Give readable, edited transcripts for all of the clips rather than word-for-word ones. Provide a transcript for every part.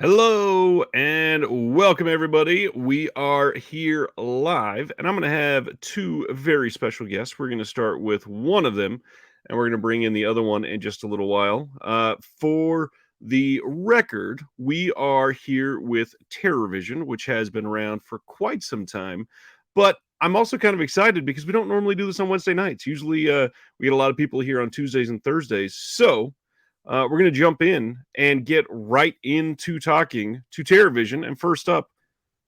Hello and welcome, everybody. We are here live, and I'm going to have two very special guests. We're going to start with one of them, and we're going to bring in the other one in just a little while. For the record, we are here with TerrorVision, which has been around for quite some time. But I'm also kind of excited because we don't normally do this on Wednesday nights. Usually, we get a lot of people here on Tuesdays and Thursdays. So, we're going to jump in and get right into talking to TerrorVision. And first up,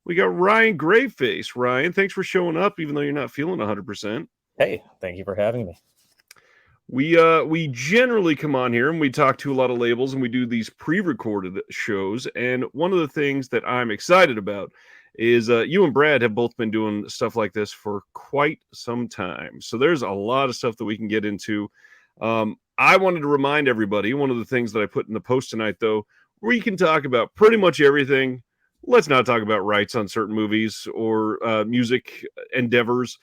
we got Ryan Graveface. Ryan, thanks for showing up, even though you're not feeling 100%. Hey, thank you for having me. We generally come on here and we talk to a lot of labels and we do these pre-recorded shows. And one of the things that I'm excited about is you and Brad have both been doing stuff like this for quite some time. So there's a lot of stuff that we can get into. I wanted to remind everybody, one of the things that I put in the post tonight, though, we can talk about pretty much everything. Let's not talk about rights on certain movies or music endeavors.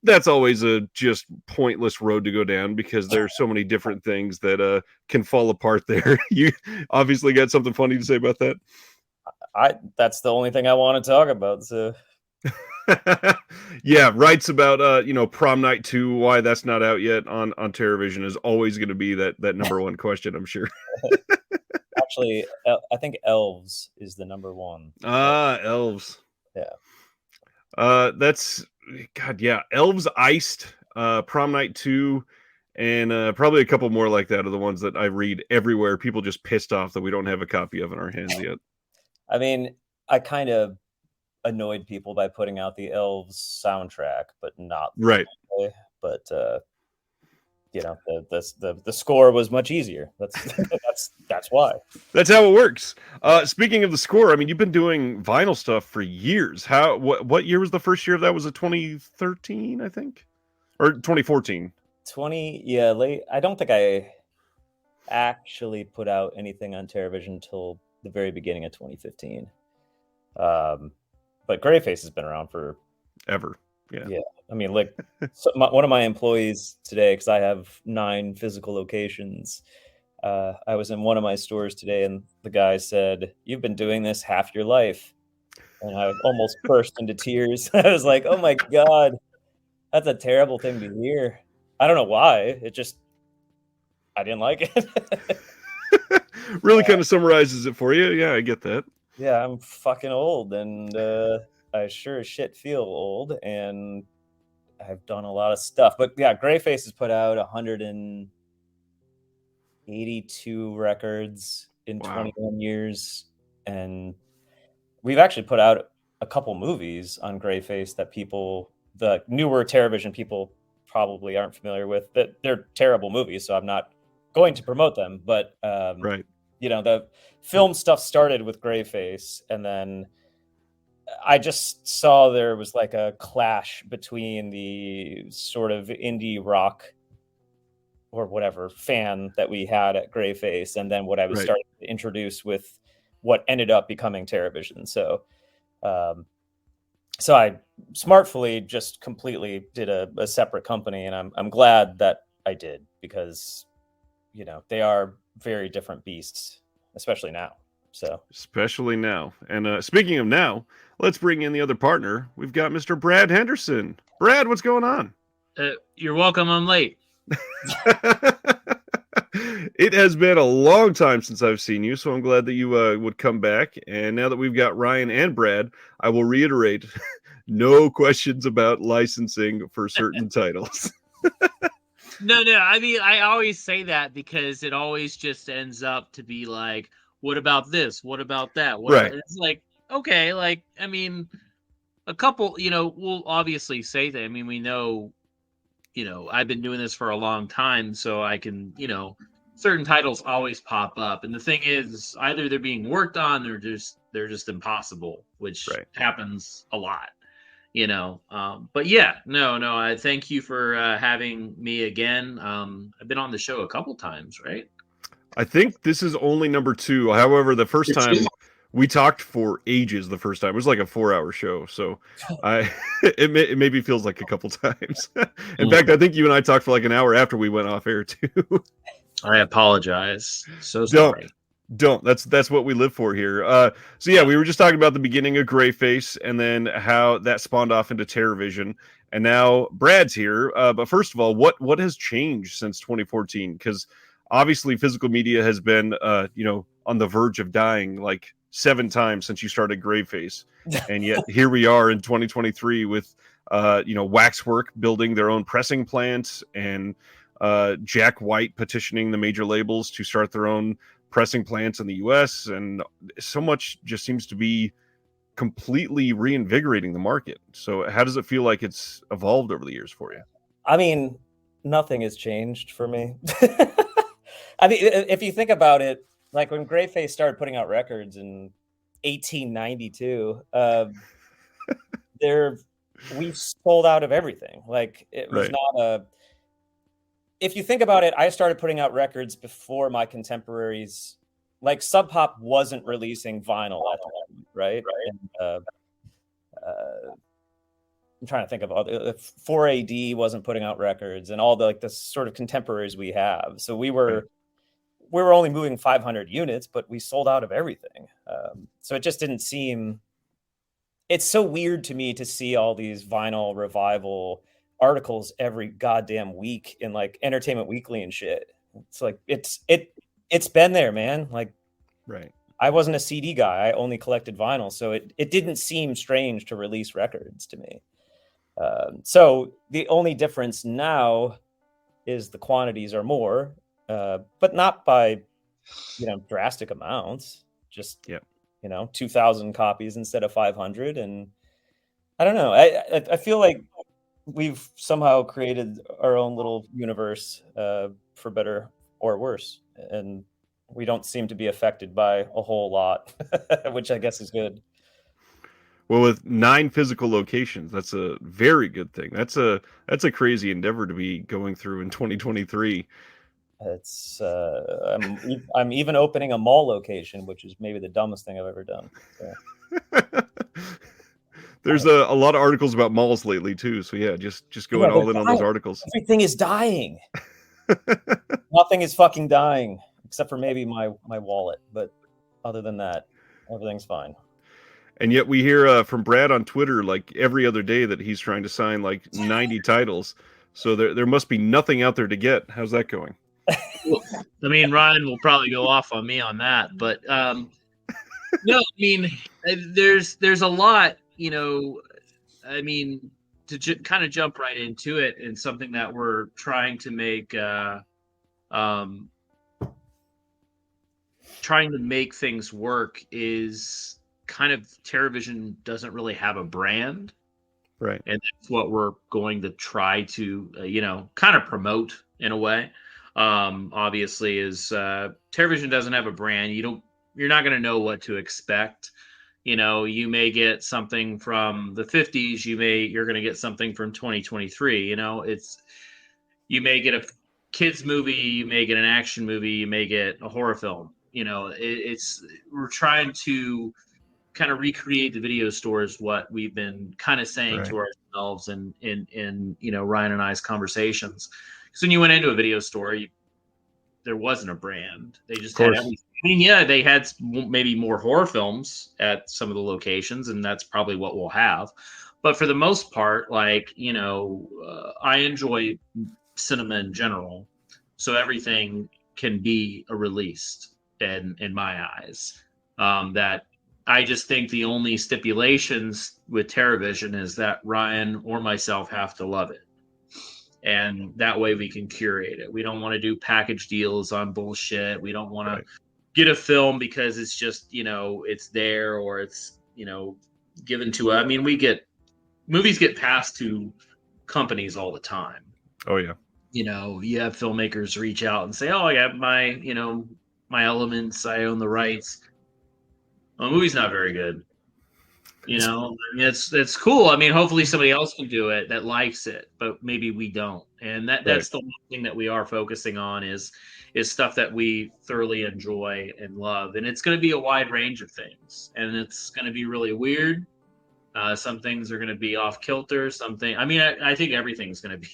That's always a just pointless road to go down because there's so many different things that can fall apart there. You obviously got something funny to say about that? That's the only thing I want to talk about. So yeah, rights about Prom Night 2, why that's not out yet on TerrorVision is always going to be that number one question, I'm sure. Actually, I think Elves is the number one. Elves. Yeah. That's God, yeah. Elves, Iced, Prom Night 2, and probably a couple more like that are the ones that I read everywhere. People just pissed off that we don't have a copy of in our hands yet. I mean, I kind of annoyed people by putting out the Elves soundtrack, but not right. But the score was much easier. That's why. That's how it works. Speaking of the score, I mean, you've been doing vinyl stuff for years. What year was the first year of that? Was it 2013, I think, or 2014? Late. I don't think I actually put out anything on TerrorVision until the very beginning of 2015. But Graveface has been around for ever. Yeah. I mean, like one of my employees today, because I have 9 physical locations. I was in one of my stores today, and the guy said, "You've been doing this half your life," and I almost burst into tears. I was like, "Oh my god, that's a terrible thing to hear." I don't know why. I didn't like it. Really kind of summarizes it for you. Yeah, I get that. Yeah, I'm fucking old, and I sure as shit feel old, and I've done a lot of stuff. But yeah, Graveface has put out 182 records in 21 years, and we've actually put out a couple movies on Graveface that the newer TerrorVision people probably aren't familiar with. That they're terrible movies, so I'm not going to promote them. But right. The film stuff started with Graveface, and then I just saw there was like a clash between the sort of indie rock or whatever fan that we had at Graveface, and then what I was starting to introduce with what ended up becoming TerrorVision. So I smartfully just completely did a separate company, and I'm glad that I did, because they are very different beasts, especially now. Especially now. And speaking of now, let's bring in the other partner. We've got Mr. Brad Henderson. Brad, what's going on? You're welcome. I'm late. It has been a long time since I've seen you, so I'm glad that you would come back. And now that we've got Ryan and Brad, I will reiterate, no questions about licensing for certain titles. No. I mean, I always say that because it always just ends up to be like, what about this? What about that? It's like, okay, like, I mean, a couple, we'll obviously say that. I mean, we know, I've been doing this for a long time, so I can, certain titles always pop up. And the thing is, either they're being worked on or they're just impossible, which happens a lot. But yeah, no, I thank you for having me again. I've been on the show a couple times, right? I think this is only number 2. However, the first time we talked for ages. The first time it was like a 4-hour show, so it maybe feels like a couple times. In fact, I think you and I talked for like an hour after we went off air too. I apologize. So sorry. Don't. That's what we live for here. So yeah, we were just talking about the beginning of Graveface and then how that spawned off into TerraVision, and now Brad's here. But first of all, what has changed since 2014? Because obviously, physical media has been on the verge of dying like 7 times since you started Graveface, and yet here we are in 2023 with Waxwork building their own pressing plant and Jack White petitioning the major labels to start their own pressing plants in the US, and so much just seems to be completely reinvigorating the market. So how does it feel like it's evolved over the years for you? I mean, nothing has changed for me. I mean, if you think about it, like when Graveface started putting out records in 1892, we sold out of everything. Like it was not if you think about it, I started putting out records before my contemporaries. Like Sub Pop wasn't releasing vinyl at the moment, right? And, I'm trying to think of other 4AD wasn't putting out records, and all the sort of contemporaries we have. So we were only moving 500 units, but we sold out of everything. So it just didn't seem. It's so weird to me to see all these vinyl revival articles every goddamn week in like Entertainment Weekly and shit. It's like it's been there, man. Like, right. I wasn't a CD guy. I only collected vinyl, so it didn't seem strange to release records to me. So the only difference now is the quantities are more, but not by drastic amounts. Just 2,000 copies instead of 500, and I don't know. I feel like we've somehow created our own little universe, for better or worse, and we don't seem to be affected by a whole lot, which I guess is good. Well, with 9 physical locations, that's a very good thing. That's a crazy endeavor to be going through in 2023. It's I'm even opening a mall location, which is maybe the dumbest thing I've ever done. So. There's a lot of articles about malls lately too. So yeah, just going all in on those articles. Everything is dying. Nothing is fucking dying except for maybe my wallet. But other than that, everything's fine. And yet we hear from Brad on Twitter like every other day that he's trying to sign like 90 titles. So there must be nothing out there to get. How's that going? Well, I mean, Ryan will probably go off on me on that, but no, I mean, there's a lot, I mean, to kind of jump right into it, and something that we're trying to make things work is kind of TerraVision doesn't really have a brand. Right. And that's what we're going to try to, kind of promote in a way. Obviously is TerraVision doesn't have a brand. You're not going to know what to expect. You may get something from the 50s. You're going to get something from 2023. You may get a kids movie. You may get an action movie. You may get a horror film. We're trying to kind of recreate the video stores, what we've been kind of saying to ourselves and in Ryan and I's conversations. Because when you went into a video store, there wasn't a brand. They just had everything. I mean, yeah, they had maybe more horror films at some of the locations, and that's probably what we'll have. But for the most part, I enjoy cinema in general, so everything can be a released in my eyes. That I just think the only stipulations with TerraVision is that Ryan or myself have to love it. And that way we can curate it. We don't want to do package deals on bullshit. We don't want to get a film because it's just, it's there or it's, given to, I mean, movies get passed to companies all the time. Oh yeah. You have filmmakers reach out and say, oh, I got my, my elements. I own the rights. Well, the movie's not very good. I mean, it's cool. I mean, hopefully somebody else can do it that likes it, but maybe we don't. And that's the one thing that we are focusing on is stuff that we thoroughly enjoy and love. And it's going to be a wide range of things, and it's going to be really weird. Some things are going to be off kilter. I think everything's going to be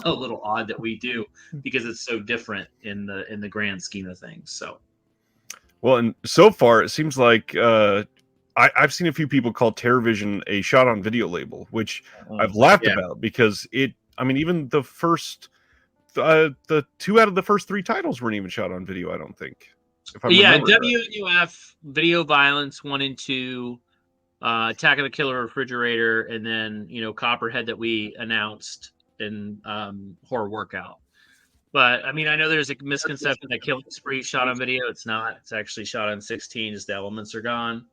a little odd that we do because it's so different in the grand scheme of things. So. Well, and so far it seems like I've seen a few people call TerrorVision a shot on video label, which I've laughed Yeah. about because even the first, the 2 out of the first 3 titles weren't even shot on video, I don't think. If I'm Yeah, remembering right. WNUF, Video Violence 1 and 2, Attack of the Killer Refrigerator, and then, Copperhead that we announced in Horror Workout. But, I mean, I know there's a misconception that Killing Spree shot on video. It's not. It's actually shot on 16, just the elements are gone.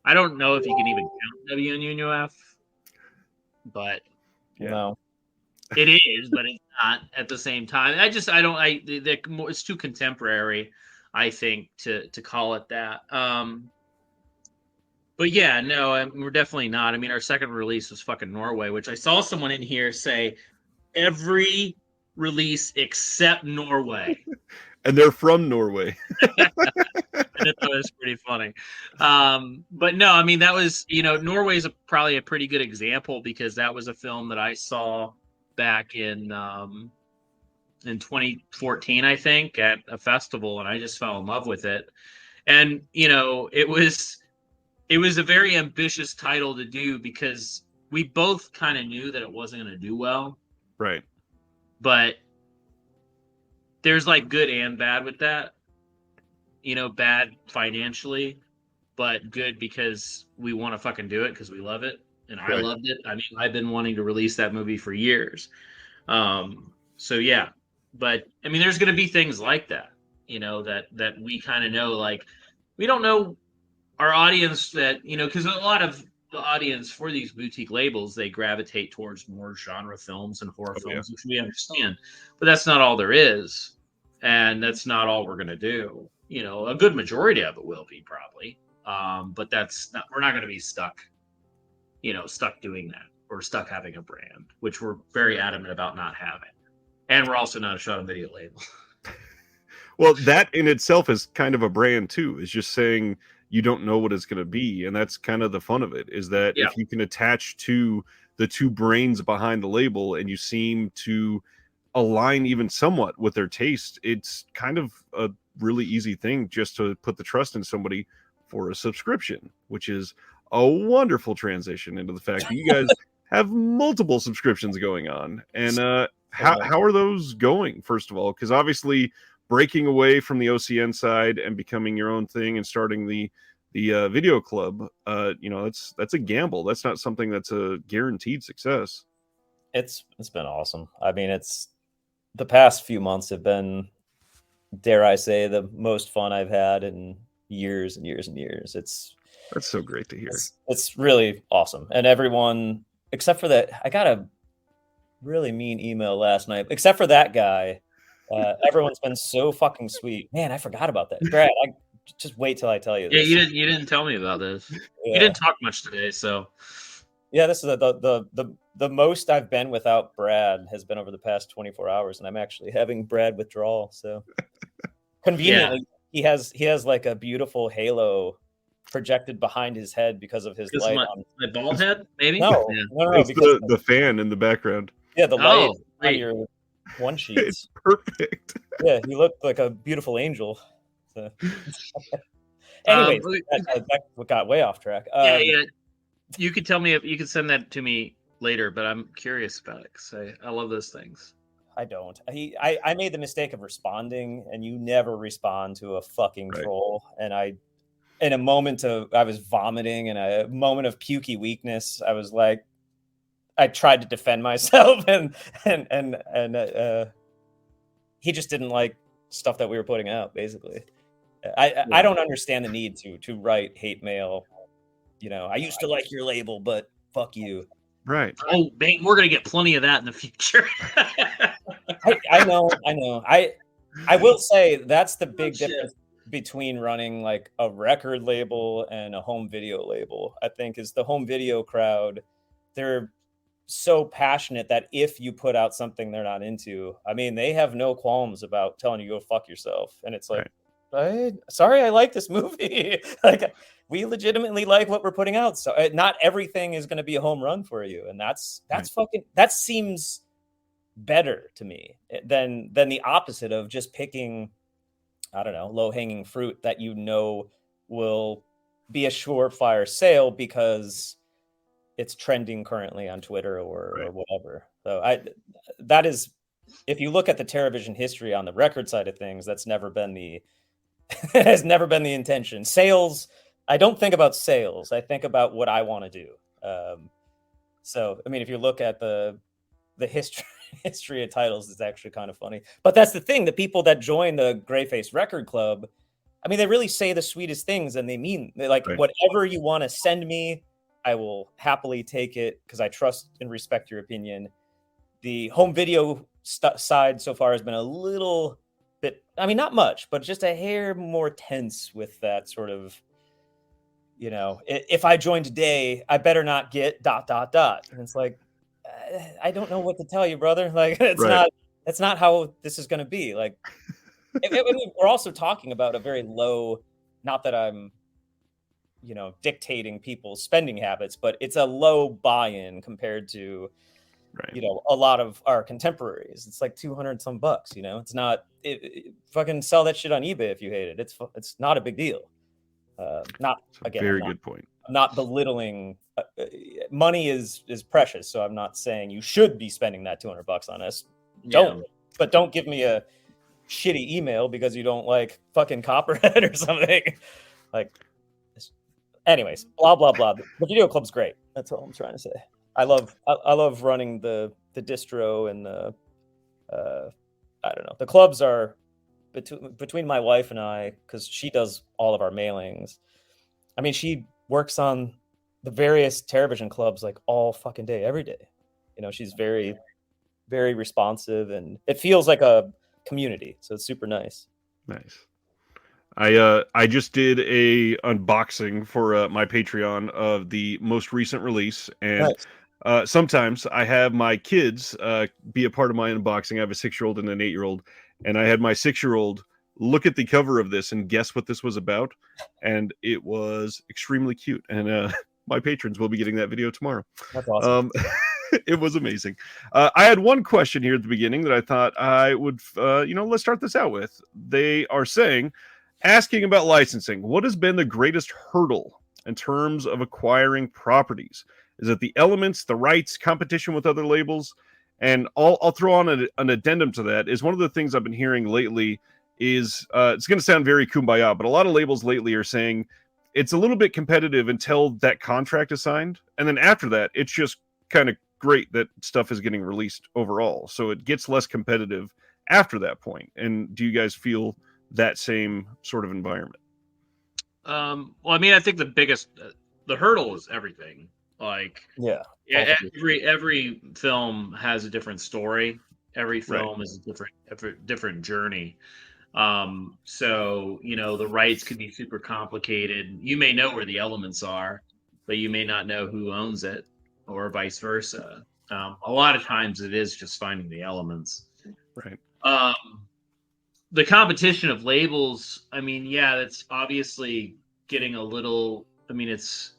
I don't know if you can even count WNUF, but No. it is, but it's not at the same time. It's too contemporary, I think, to call it that. But yeah, no, we're definitely not. I mean, our second release was fucking Norway, which I saw someone in here say every release except Norway. And they're from Norway. That was pretty funny. But no, I mean, that was, Norway's probably a pretty good example because that was a film that I saw back in 2014, I think, at a festival, and I just fell in love with it. And, it was a very ambitious title to do because we both kind of knew that it wasn't going to do well. Right. But there's like good and bad with that. Bad financially, but good because we want to fucking do it because we love it. And I loved it. I mean, I've been wanting to release that movie for years. So yeah, but I mean, there's going to be things like that, that we kind of know, like, we don't know our audience that, because a lot of the audience for these boutique labels, they gravitate towards more genre films and horror films, which we understand, but that's not all there is. And that's not all we're going to do. A good majority of it will be probably, but we're not going to be stuck doing that, or stuck having a brand, which we're very adamant about not having. And we're also not a shot on video label. Well, that in itself is kind of a brand too. It's just saying you don't know what it's going to be, and that's kind of the fun of it. Is that if you can attach to the 2 brains behind the label, and you seem to align even somewhat with their taste, it's kind of a really easy thing just to put the trust in somebody for a subscription, which is a wonderful transition into the fact that you guys have multiple subscriptions going on. And how are those going, first of all? Because obviously breaking away from the OCN side and becoming your own thing and starting the video club, that's a gamble. That's not something that's a guaranteed success. It's been awesome. I mean, the past few months have been, dare I say, the most fun I've had in years and years and years. That's so great to hear. It's really awesome. And everyone, except for that, I got a really mean email last night, except for that guy. Everyone's been so fucking sweet. Man, I forgot about that. Brad, just wait till I tell you this. Yeah, you didn't tell me about this. Yeah. You didn't talk much today, so. Yeah, this is the most I've been without Brad has been over the past 24 hours, and I'm actually having Brad withdrawal. So conveniently, he has like a beautiful halo projected behind his head because of his light. My bald head, maybe? No, it's because the fan in the background. Yeah, the light on your one sheet. It's perfect. Yeah, he looked like a beautiful angel. So. Anyway, that got way off track. Yeah. You could tell me if you could send that to me later, but I'm curious about it because I love those things. I don't. I made the mistake of responding, and you never respond to a fucking troll. And I was vomiting, in a moment of pukey weakness, I was like, I tried to defend myself, and he just didn't like stuff that we were putting out. Basically, I don't understand the need to write hate mail. I used to like your label, but fuck you. Right. Oh, bang, we're gonna get plenty of that in the future. I know. I will say that's the big difference between running like a record label and a home video label. I think is the home video crowd. They're so passionate that if you put out something they're not into, I mean, they have no qualms about telling you go fuck yourself. And it's like, sorry, I like this movie. Like, we legitimately like what we're putting out. So not everything is going to be a home run for you. And that's fucking, that seems better to me than the opposite of just picking I don't know, low-hanging fruit that you know will be a surefire sale because it's trending currently on Twitter or whatever. So that is, if you look at the TerraVision history on the record side of things, that's never been the has never been the intention. Sales, I don't think about sales. I think about what I want to do. So, I mean, if you look at the history of titles, it's actually kind of funny. But that's the thing. The people that join the Graveface Record Club, I mean, they really say the sweetest things, and they're like, whatever you want to send me, I will happily take it because I trust and respect your opinion. The home video side so far has been a little bit, I mean, not much, but just a hair more tense with that sort of, you know, if I join today, I better not get ... And it's like, I don't know what to tell you, brother. Like, that's not how this is going to be. Like, I mean, we're also talking about a very low, not that I'm, you know, dictating people's spending habits, but it's a low buy-in compared to, you know, a lot of our contemporaries. It's like 200 some bucks, you know, it's not, fucking sell that shit on eBay if you hate it. It's not a big deal. Very good point. I'm not belittling. Money is precious, so I'm not saying you should be spending that 200 bucks on us. But don't give me a shitty email because you don't like fucking Copperhead or something. Like, anyways, blah blah blah. The video club's great. That's all I'm trying to say. I love running the distro and the I don't know. The clubs are between my wife and I, because she does all of our mailings. I mean, she works on the various TerraVision clubs like all fucking day, every day. You know, she's very, very responsive, and it feels like a community. So it's super nice. Nice. I just did a unboxing for my Patreon of the most recent release, and sometimes I have my kids be a part of my unboxing. I have a 6-year-old and an 8-year-old, and I had my 6-year-old look at the cover of this and guess what this was about, and it was extremely cute. And my patrons will be getting that video tomorrow. That's awesome. It was amazing. I had one question here at the beginning that I thought I would, let's start this out with. They are asking about licensing. What has been the greatest hurdle in terms of acquiring properties? Is it the elements, the rights, competition with other labels? And I'll throw on an addendum to that. Is one of the things I've been hearing lately is, it's going to sound very kumbaya, but a lot of labels lately are saying it's a little bit competitive until that contract is signed. And then after that, it's just kind of great that stuff is getting released overall. So it gets less competitive after that point. And do you guys feel that same sort of environment? Well, I mean, I think the biggest, the hurdle is everything. Like, every film has a different story. Every film is a different journey. So, you know, the rights could be super complicated. You may know where the elements are, but you may not know who owns it, or vice versa. A lot of times it is just finding the elements. Right. The competition of labels, I mean, yeah, that's obviously getting a little, I mean, it's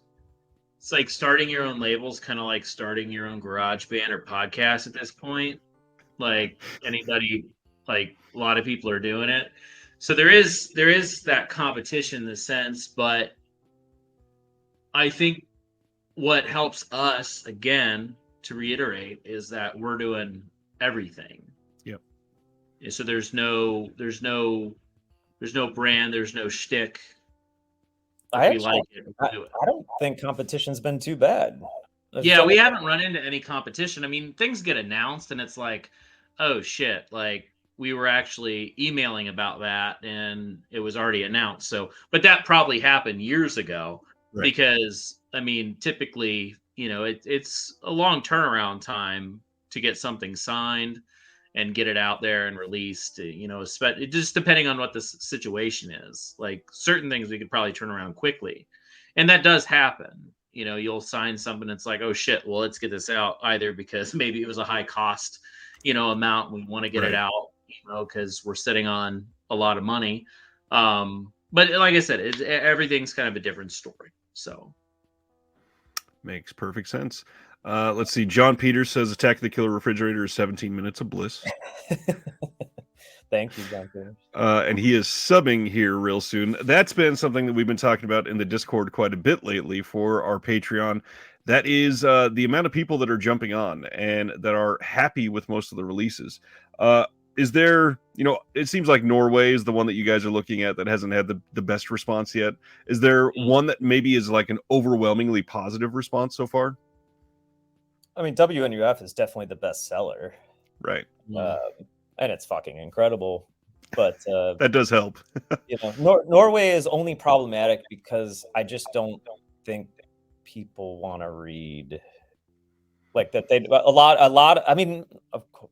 like starting your own labels, kind of like starting your own garage band or podcast at this point. Like anybody, like a lot of people are doing it. So there is that competition in the sense, but I think what helps us, again, to reiterate, is that we're doing everything. Yep. So there's no brand, there's no shtick. I don't think competition's been too bad. We haven't run into any competition. I mean, things get announced and it's like, oh shit, like we were actually emailing about that and it was already announced. So, but that probably happened years ago because, I mean, typically, you know, it's a long turnaround time to get something signed and get it out there and released, you know, just depending on what the situation is. Like certain things we could probably turn around quickly. And that does happen. You know, you'll sign something. It's like, oh shit, well, let's get this out, either because maybe it was a high cost, you know, amount. We want to get it out, you know, because we're sitting on a lot of money. But like I said, everything's kind of a different story. So makes perfect sense. Let's see. John Peters says Attack of the Killer Refrigerator is 17 minutes of bliss. Thank you, John Peters. And he is subbing here real soon. That's been something that we've been talking about in the Discord quite a bit lately for our Patreon. That is the amount of people that are jumping on and that are happy with most of the releases. Is there, it seems like Norway is the one that you guys are looking at that hasn't had the best response yet. Is there one that maybe is like an overwhelmingly positive response so far? I mean, WNUF is definitely the best seller. Right. And it's fucking incredible. But that does help. Norway is only problematic because I just don't think people want to read like that. A lot. I mean, of course,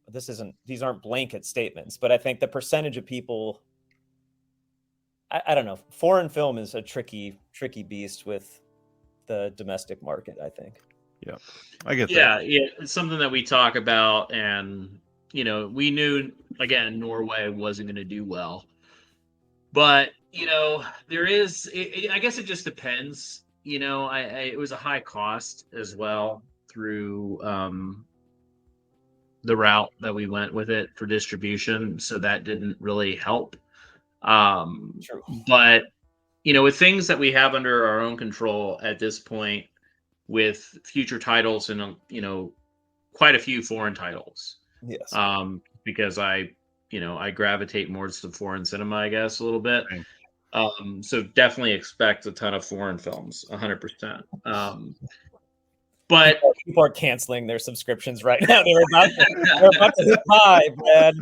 these aren't blanket statements, but I think the percentage of people, I don't know. Foreign film is a tricky beast with the domestic market, I think. Yeah, I get that. Yeah, it's something that we talk about, and we knew again Norway wasn't going to do well, but there is. I guess it just depends. It was a high cost as well through the route that we went with it for distribution, so that didn't really help. True. But with things that we have under our own control at this point, with future titles and quite a few foreign titles. Yes. Because I gravitate more to the foreign cinema, I guess, a little bit. Right. So definitely expect a ton of foreign films, 100%. But people are canceling their subscriptions right now. They're about to hit buy, Brad.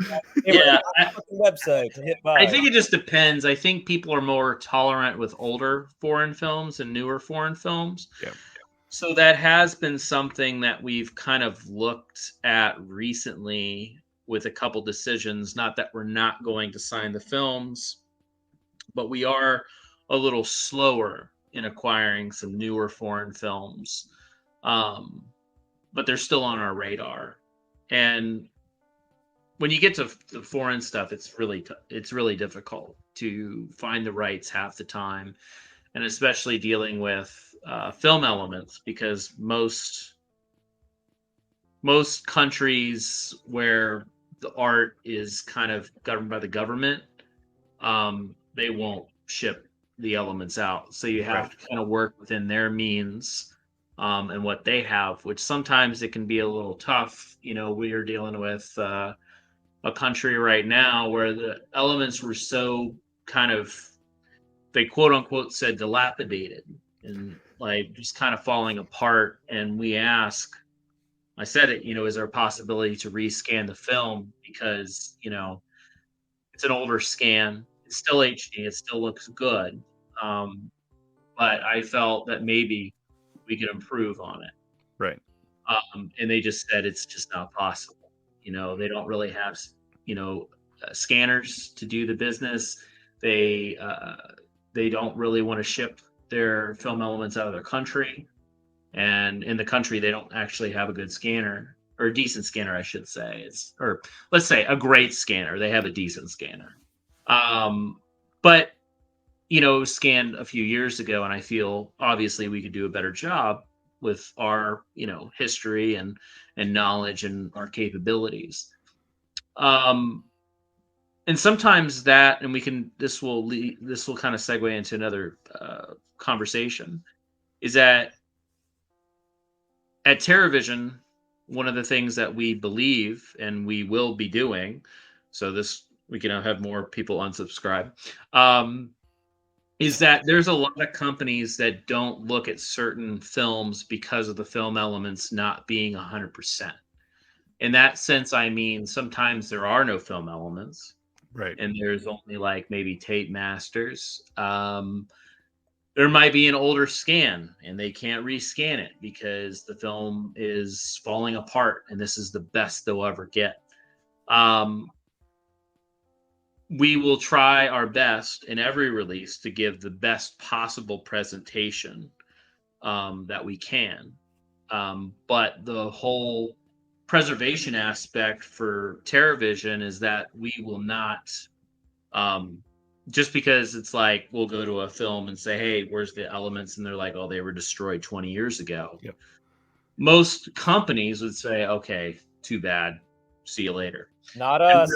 Website to hit buy. I think it just depends. I think people are more tolerant with older foreign films and newer foreign films. Yeah. So that has been something that we've kind of looked at recently with a couple decisions. Not that we're not going to sign the films, but we are a little slower in acquiring some newer foreign films. But they're still on our radar. And when you get to the foreign stuff, it's really difficult to find the rights half the time, and especially dealing with film elements, because most countries where the art is kind of governed by the government, they won't ship the elements out. So you have to kind of work within their means and what they have, which sometimes it can be a little tough. We are dealing with a country right now where the elements were so kind of, they quote unquote said dilapidated and like just kind of falling apart. And I said it, is there a possibility to rescan the film? Because, it's an older scan. It's still HD. It still looks good. But I felt that maybe we could improve on it. Right. And they just said it's just not possible. They don't really have, scanners to do the business. They don't really want to ship their film elements out of their country. And in the country, they don't actually have a good scanner, or a decent scanner, I should say. Or let's say a great scanner. They have a decent scanner. But it was scanned a few years ago, and I feel obviously we could do a better job with our, history and knowledge and our capabilities. And sometimes that, and this will kind of segue into another conversation, is that at TerraVision, one of the things that we believe and we will be doing, so we can now have more people unsubscribe, is that there's a lot of companies that don't look at certain films because of the film elements not being 100%. In that sense, I mean, sometimes there are no film elements. Right. And there's only like maybe tape masters. There might be an older scan and they can't rescan it because the film is falling apart and this is the best they'll ever get. We will try our best in every release to give the best possible presentation that we can. But the whole preservation aspect for TerraVision is that we will not, just because it's like we'll go to a film and say, hey, where's the elements? And they're like, oh, they were destroyed 20 years ago. Yep. Most companies would say, okay, too bad. See you later. Not us.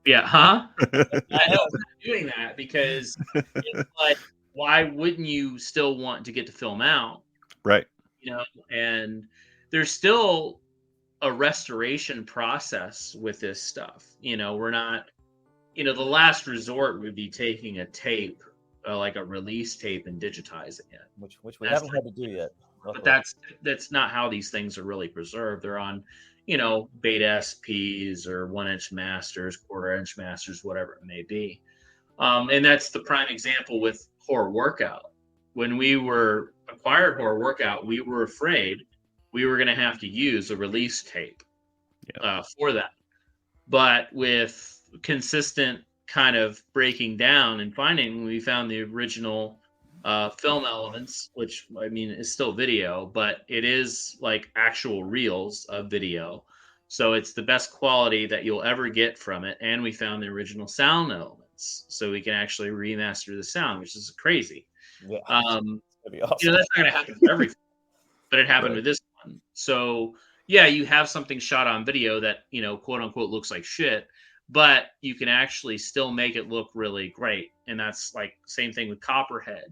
Yeah, huh? I know I'm not doing that because it's like, why wouldn't you still want to get the film out? Right. You know, and there's still a restoration process with this stuff. You know, we're not, the last resort would be taking a tape, like a release tape, and digitizing it. which we That's haven't had to do yet. But Luckily. that's not how these things are really preserved. They're on, beta SPs or 1-inch masters, quarter-inch masters, whatever it may be. And that's the prime example with Horror Workout. When we were acquired Horror Workout, we were afraid we were going to have to use a release tape for that. But with consistent kind of breaking down and finding, we found the original film elements, which I mean is still video, but it is like actual reels of video. So it's the best quality that you'll ever get from it. And we found the original sound elements, so we can actually remaster the sound, which is crazy. Yeah, that'd be awesome. That's not going to happen for everything, but it happened with this one. So yeah, you have something shot on video that, quote unquote looks like shit, but you can actually still make it look really great. And that's like same thing with Copperhead.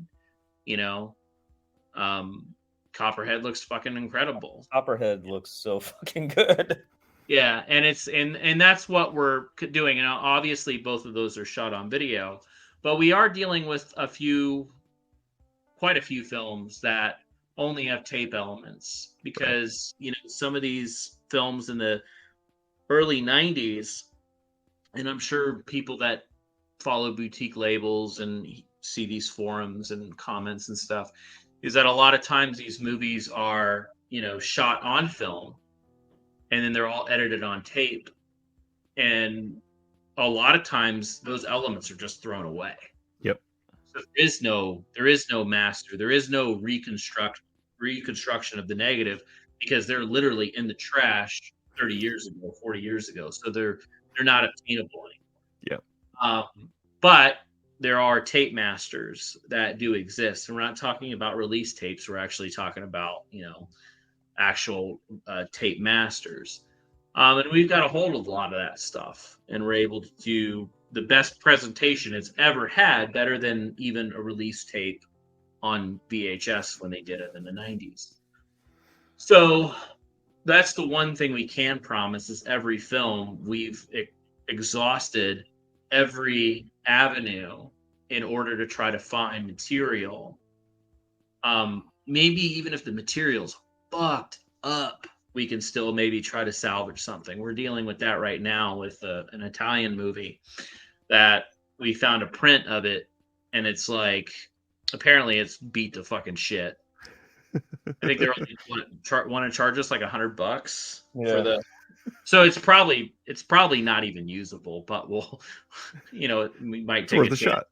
Copperhead looks fucking incredible. Copperhead looks so fucking good. Yeah, and it's and that's what we're doing. And obviously both of those are shot on video, but we are dealing with quite a few films that only have tape elements because some of these films in the early 90s, and I'm sure people that follow boutique labels and see these forums and comments and stuff, is that a lot of times these movies are shot on film and then they're all edited on tape, and a lot of times those elements are just thrown away. Yep. So there is no master, there is no reconstruction of the negative, because they're literally in the trash 30 years ago, 40 years ago. So they're not obtainable anymore. Yeah. But there are tape masters that do exist, and we're not talking about release tapes. We're actually talking about actual tape masters, and we've got a hold of a lot of that stuff, and we're able to do the best presentation it's ever had, better than even a release tape on VHS when they did it in the 90s. So that's the one thing we can promise, is every film we've exhausted every avenue in order to try to find material. Maybe even if the material's fucked up, we can still maybe try to salvage something. We're dealing with that right now with an Italian movie that we found a print of it, and it's like, apparently it's beat to fucking shit. I think they're only want to charge us like $100 for the. So it's probably not even usable, but we'll, we might take a shot.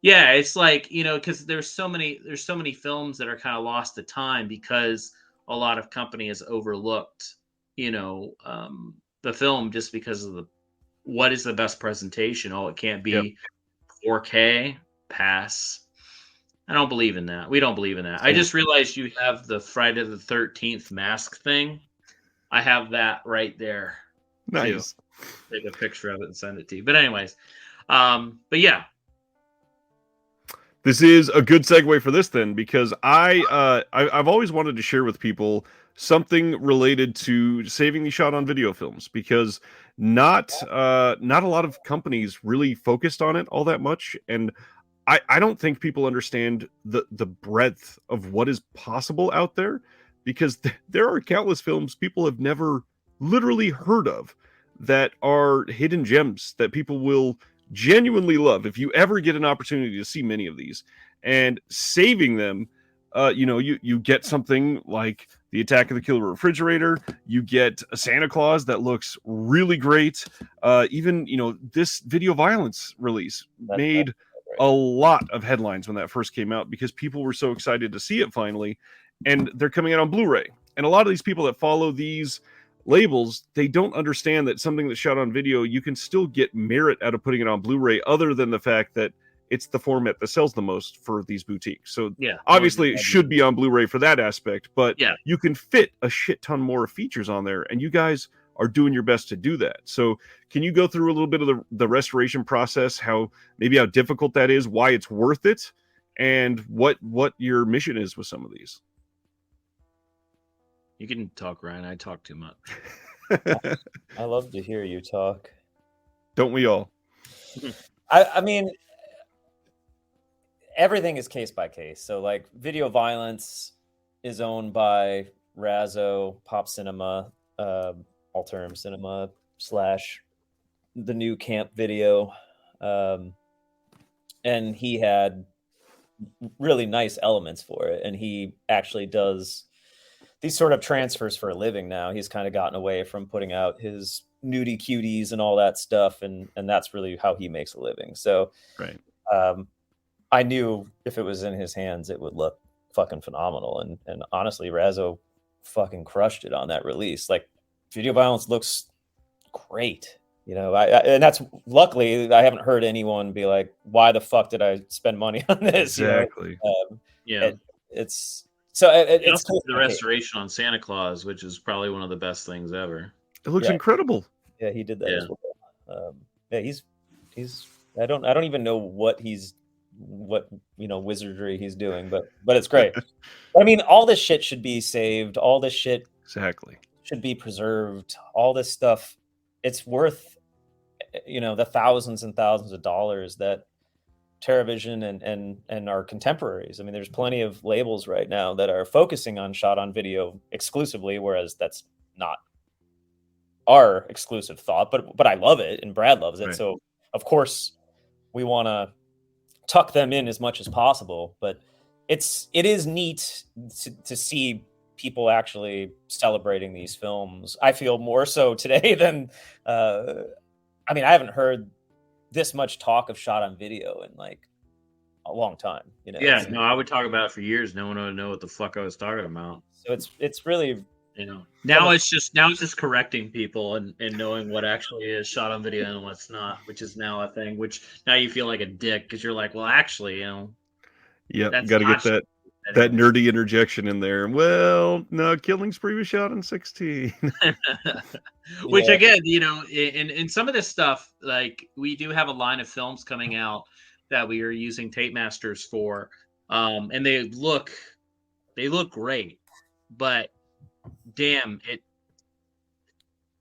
Yeah, it's like, because there's so many films that are kind of lost to time because a lot of company has overlooked, the film just because of what is the best presentation. Oh, it can't be 4K. Pass. I don't believe in that. We don't believe in that. I just realized you have the Friday the 13th mask thing. I have that right there. Nice. Too. Take a picture of it and send it to you. But anyways, but yeah. This is a good segue for this then, because I've always wanted to share with people something related to saving these shot on video films, because not a lot of companies really focused on it all that much, and I don't think people understand the breadth of what is possible out there, because there are countless films people have never literally heard of that are hidden gems that people will genuinely love if you ever get an opportunity to see many of these. And saving them, you get something like the Attack of the Killer Refrigerator, you get a Santa Claus that looks really great. Even this Video Violence release made a lot of headlines when that first came out, because people were so excited to see it finally, and they're coming out on Blu-ray. And a lot of these people that follow these labels, they don't understand that something that's shot on video, you can still get merit out of putting it on Blu-ray, other than the fact that it's the format that sells the most for these boutiques. So obviously it should be on Blu-ray for that aspect, but you can fit a shit ton more features on there, and you guys are doing your best to do that. So can you go through a little bit of the restoration process, how difficult that is, why it's worth it, and what your mission is with some of these? You can talk, Ryan. I talk too much. I love to hear you talk. Don't we all? I mean, everything is case by case. So like Video Violence is owned by Razzo, Pop Cinema, Alternative Cinema / the new Camp Video. And he had really nice elements for it. And he actually does these sort of transfers for a living now. He's kind of gotten away from putting out his nudie cuties and all that stuff. And that's really how he makes a living. So right. I knew if it was in his hands, it would look fucking phenomenal. And honestly, Razzo fucking crushed it on that release. Like, Video Violence looks great. You know, and that's, luckily I haven't heard anyone be like, why the fuck did I spend money on this? Exactly. You know? It's so it's the restoration on Santa Claus, which is probably one of the best things ever. It looks incredible. Yeah, he did that as well. He's I don't even know what wizardry he's doing, but it's great. I mean, all this shit should be saved. All this shit exactly should be preserved. All this stuff, it's worth, the thousands and thousands of dollars that TerraVision and our contemporaries. I mean, there's plenty of labels right now that are focusing on shot on video exclusively, whereas that's not our exclusive thought. But I love it, and Brad loves it. Right. So of course we want to tuck them in as much as possible. But it is neat to see people actually celebrating these films. I feel more so today than I haven't heard this much talk of shot on video in like a long time. Yeah, no, I would talk about it for years. No one would know what the fuck I was talking about. So it's really, now it's just correcting people and knowing what actually is shot on video and what's not, which is now a thing. Which now you feel like a dick because you're like, well, actually, yeah, got to get that nerdy interjection in there. Well, no, Killing Spree was shot in 16. Which again, in some of this stuff, like we do have a line of films coming out that we are using tape masters for, and they look great, but damn it.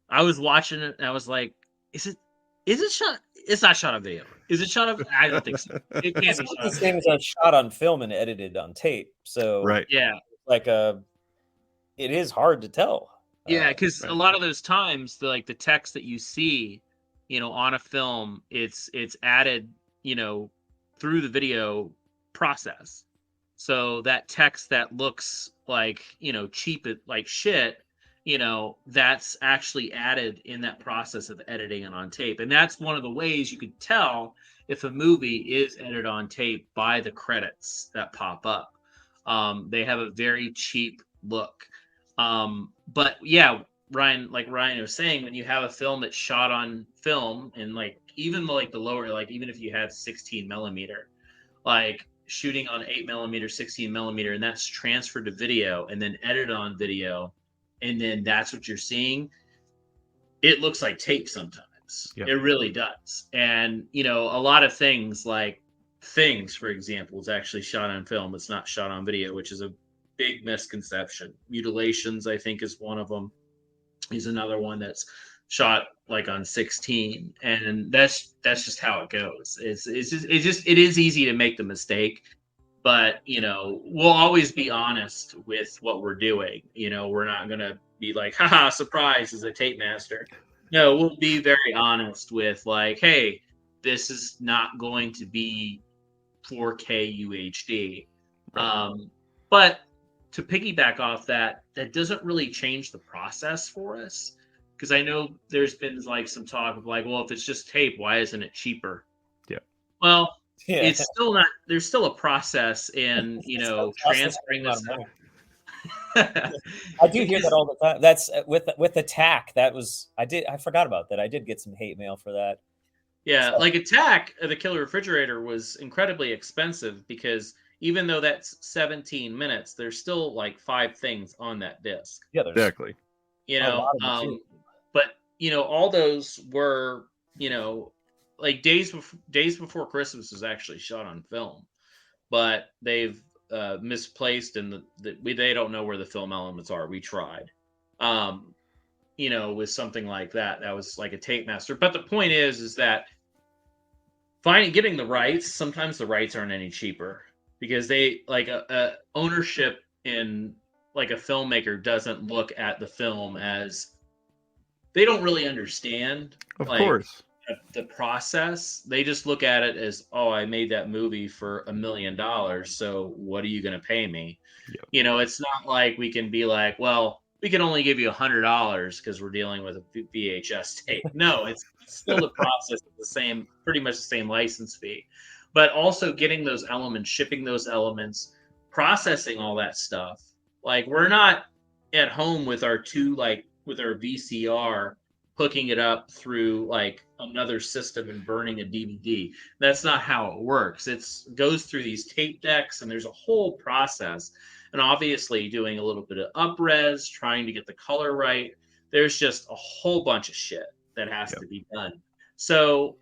I was watching it and I was like, is it shot? It's not shot on video. Is it shot on? I don't think so. It can't be shot. These things are shot on film and edited on tape. So right, yeah, like it is hard to tell. Yeah, because a lot of those times, the text that you see, on a film, it's added, through the video process. So that text that looks like, cheap, like shit, that's actually added in that process of editing and on tape. And that's one of the ways you could tell if a movie is edited on tape by the credits that pop up. They have a very cheap look. But yeah, Ryan, like Ryan was saying, when you have a film that's shot on film and even the lower, even if you have 16 millimeter, shooting on 8 millimeter, 16 millimeter, and that's transferred to video and then edited on video, and then that's what you're seeing, it looks like tape sometimes. Yep. It really does. And, a lot of things Things, for example, is actually shot on film. It's not shot on video, which is a big misconception. Mutilations, I think, is one of them. He's another one that's shot on 16, and that's just how it goes. It is easy to make the mistake, but we'll always be honest with what we're doing. We're not gonna be like, haha, surprise, is a tape master. No, we'll be very honest with hey, this is not going to be 4K UHD. But to piggyback off that doesn't really change the process for us, because I know there's been some talk of well, if it's just tape, why isn't it cheaper? Yeah. Well, it's still not. There's still a process in transferring this. I do hear that all the time. That's with Attack. I forgot about that. I did get some hate mail for that. Yeah, Attack, the Killer Refrigerator was incredibly expensive because even though that's 17 minutes, there's still 5 things on that disc. Yeah, exactly. But all those were, like Days Before Christmas was actually shot on film, but they've misplaced, and they don't know where the film elements are. We tried, with something like that was like a tape master. But the point is that getting the rights, sometimes the rights aren't any cheaper, because they like a ownership in like a filmmaker doesn't look at the film as, they don't really understand Of like course. the process. They just look at it as, oh, I made that movie for $1 million, so what are you going to pay me? Yep. It's not like we can be like, well, we can only give you $100 because we're dealing with a VHS tape. No, it's still the process of the same, pretty much the same license fee, but also getting those elements, shipping those elements, processing all that stuff. Like, we're not at home with our VCR, hooking it up through like another system and burning a DVD. That's not how it works. It goes through these tape decks, and there's a whole process. And obviously, doing a little bit of up-res, trying to get the color right. There's just a whole bunch of shit that has to be done. So,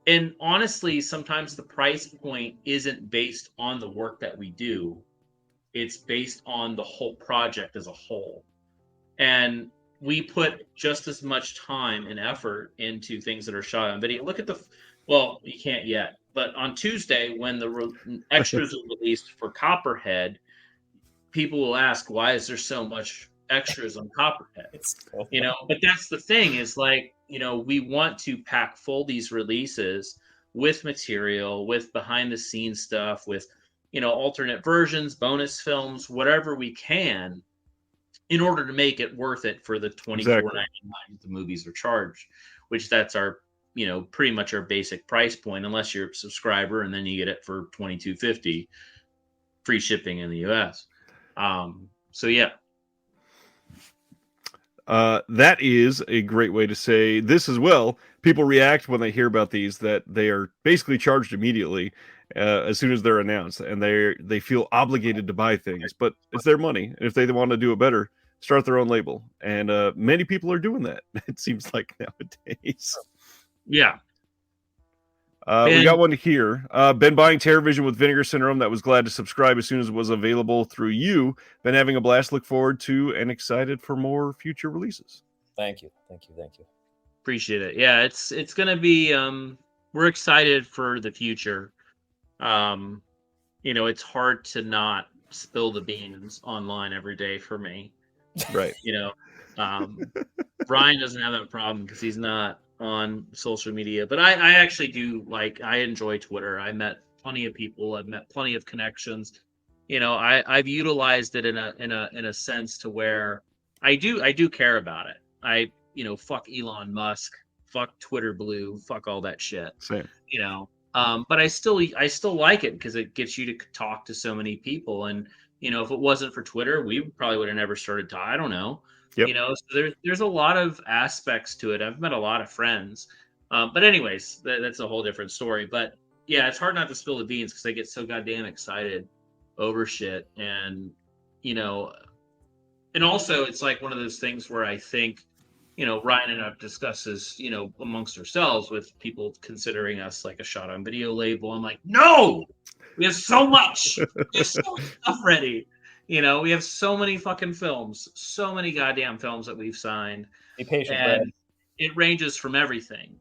and honestly, sometimes the price point isn't based on the work that we do. It's based on the whole project as a whole. And we put just as much time and effort into things that are shot on video. Look at well, you can't yet, but on Tuesday, when the extras are released for Copperhead, people will ask, why is there so much extras on Copperhead? But that's the thing, is like, we want to pack full these releases with material, with behind the scenes stuff, with, alternate versions, bonus films, whatever we can, in order to make it worth it for the $24.99 the movies are charged, which that's our, pretty much our basic price point, unless you're a subscriber, and then you get it for $22.50, free shipping in the US. So yeah. That is a great way to say this as well. People react when they hear about these, that they are basically charged immediately as soon as they're announced, and they feel obligated to buy things, but it's their money. And if they want to do it better, start their own label. And many people are doing that, it seems like, nowadays. Yeah. We got one here. Been buying TerrorVision with Vinegar Syndrome. That was glad to subscribe as soon as it was available through you. Been having a blast. Look forward to and excited for more future releases. Thank you. Appreciate it. Yeah, it's gonna be. We're excited for the future. It's hard to not spill the beans online every day for me. Right. Brian doesn't have that problem because he's not on social media, but I actually do. Like, I enjoy Twitter. I met plenty of people. I've met plenty of connections. I've utilized it in a sense to where I do care about it. Fuck Elon Musk, fuck Twitter Blue, fuck all that shit. Same. But I still like it because it gets you to talk to so many people. And if it wasn't for Twitter, we probably would have never started talking. I don't know. Yep. So there's a lot of aspects to it. I've met a lot of friends, but anyways, that's a whole different story. But yeah, it's hard not to spill the beans because I get so goddamn excited over shit, and and also it's like one of those things where I think, Ryan and I've discussed this, amongst ourselves, with people considering us like a shot on video label. I'm like, no, we have so much, we have so much stuff ready. We have so many fucking films, so many goddamn films that we've signed. Be patient, and Brad. It ranges from everything,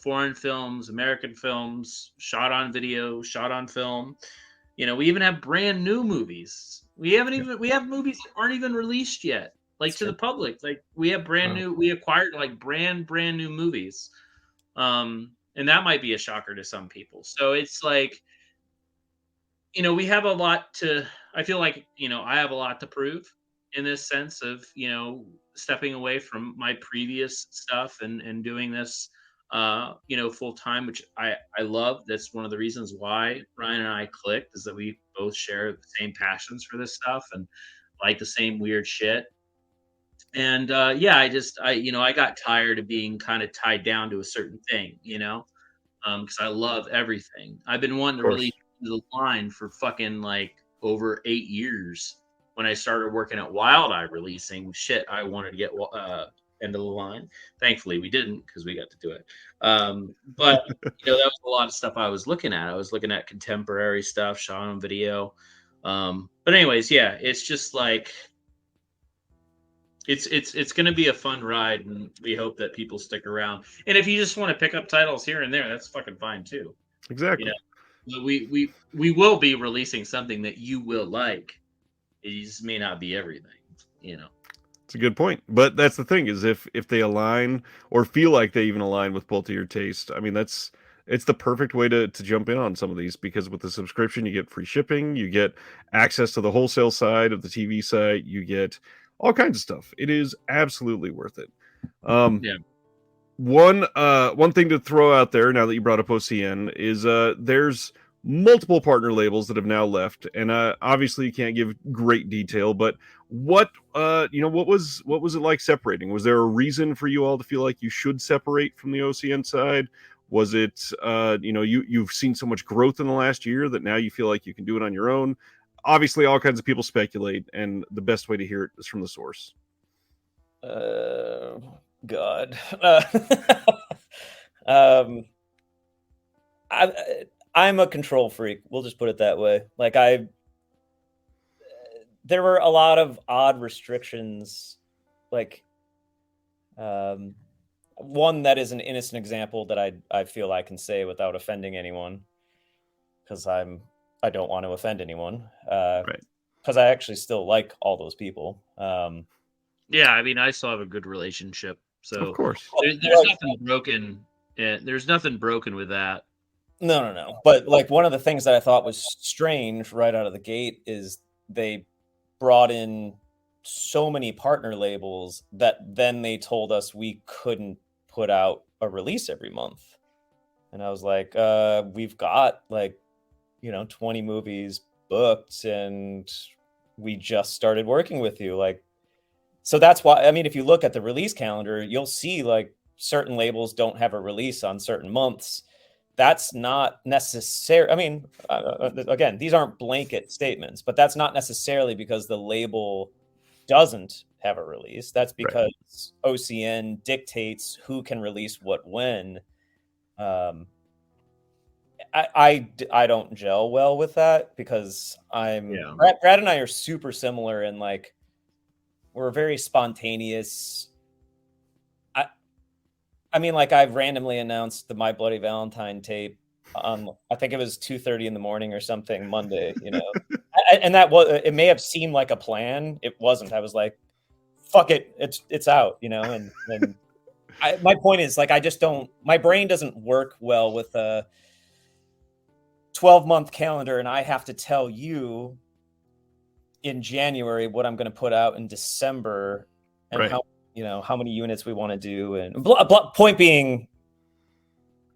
foreign films, American films, shot on video, shot on film. We even have brand new movies. We have movies that aren't even released yet, like to the public. Like, we have we acquired like brand new movies. And that might be a shocker to some people. So it's like, we have a lot I feel like, I have a lot to prove in this sense of, stepping away from my previous stuff and doing this, full time, which I love. That's one of the reasons why Ryan and I clicked, is that we both share the same passions for this stuff and like the same weird shit. And I got tired of being kind of tied down to a certain thing, because I love everything. I've been wanting to really do the line for fucking like over 8 years. When I started working at Wild Eye releasing shit, I wanted to get end of the line. Thankfully, we didn't because we got to do it. But that was a lot of stuff I was looking at. I was looking at contemporary stuff, shot on video. But anyways, yeah, it's just like it's going to be a fun ride, and we hope that people stick around. And if you just want to pick up titles here and there, that's fucking fine too. Exactly. We will be releasing something that you will like. It just may not be everything. It's a good point. But that's the thing, is if they align or feel like they even align with both of your taste, I mean, it's the perfect way to jump in on some of these, because with the subscription, you get free shipping, you get access to the wholesale side of the TV site, you get all kinds of stuff. It is absolutely worth it. Yeah. One thing to throw out there, now that you brought up OCN, is there's multiple partner labels that have now left, and obviously you can't give great detail, but what was it like separating? Was there a reason for you all to feel like you should separate from the OCN side? Was it you've seen so much growth in the last year that now you feel like you can do it on your own? Obviously all kinds of people speculate, and the best way to hear it is from the source. God. I'm a control freak. We'll just put it that way. Like there were a lot of odd restrictions. Like, one that is an innocent example that I feel I can say without offending anyone, because I don't want to offend anyone. Right. Because I actually still like all those people. Yeah, I mean, I still have a good relationship. So of course, there's nothing broken. There's nothing broken with that. No. But like, one of the things that I thought was strange right out of the gate is they brought in so many partner labels that then they told us we couldn't put out a release every month. And I was like, we've got 20 movies booked, and we just started working with you. Like, so that's why, I mean, if you look at the release calendar, you'll see like certain labels don't have a release on certain months. That's not necessary. I mean, again, these aren't blanket statements, but that's not necessarily because the label doesn't have a release. That's because OCN dictates who can release what when. I don't gel well with that, because Brad and I are super similar in like, we're very spontaneous. I mean, like, I've randomly announced the My Bloody Valentine tape on, I think it was 2:30 in the morning or something Monday, and that was, it may have seemed like a plan. It wasn't. I was like, fuck it. It's out, and my point is, like, my brain doesn't work well with a 12-month calendar, and I have to tell you in January what I'm going to put out in December, and how many units we want to do, and point being,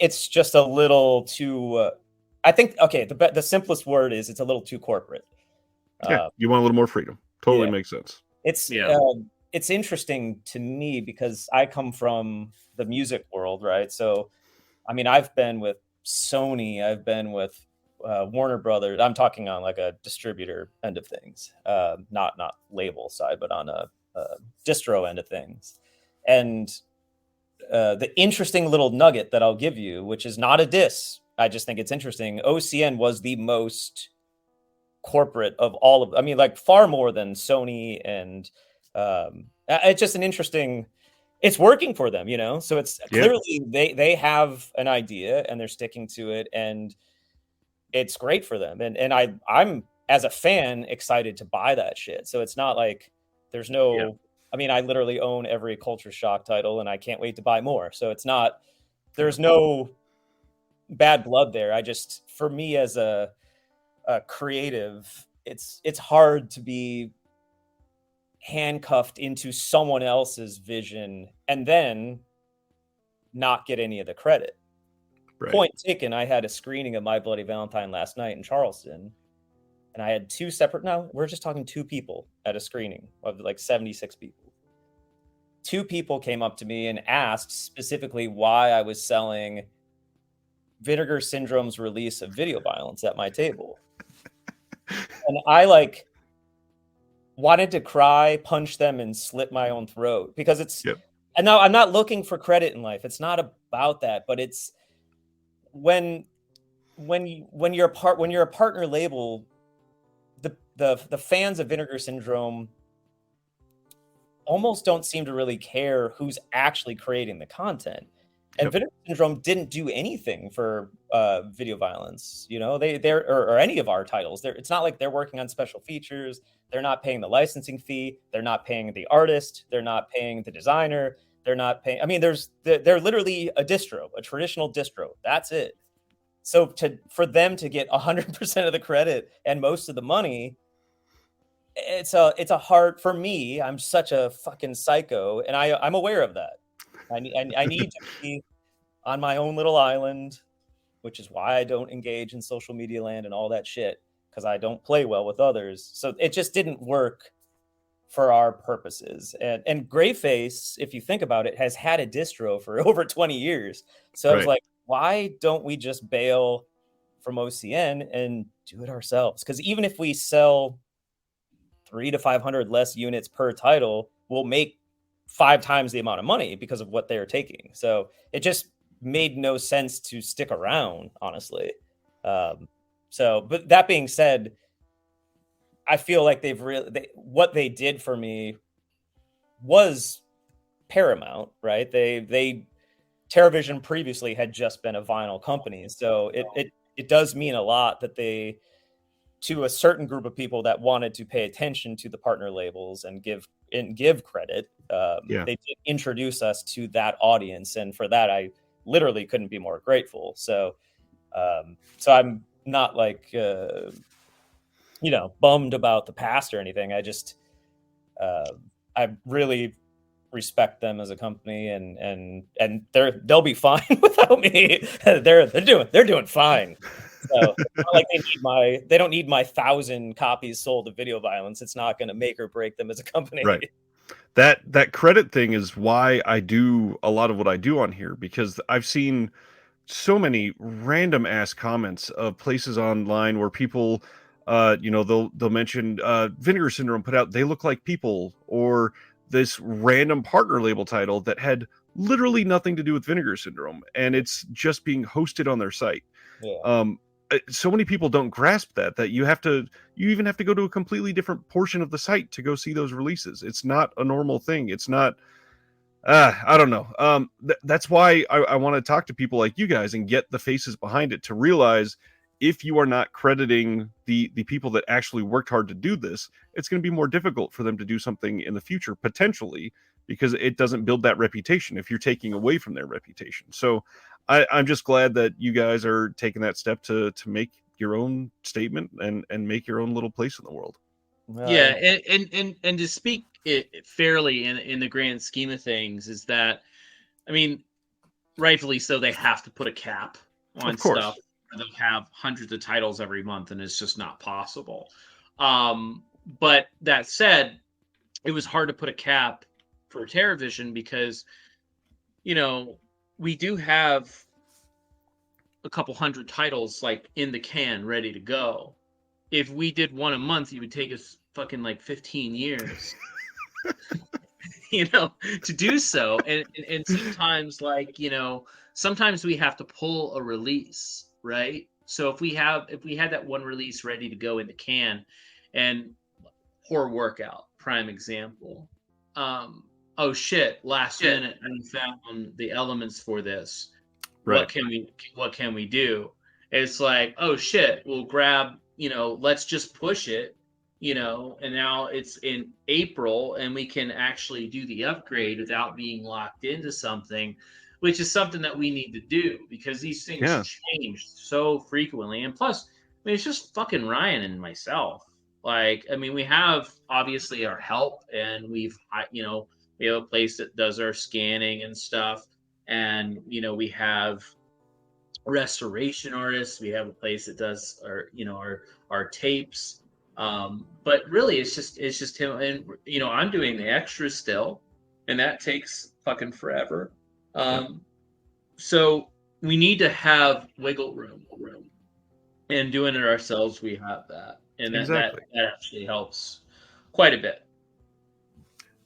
it's just a little too I think, okay, the simplest word is it's a little too corporate. Yeah, you want a little more freedom. Totally makes sense. It's interesting to me because I come from the music world, right? So I mean, I've been with Sony, I've been with Warner Brothers. I'm talking on like a distributor end of things, not label side, but on a distro end of things. And the interesting little nugget that I'll give you, which is not a diss, I just think it's interesting. OCN was the most corporate of all of, I mean, like, far more than Sony, and it's just an interesting, it's working for them, so it's clearly they have an idea and they're sticking to it, and it's great for them. And I'm, as a fan, excited to buy that shit. So it's not like there's no, I mean, I literally own every Culture Shock title and I can't wait to buy more. So it's not, there's no bad blood there. I just, for me as a creative, it's hard to be handcuffed into someone else's vision and then not get any of the credit. Point taken. I had a screening of My Bloody Valentine last night in Charleston, and I had two separate, no, we're just talking two people at a screening of like 76 people. Two people came up to me and asked specifically why I was selling Vinegar Syndrome's release of Video Violence at my table. And I wanted to cry, punch them, and slit my own throat, because And now I'm not looking for credit in life. It's not about that, but it's when you're a partner label, the fans of Vinegar Syndrome almost don't seem to really care who's actually creating the content. And Yep. Vinegar Syndrome didn't do anything for video violence, or any of our titles. It's not like they're working on special features. They're not paying the licensing fee. They're not paying the artist. They're not paying the designer. They're not paying. I mean, they're literally a distro, a traditional distro. That's it. So for them to get 100% of the credit and most of the money, it's a hard for me. I'm such a fucking psycho, and I'm aware of that. I need to be on my own little island, which is why I don't engage in social media land and all that shit, because I don't play well with others. So it just didn't work for our purposes. And Graveface, if you think about it, has had a distro for over 20 years. So I was like, why don't we just bail from OCN and do it ourselves? Because even if we sell 300 to 500 less units per title, we'll make 5 times the amount of money because of what they're taking. So it just made no sense to stick around, honestly. But that being said, I feel like what they did for me was paramount, right? TerraVision previously had just been a vinyl company, so it does mean a lot that they, to a certain group of people that wanted to pay attention to the partner labels and give credit, they did introduce us to that audience, and for that I literally couldn't be more grateful. So I'm not like bummed about the past or anything. I really respect them as a company, and they'll be fine without me. They're doing fine. So it's not like they don't need my 1,000 copies sold of Video Violence. It's not going to make or break them as a company. Right. That credit thing is why I do a lot of what I do on here, because I've seen so many random ass comments of places online where people, they'll mention Vinegar Syndrome put out "They Look Like People," or this random partner label title that had literally nothing to do with Vinegar Syndrome, and it's just being hosted on their site. Yeah. So many people don't grasp that you even have to go to a completely different portion of the site to go see those releases. It's not a normal thing. It's not. I don't know. That's why I want to talk to people like you guys and get the faces behind it to realize if you are not crediting the people that actually worked hard to do this, it's going to be more difficult for them to do something in the future, potentially, because it doesn't build that reputation if you're taking away from their reputation. So I'm just glad that you guys are taking that step to make your own statement and make your own little place in the world. Yeah, and to speak it fairly in the grand scheme of things is that, I mean, rightfully so, they have to put a cap on stuff. They'll have hundreds of titles every month, and it's just not possible. But that said, it was hard to put a cap for TerraVision because, we do have a couple hundred titles like in the can ready to go. If we did one a month, it would take us fucking like 15 years, to do so. And sometimes sometimes we have to pull a release, right? So if we had that one release ready to go in the can, and Horror Workout, prime example. Oh shit, last minute I found the elements for this. Right. What can we do? It's like, oh shit, we'll grab, let's just push it, and now it's in April and we can actually do the upgrade without being locked into something, which is something that we need to do because these things change so frequently. And plus, it's just fucking Ryan and myself. We have obviously our help, and we have a place that does our scanning and stuff. And, we have restoration artists. We have a place that does our tapes. But really it's just him. And, I'm doing the extras still, and that takes fucking forever. So we need to have wiggle room, and doing it ourselves. We have that. And that actually helps quite a bit.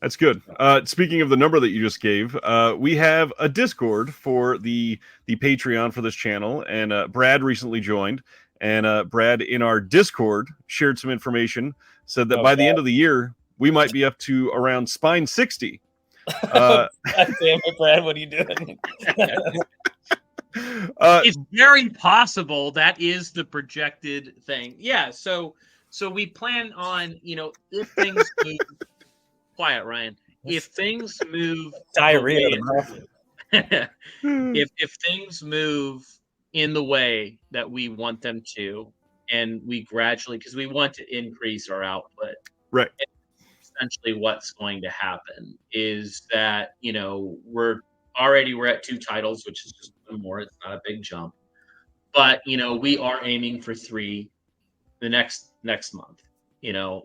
That's good. Speaking of the number that you just gave, we have a Discord for the Patreon for this channel, and Brad recently joined. And Brad, in our Discord, shared some information, said that by the end of the year, we might be up to around Spine 60. God damn it, Brad, what are you doing? It's very possible that is the projected thing. Yeah, so we plan on, if things move quiet, Ryan. If things move Diarrhea. if things move in the way that we want them to, and we gradually, because we want to increase our output, right? Essentially, what's going to happen is that we're at 2 titles, which is just one more. It's not a big jump, but we are aiming for 3 the next month.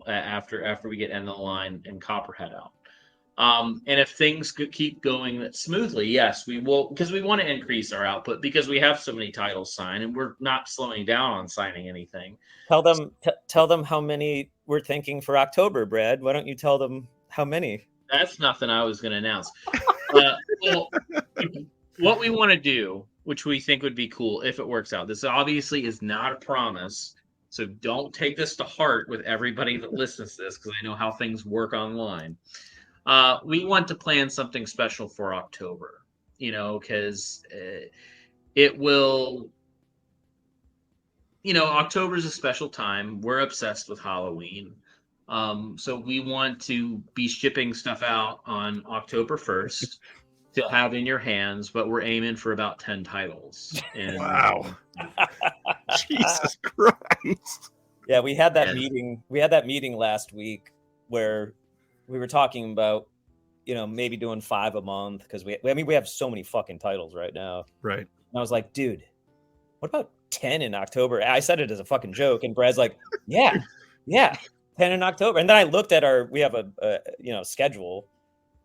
After we get End of the Line and Copperhead out. And if things keep going smoothly, yes, we will, because we want to increase our output because we have so many titles signed and we're not slowing down on signing anything. Tell them how many we're thinking for October, Brad. Why don't you tell them how many? That's nothing I was going to announce. Well, what we want to do, which we think would be cool if it works out, this obviously is not a promise. So don't take this to heart with everybody that listens to this, because I know how things work online. We want to plan something special for October, because it will, October is a special time. We're obsessed with Halloween. So we want to be shipping stuff out on October 1st to have in your hands, but we're aiming for about 10 titles. And, wow. Jesus Christ. Yeah, we had that meeting. We had that meeting last week where we were talking about, maybe doing 5 a month, because we have so many fucking titles right now. Right. And I was like, dude, what about 10 in October? I said it as a fucking joke, and Brad's like, yeah, 10 in October. And then I looked at we have a schedule,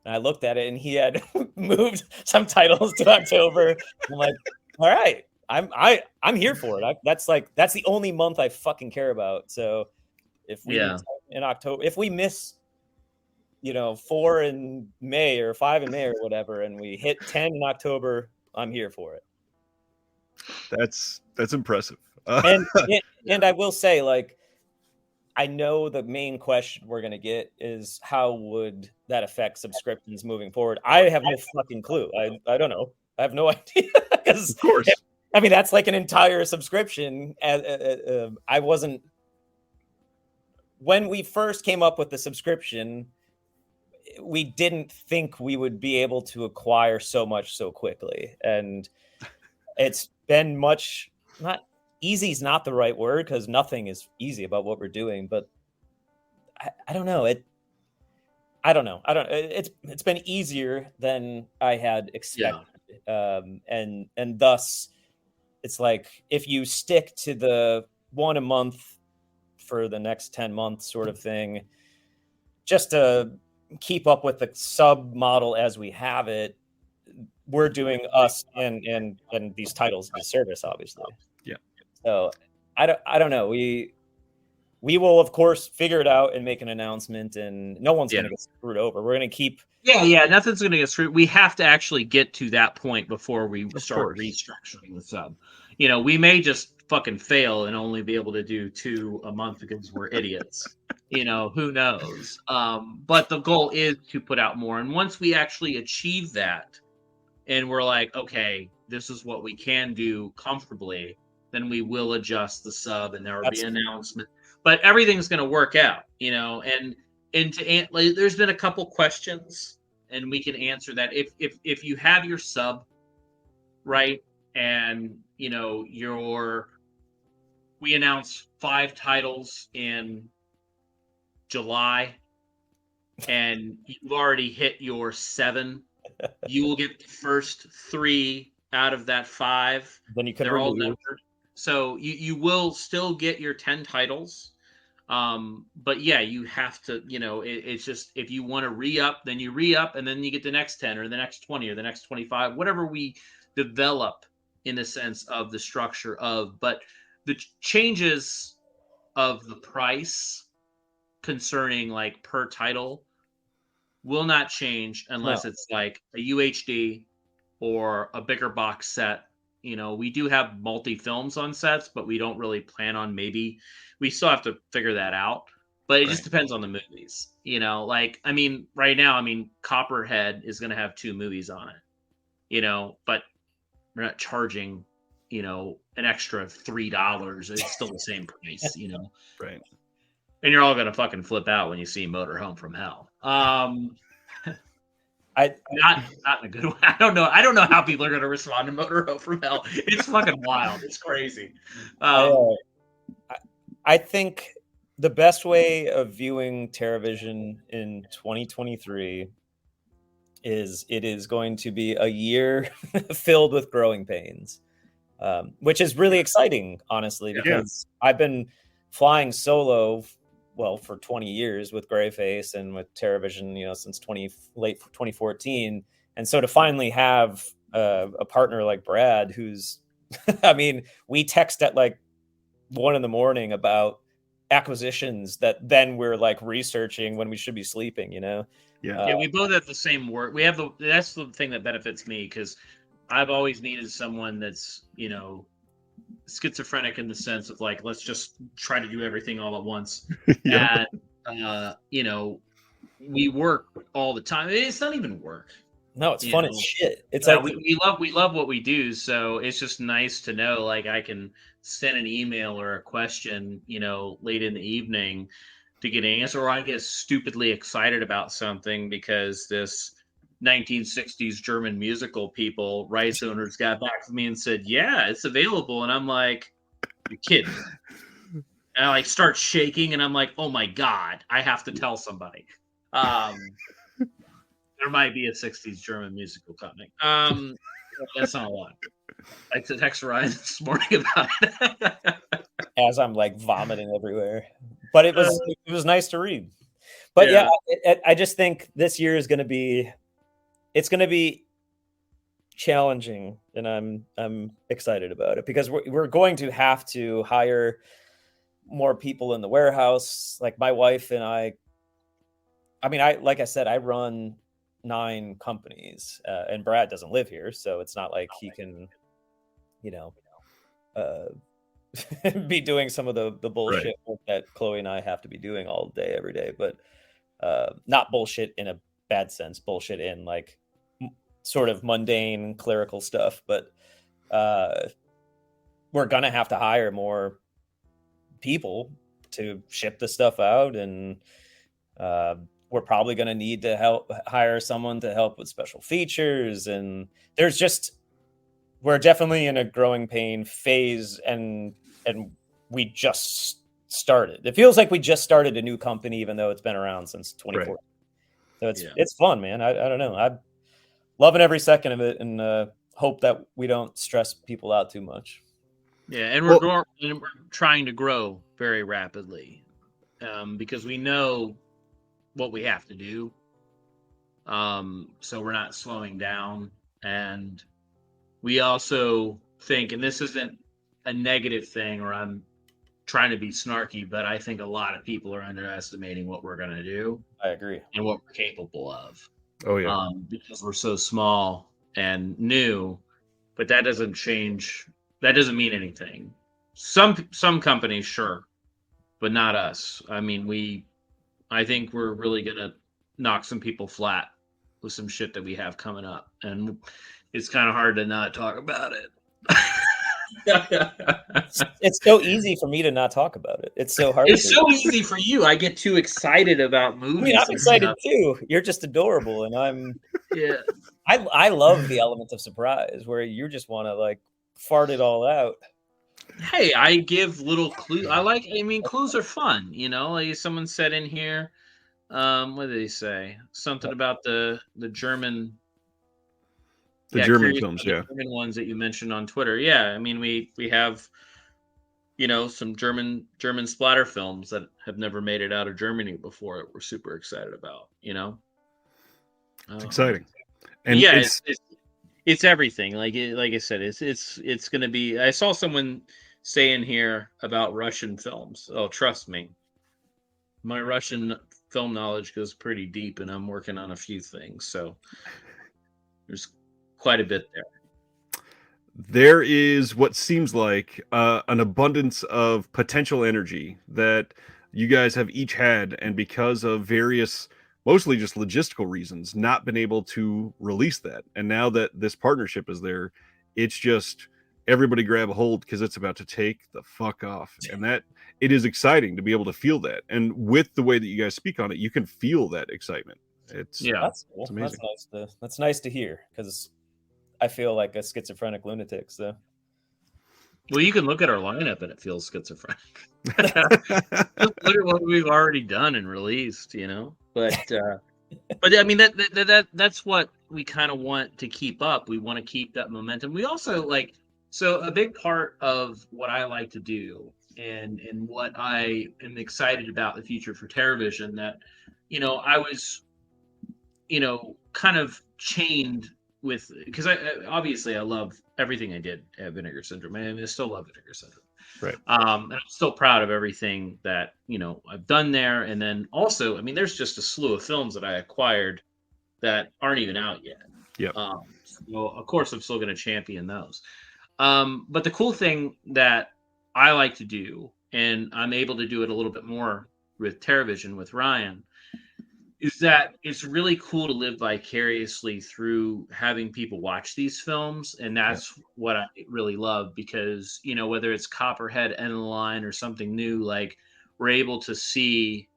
and I looked at it, and he had moved some titles to October. I'm like, all right, I'm here for it. That's the only month I fucking care about. So if we in October, if we miss 4 in May or 5 in May or whatever, and we hit 10 in October, I'm here for it. That's impressive. And I will say, I know the main question we're going to get is how would that affect subscriptions moving forward? I have no fucking clue. I don't know. I have no idea. Of course. I mean, that's like an entire subscription. I wasn't, when we first came up with the subscription, we didn't think we would be able to acquire so much so quickly. And it's been not easy is not the right word, because nothing is easy about what we're doing, but I don't know. It's been easier than I had expected. Yeah. And thus it's like, if you stick to the 1 a month for the next 10 months sort of thing, just to keep up with the sub model as we have it, we're doing us and these titles a disservice, obviously. Yeah. So I don't know. We will, of course, figure it out and make an announcement, and no one's going to get screwed over. We're going to keep. Yeah, nothing's going to get screwed. We have to actually get to that point before we start restructuring the sub. We may just fucking fail and only be able to do 2 a month because we're idiots. Who knows? But the goal is to put out more. And once we actually achieve that, and we're like, okay, this is what we can do comfortably, then we will adjust the sub, and there will be an announcement. But everything's going to work out, and there's been a couple questions, and we can answer that. If you have your sub right, and we announce 5 titles in July, and you've already hit your 7, you will get the first 3 out of that 5. Then you can all numbered. So you will still get your 10 titles. But yeah, you have to, it's just, if you want to re-up, then you re-up, and then you get the next 10 or the next 20 or the next 25, whatever we develop in the sense of the structure of, but the changes of the price concerning per title will not change unless it's like a UHD or a bigger box set. You know, we do have multi-films on sets, but we don't really plan on we still have to figure that out. But it just depends on the movies. You know, like, I mean, right now, I mean, Copperhead is going to have 2 movies on it, you know, but we're not charging, you know, an extra $3. It's still the same price, you know. Right. And you're all going to fucking flip out when you see Motorhome from Hell. Not in a good way. I don't know how people are going to respond to Motorhome from Hell. It's fucking wild. It's crazy. I think the best way of viewing TerraVision in 2023 is it is going to be a year filled with growing pains, which is really exciting, honestly, because I've been flying solo for 20 years with Graveface and with TerraVision, you know, since late 2014. And so to finally have a partner like Brad, who's, I mean, we text at like 1 a.m. about acquisitions that then we're like researching when we should be sleeping, you know? Yeah, we both have the same work. That's the thing that benefits me, because I've always needed someone that's, you know, schizophrenic in the sense of like, let's just try to do everything all at once. And you know, we work all the time. It's not even work. No, it's fun as shit. It's like we love what we do, so it's just nice to know like I can send an email or a question, you know, late in the evening to get an answer, or I get stupidly excited about something because this 1960s German musical rights owners got back to me and said, yeah, it's available. And I'm like, you're kidding. And I like start shaking and I'm like, oh my God, I have to tell somebody. There might be a 60s German musical coming. That's not a lot. I text Ryan this morning about it. As I'm like vomiting everywhere. But it was nice to read. But yeah, I just think this year is going to be challenging, and I'm excited about it because we're going to have to hire more people in the warehouse. Like my wife and I mean, like I said, I run 9 companies, and Brad doesn't live here, so it's not like he can, you know, be doing some of the bullshit work that Chloe and I have to be doing all day, every day. But not bullshit in a bad sense, bullshit in like sort of mundane clerical stuff. But we're gonna have to hire more people to ship the stuff out, and we're probably going to need to hire someone to help with special features. And we're definitely in a growing pain phase, and we just started. It feels like we just started a new company, even though it's been around since 2014. So it's fun, man. I don't know. I'm loving every second of it, and hope that we don't stress people out too much. Yeah, and we're trying to grow very rapidly, because we know what we have to do. So we're not slowing down. And we also think, and this isn't a negative thing, or I'm trying to be snarky, but I think a lot of people are underestimating what we're going to do. I agree. And what we're capable of. Oh, yeah. Because we're so small and new, but that doesn't change. That doesn't mean anything. Some companies, sure, but not us. I mean, I think we're really going to knock some people flat with some shit that we have coming up. And it's kind of hard to not talk about it. It's so easy for me to not talk about it. It's so hard. It's so easy for you. I get too excited about movies. I mean, I'm excited too. You're just adorable. And I love the element of surprise where you just want to like fart it all out. Hey, I give little clues. Clues are fun, you know. Like someone said in here, what did he say? Something about the German, German films, the German ones that you mentioned on Twitter. Yeah, I mean, we have, you know, some German splatter films that have never made it out of Germany before that we're super excited about. You know, it's exciting, and yeah, it's everything. Like I said, it's going to be. I saw someone say in here about Russian films. Oh, trust me, my Russian film knowledge goes pretty deep, and I'm working on a few things, so there's quite a bit there. There is what seems like an abundance of potential energy that you guys have each had, and because of various, mostly just logistical reasons, not been able to release that. And now that this partnership is there, it's just everybody grab a hold because it's about to take the fuck off. And that it is exciting to be able to feel that. And with the way that you guys speak on it, you can feel that excitement. It's That's cool. It's amazing. That's nice to hear, because I feel like a schizophrenic lunatic. So, Well, you can look at our lineup and it feels schizophrenic. Just look at what we've already done and released, you know. But I mean that's what we kind of want to keep up. We want to keep that momentum. We also like, so a big part of what I like to do and what I am excited about the future for TerraVision, that, you know, I was, you know, kind of chained with, because I obviously I love everything I did at Vinegar Syndrome, and I still love Vinegar Syndrome. Right. And I'm still proud of everything that, you know, I've done there. And then also, I mean, there's just a slew of films that I acquired that aren't even out yet. Yep. So of course, I'm still going to champion those. But the cool thing that I like to do, and I'm able to do it a little bit more with TerraVision with Ryan, is that it's really cool to live vicariously through having people watch these films. And that's what I really love, because, you know, whether it's Copperhead, End of the Line, or something new, like, we're able to see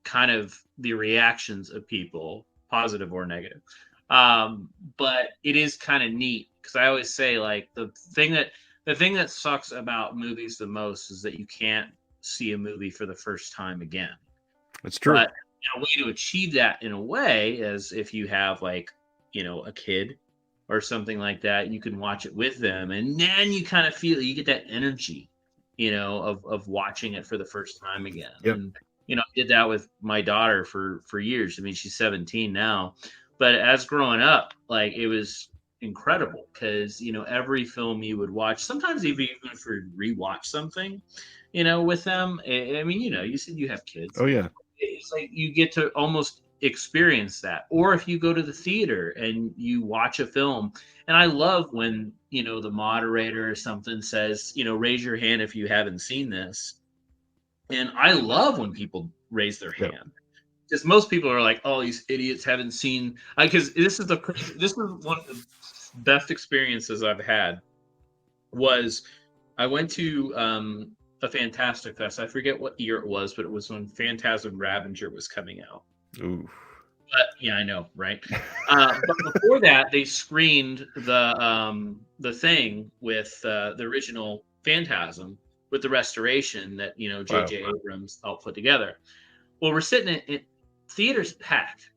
kind of the reactions of people, positive or negative. But it is kind of neat, because I always say, like, the thing that sucks about movies the most is that you can't see a movie for the first time again. That's true. But a way to achieve that, in a way, is if you have, like, you know, a kid or something like that, you can watch it with them, and then you kind of feel, you get that energy, you know, of watching it for the first time again. Yep. And, you know, I did that with my daughter for years. I mean, she's 17 now, but as growing up, like, it was incredible, because, you know, every film you would watch, sometimes even if you rewatch something, you know, with them. I mean, you know, you said you have kids. Oh yeah. It's like you get to almost experience that. Or if you go to the theater and you watch a film, and I love when, you know, the moderator or something says, you know, raise your hand if you haven't seen this. And I love when people raise their hand, because most people are like, oh, these idiots haven't seen, because this is one of the best experiences I've had. Was I went to a Fantastic Fest. I forget what year it was, but it was when Phantasm Ravager was coming out. Ooh. But yeah, I know, right? But before that, they screened the thing with the original Phantasm with the restoration that, you know, J.J. Abrams helped put together. Well, we're sitting in theaters packed,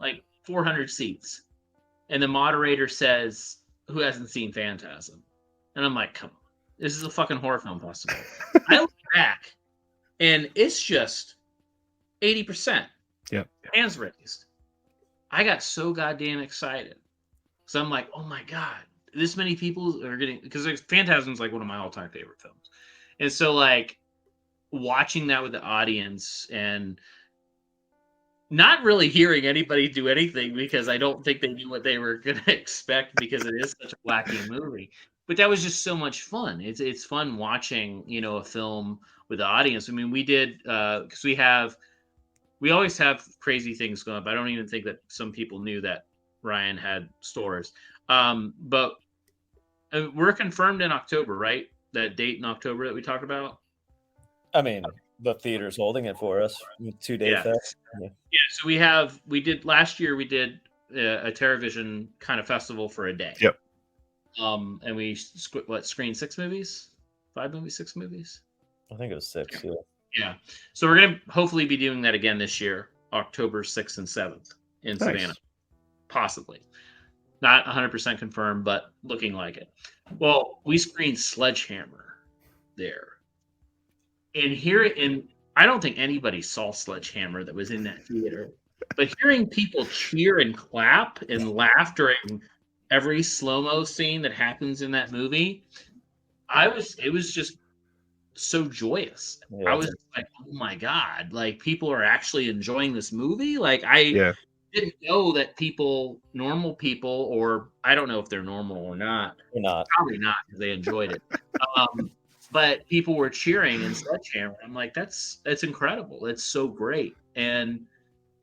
like 400 seats, and the moderator says, "Who hasn't seen Phantasm?" And I'm like, "Come on. This is a fucking horror film festival." I look back, and it's just 80%. Yeah. Hands raised. I got so goddamn excited. So I'm like, oh my God, this many people are getting, because Phantasm's like one of my all-time favorite films. And so, like, watching that with the audience and not really hearing anybody do anything, because I don't think they knew what they were going to expect, because it is such a wacky movie. But that was just so much fun. It's fun watching, you know, a film with the audience. I mean, we did, because we always have crazy things going up. I don't even think that some people knew that Ryan had stores. But we're confirmed in October, right? That date in October that we talked about? I mean, the theater's holding it for us. 2-day fest. Yeah. So last year we did a TerraVision kind of festival for a day. Yep. And we screened 6 movies? 5 movies, 6 movies? I think it was 6, yeah. Yeah. So we're going to hopefully be doing that again this year, October 6th and 7th in Savannah. Possibly. Not 100% confirmed, but looking like it. Well, we screened Sledgehammer there. And I don't think anybody saw Sledgehammer that was in that theater. But hearing people cheer and clap and laugh during every slow-mo scene that happens in that movie, it was just so joyous. Yeah. I was like, oh my God, like people are actually enjoying this movie. Like I Yeah. didn't know that normal people, or I don't know if they're normal or not. You're not. Probably not because they enjoyed it. But people were cheering and sledgehammer. I'm like, that's incredible. It's so great. And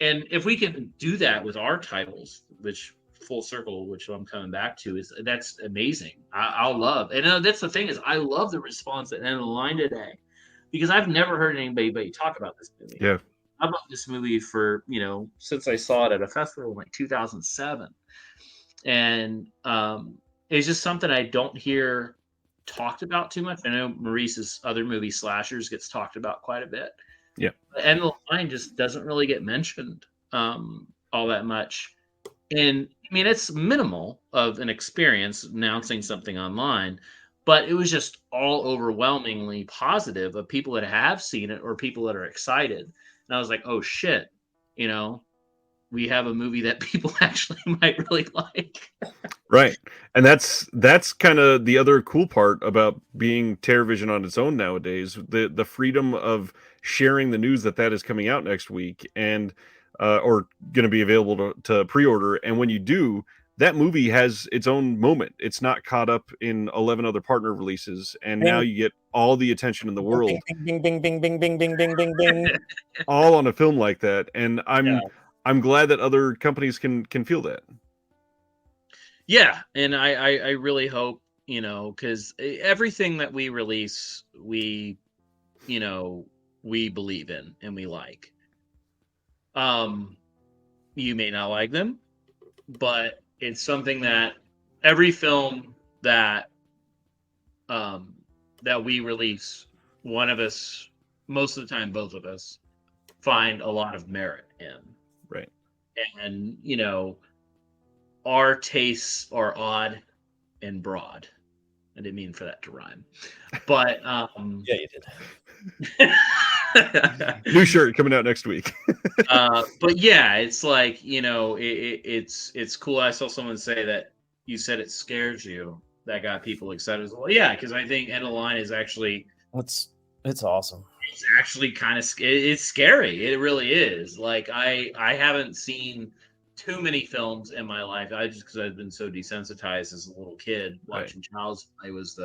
if we can do that with our titles, which full circle, which I'm coming back to, is that's amazing. I'll love, and that's the thing is, I love the response at the end of the line today, because I've never heard anybody talk about this movie. Yeah. I've loved this movie for since I saw it at a festival in like 2007, and it's just something I don't hear talked about too much. I know Maurice's other movie Slashers gets talked about quite a bit. Yeah. And the line just doesn't really get mentioned all that much. And I mean, it's minimal of an experience announcing something online, but it was just all overwhelmingly positive of people that have seen it or people that are excited. And I was like, oh shit, we have a movie that people actually might really like. Right. And that's kind of the other cool part about being TerrorVision on its own nowadays, the freedom of sharing the news that is coming out next week and or going to be available to pre-order. And when you do, that movie has its own moment. It's not caught up in 11 other partner releases, and now you get all the attention in the world. Bing, bing, bing, bing, bing, bing, bing, bing, bing. All on a film like that. And I'm glad that other companies can feel that. Yeah, and I really hope, because everything that we release, we believe in and we like. You may not like them, but it's something that every film that we release, one of us, most of the time, both of us, find a lot of merit in. Right. And, our tastes are odd and broad. I didn't mean for that to rhyme, but yeah, you did. New shirt coming out next week. But yeah, it's like, it's cool. I saw someone say that you said it scares you. That got people excited as well. Yeah, because I think End of the Line is actually it's awesome. It's actually kind of it's scary. It really is. Like I haven't seen too many films in my life. Because I've been so desensitized as a little kid watching Child's Play was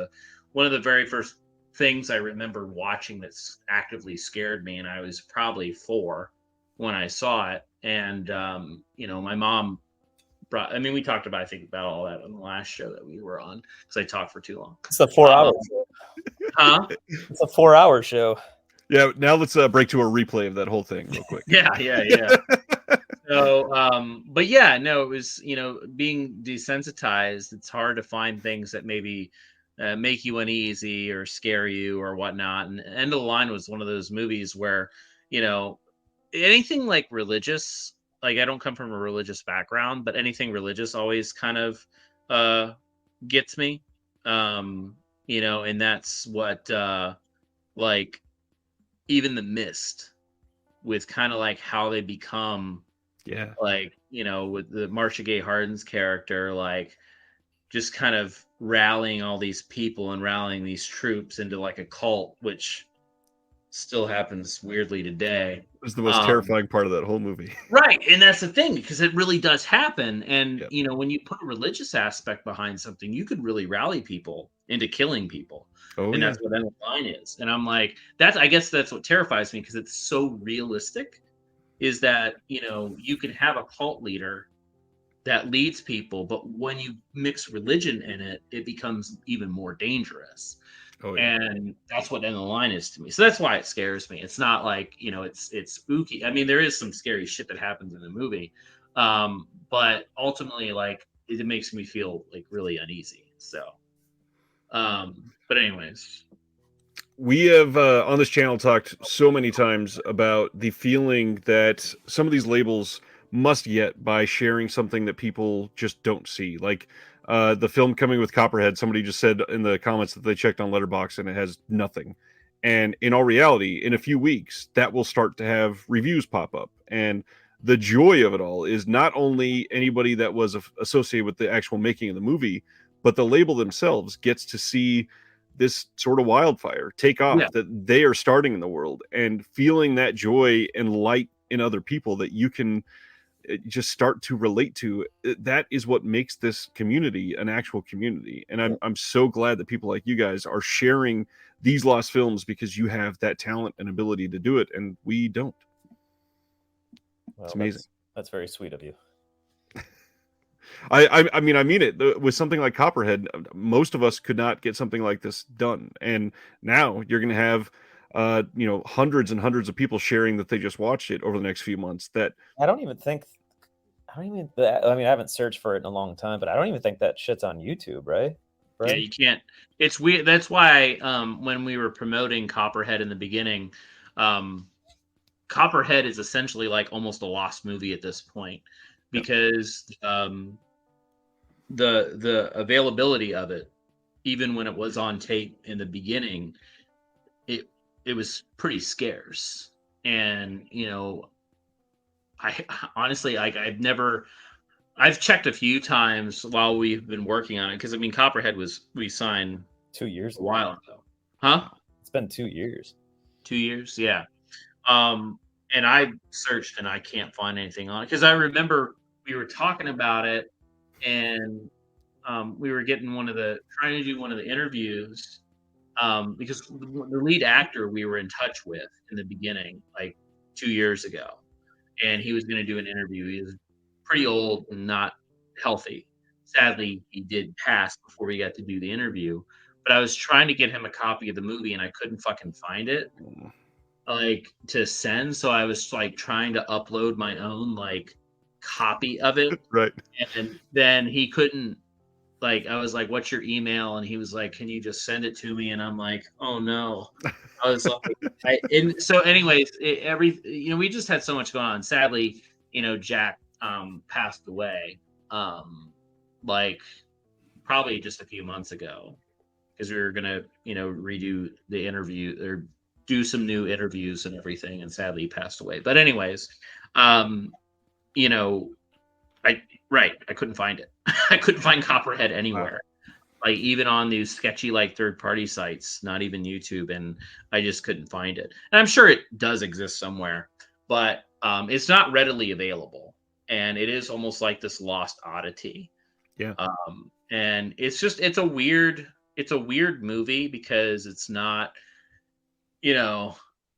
one of the very first things I remember watching that's actively scared me, and I was probably 4 when I saw it. And my mom we talked about all that on the last show that we were on, because I talked for too long. It's a 4-hour show. Huh? It's a 4-hour show. Yeah, now let's break to a replay of that whole thing real quick. Yeah. So, but yeah, no, it was, being desensitized, it's hard to find things that maybe make you uneasy or scare you or whatnot. And End of the Line was one of those movies where, anything like religious, like I don't come from a religious background, but anything religious always kind of gets me, and that's what, like even The Mist, with kind of like how they become, like, with the Marcia Gay Harden's character, like just kind of rallying all these people and rallying these troops into like a cult, which still happens weirdly today. It's the most terrifying part of that whole movie. Right. And that's the thing, because it really does happen. And, when you put a religious aspect behind something, you could really rally people into killing people. And that's what End of the Line is. And I'm like, I guess that's what terrifies me, because it's so realistic, is that, you can have a cult leader that leads people, but when you mix religion in it, it becomes even more dangerous. And that's what End of the Line is to me. So that's why it scares me. It's not like, it's spooky. I mean, there is some scary shit that happens in the movie. But ultimately, like, it makes me feel like really uneasy. So, but anyways, we have on this channel talked so many times about the feeling that some of these labels must get by sharing something that people just don't see. Like the film coming with Copperhead, somebody just said in the comments that they checked on Letterboxd and it has nothing. And in all reality, in a few weeks, that will start to have reviews pop up. And the joy of it all is not only anybody that was associated with the actual making of the movie, but the label themselves gets to see this sort of wildfire take off Yeah. that they are starting in the world, and feeling that joy and light in other people that you can just start to relate to. That is what makes this community an actual community. And I'm so glad that people like you guys are sharing these lost films, because you have that talent and ability to do it, and we don't. Well, it's amazing. That's very sweet of you. I mean it. With something like Copperhead, most of us could not get something like this done, and now you're going to have hundreds and hundreds of people sharing that they just watched it over the next few months. That I mean, I haven't searched for it in a long time, but I don't even think that shit's on YouTube, right? Yeah, you can't. It's weird. That's why when we were promoting Copperhead in the beginning, Copperhead is essentially like almost a lost movie at this point, because the availability of it, even when it was on tape in the beginning, it was pretty scarce. And I honestly, I've checked a few times while we've been working on it, because I mean Copperhead we signed 2 years a while ago. Huh? It's been 2 years. 2 years, yeah. And I searched and I can't find anything on it, because I remember we were talking about it, and we were trying to do one of the interviews, because the lead actor we were in touch with in the beginning, like 2 years ago, and he was going to do an interview. He was pretty old and not healthy. Sadly, he did pass before we got to do the interview. But I was trying to get him a copy of the movie, and I couldn't fucking find it, like, to send. So I was like trying to upload my own like copy of it. Right. And then he couldn't. Like, I was like, "What's your email?" And he was like, "Can you just send it to me?" And I'm like, "Oh no." I was like, so anyways, we just had so much going on. Sadly, Jack passed away, like probably just a few months ago, because we were gonna, redo the interview or do some new interviews and everything, and sadly he passed away. But anyways, I couldn't find it. I couldn't find Copperhead anywhere. Wow. Like, even on these sketchy like third-party sites, not even YouTube, and I just couldn't find it. And I'm sure it does exist somewhere, but it's not readily available, and it is almost like this lost oddity. Yeah. And it's a weird movie, because it's not,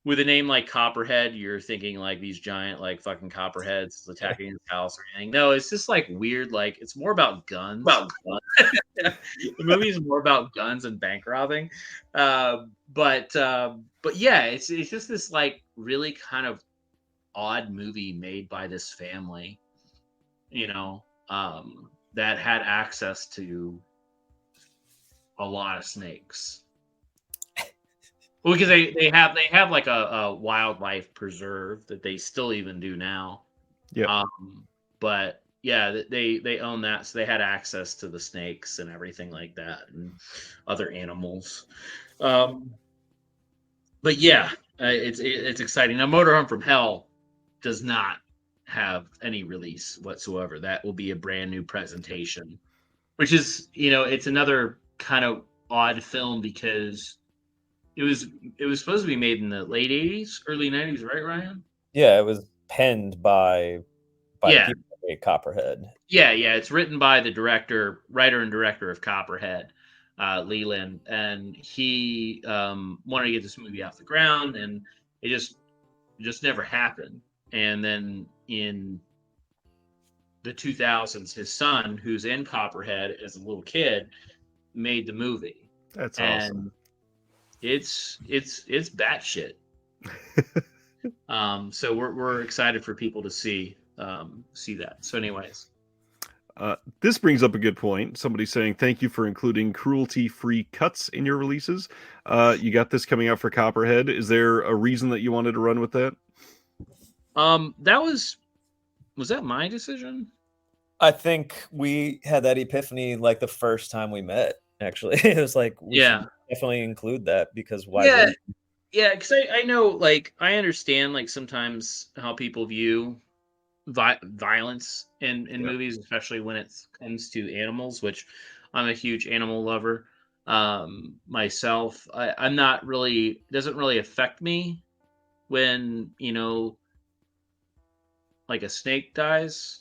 with a name like Copperhead, you're thinking like these giant like fucking copperheads attacking his house or anything. No, it's just like weird. Like, it's more about guns. The movie is more about guns and bank robbing. But yeah, it's just this like really kind of odd movie made by this family, that had access to a lot of snakes. Well, because they have like a wildlife preserve that they still even do now. Yeah. But yeah, they own that, so they had access to the snakes and everything like that, and other animals. But yeah, it's exciting. Now, Motorhome from Hell does not have any release whatsoever. That will be a brand new presentation, which is, it's another kind of odd film, because it was supposed to be made in the late 80s, early 90s, right, Ryan? Yeah, it was penned by the people that made Copperhead. Yeah. It's written by the writer and director of Copperhead, Leland, and he wanted to get this movie off the ground, and it just never happened. And then in the 2000s, his son, who's in Copperhead as a little kid, made the movie. That's awesome. It's batshit. So we're excited for people to see that. So anyways, this brings up a good point. Somebody saying, "Thank you for including cruelty-free cuts in your releases." You got this coming out for Copperhead. Is there a reason that you wanted to run with that? That was that my decision? I think we had that epiphany like the first time we met. Actually, it was like, we should definitely include that, because why? Yeah, because I know, like, I understand like sometimes how people view violence in movies, especially when it comes to animals, which I'm a huge animal lover. myself. I'm not really, it doesn't really affect me when, like a snake dies,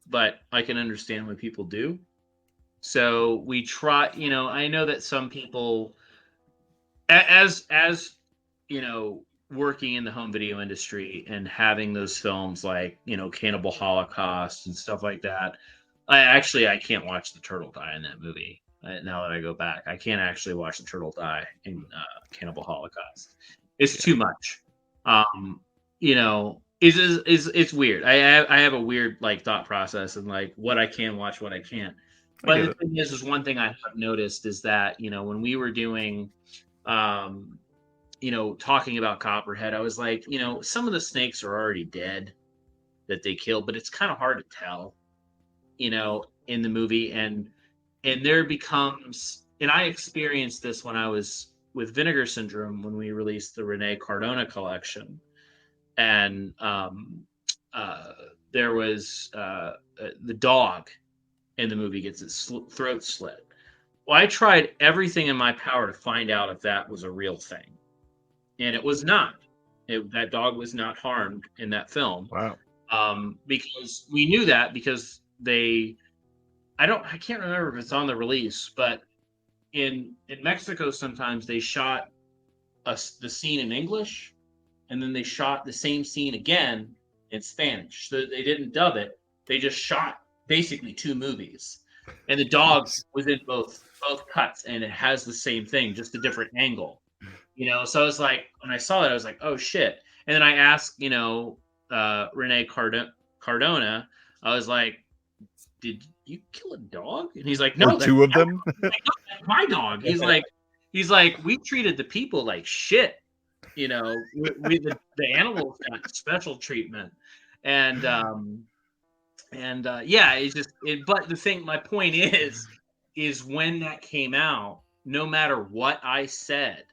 but I can understand when people do. So we try, I know that some people, as working in the home video industry and having those films like, Cannibal Holocaust and stuff like that. I can't watch the turtle die in that movie. Now that I go back, I can't actually watch the turtle die in Cannibal Holocaust. It's too much. It's weird. I have a weird like thought process and like what I can watch, what I can't. But the thing is one thing I have noticed is that when we were doing, talking about Copperhead, I was like, some of the snakes are already dead that they killed, but it's kind of hard to tell, in the movie, and there becomes, and I experienced this when I was with Vinegar Syndrome when we released the Rene Cardona collection, and there was the dog in the movie gets its throat slit. Well, I tried everything in my power to find out if that was a real thing, and it was not. That dog was not harmed in that film. Wow. Because we knew that because I can't remember if it's on the release, but in Mexico sometimes they shot the scene in English, and then they shot the same scene again in Spanish. So they didn't dub it; they just shot basically two movies, and the dog was in both cuts, and it has the same thing, just a different angle. So I was like, when I saw it, I was like, oh shit. And then I asked, Rene Cardona, I was like, did you kill a dog? And he's like, no, or two of them. Like, no, that's my dog. He's like, we treated the people like shit. The animals got special treatment. And yeah, it's just but the thing, my point is when that came out, no matter what I said,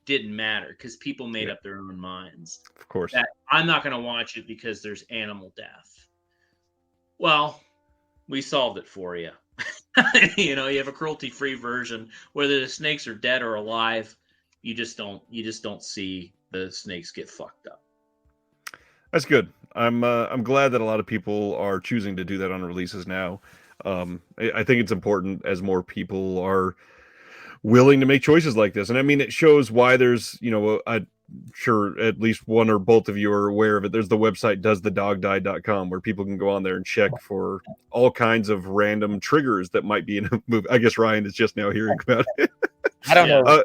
didn't matter because people made up their own minds. Of course. That I'm not going to watch it because there's animal death. Well, we solved it for you. You have a cruelty-free version. Whether the snakes are dead or alive, you just don't see the snakes get fucked up. That's good. I'm glad that a lot of people are choosing to do that on releases now. I think it's important as more people are willing to make choices like this. And I mean, it shows why there's, I'm sure at least one or both of you are aware of it. There's the website doesthedogdie.com where people can go on there and check for all kinds of random triggers that might be in a movie. I guess Ryan is just now hearing about it. I don't know.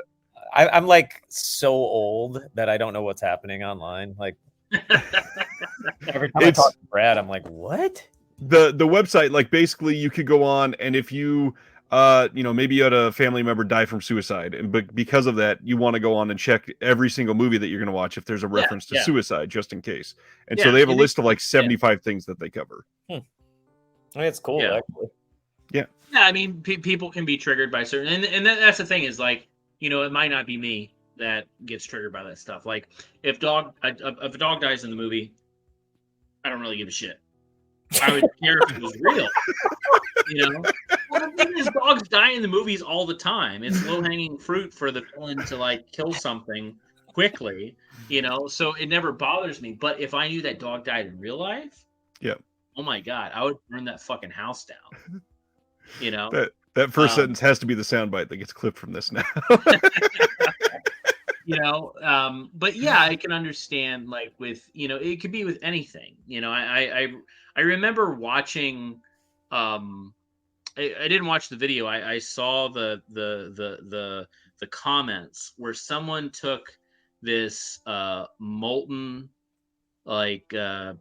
I'm like so old that I don't know what's happening online. Like every time I talk to Brad, I'm like, what? The website, like basically you could go on, and if you maybe you had a family member die from suicide, and because of that, you want to go on and check every single movie that you're going to watch if there's a reference to suicide, just in case. And so they have a list of like 75 things that they cover. I mean, it's cool, actually. Yeah, I mean, people can be triggered by certain, and that's the thing is like, it might not be me that gets triggered by that stuff. Like if a dog dies in the movie, I don't really give a shit. I would care if it was real. Well, the thing is, dogs die in the movies all the time. It's low-hanging fruit for the villain to like kill something quickly, so it never bothers me. But if I knew that dog died in real life, oh my god, I would burn that fucking house down. That first sentence has to be the soundbite that gets clipped from this now. But yeah, I can understand like with, it could be with anything, I remember watching, I didn't watch the video. I saw the comments where someone took this, molten, like, I